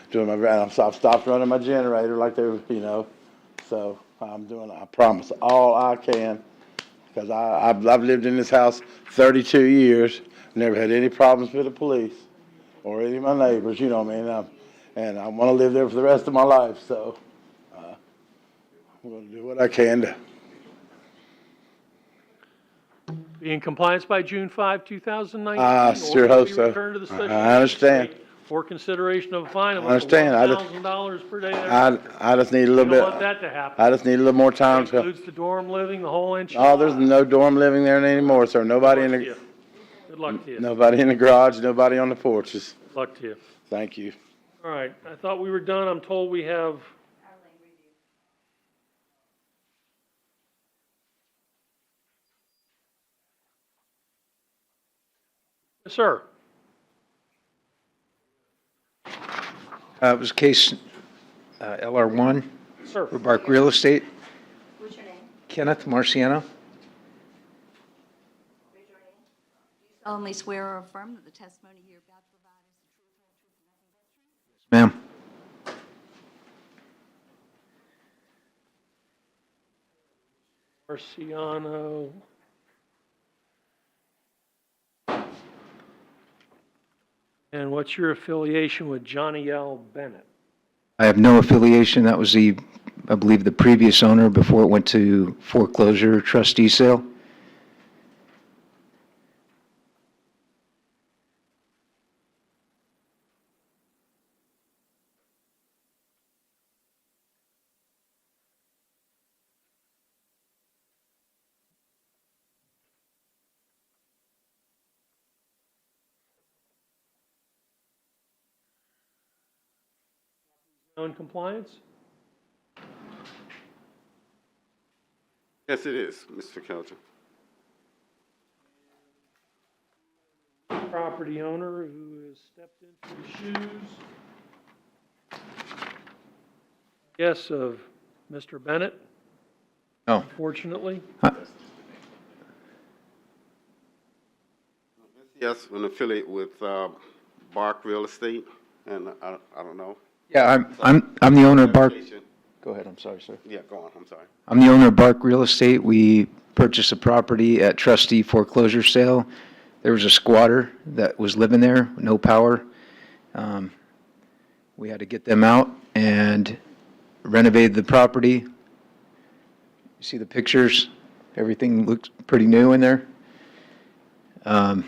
doing my very. I've stopped running my generator like they, so I promise all I can, because I've lived in this house 32 years, never had any problems with the police or any of my neighbors. You know what I mean? And I want to live there for the rest of my life, so I'm going to do what I can to. Be in compliance by June 5, 2019. Sure hope be so. returned to the special I understand. magistrate for consideration of a fine of I up to understand. $1,000 per day thereafter. I just need a little You bit. don't want that to happen. I just need a little more time That to. includes the dorm living, the whole inch. Oh, there's no dorm living there anymore, sir. Nobody in the. Good luck to you. Nobody in the garage, nobody on the porches. Good luck to you. Thank you. All right, I thought we were done. I'm told we have. Yes, sir. It was case LR1, Sir. Bark Real Estate. What's your name? Kenneth Marciano. Solemnly swear or affirm that the testimony you're about to provide is the truth, whole truth, and nothing but the truth? Ma'am. Marciano. And what's your affiliation with Johnny L. Bennett? I have no affiliation. That was I believe, the previous owner before it went to foreclosure trustee sale. In compliance? Yes, it is, Mr. McKelvey. Property owner who has stepped into the shoes, yes, of Mr. Bennett, Oh. unfortunately. Yes, an affiliate with Bark Real Estate, and I don't know. Yeah, I'm the owner of Bark. Go ahead, I'm sorry, sir. Yeah, go on, I'm sorry. I'm the owner of Bark Real Estate. We purchased a property at trustee foreclosure sale. There was a squatter that was living there, no power. We had to get them out and renovated the property. You see the pictures? Everything looks pretty new in there. Met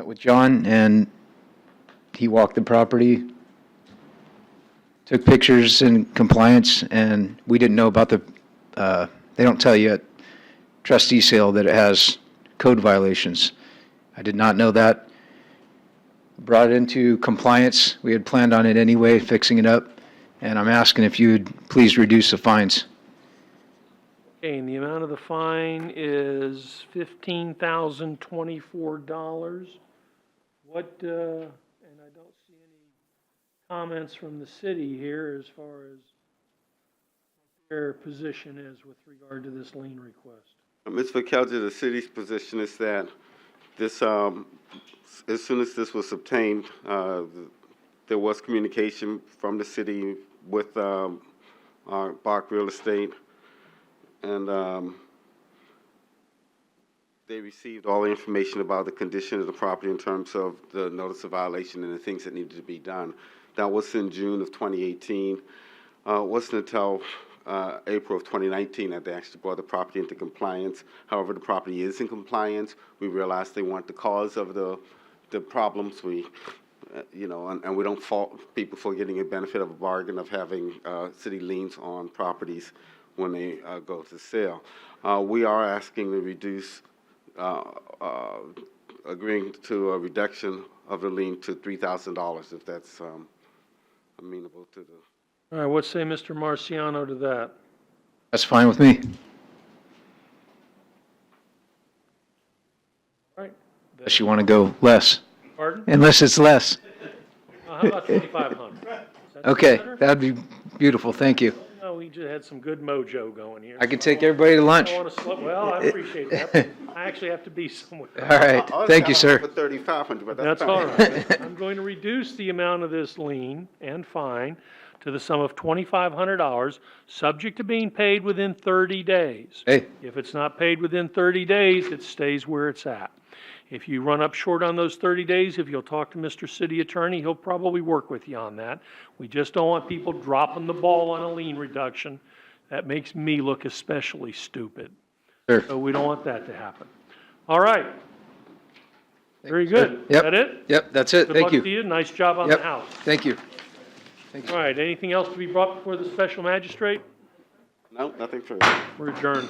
with John, and he walked the property, took pictures in compliance, and we didn't know about the, they don't tell you at trustee sale that it has code violations. I did not know that. Brought it into compliance. We had planned on it anyway, fixing it up, and I'm asking if you'd please reduce the fines. Okay, and the amount of the fine is $15,024. What, and I don't see any comments from the city here as far as what their position is with regard to this lien request. Ms. McKelger, the city's position is that this, as soon as this was obtained, there was communication from the city with Bark Real Estate, and they received all the information about the condition of the property in terms of the notice of violation and the things that needed to be done. That was in June of 2018. It wasn't until April of 2019 that they actually brought the property into compliance. However, the property is in compliance. We realized they weren't the cause of the problems. We, and we don't fault people for getting a benefit of a bargain of having city liens on properties when they go to sale. We are asking to reduce, agreeing to a reduction of the lien to $3,000 if that's amenable to the. All right, what say Mr. Marciano to that? That's fine with me. All right. Unless you want to go less. Pardon? Unless it's less. How about 2,500? Okay, that'd be beautiful, thank you. No, we just had some good mojo going here. I could take everybody to lunch. I don't want to well, I appreciate that. I actually have to be somewhere. All right, thank you, sir. For $3,500, but That's fine. all right. I'm going to reduce the amount of this lien and fine to the sum of $2,500, subject to being paid within 30 days. Hey. If it's not paid within 30 days, it stays where it's at. If you run up short on those 30 days, if you'll talk to Mr. City Attorney, he'll probably work with you on that. We just don't want people dropping the ball on a lien reduction. That makes me look especially stupid. Sure. So we don't want that to happen. All right. Very good. Yep. Is that it? Yep, that's it, Good thank luck you. to you. Nice job on Yep, the house. thank you. All right, anything else to be brought before the special magistrate? No, nothing further. We're adjourned.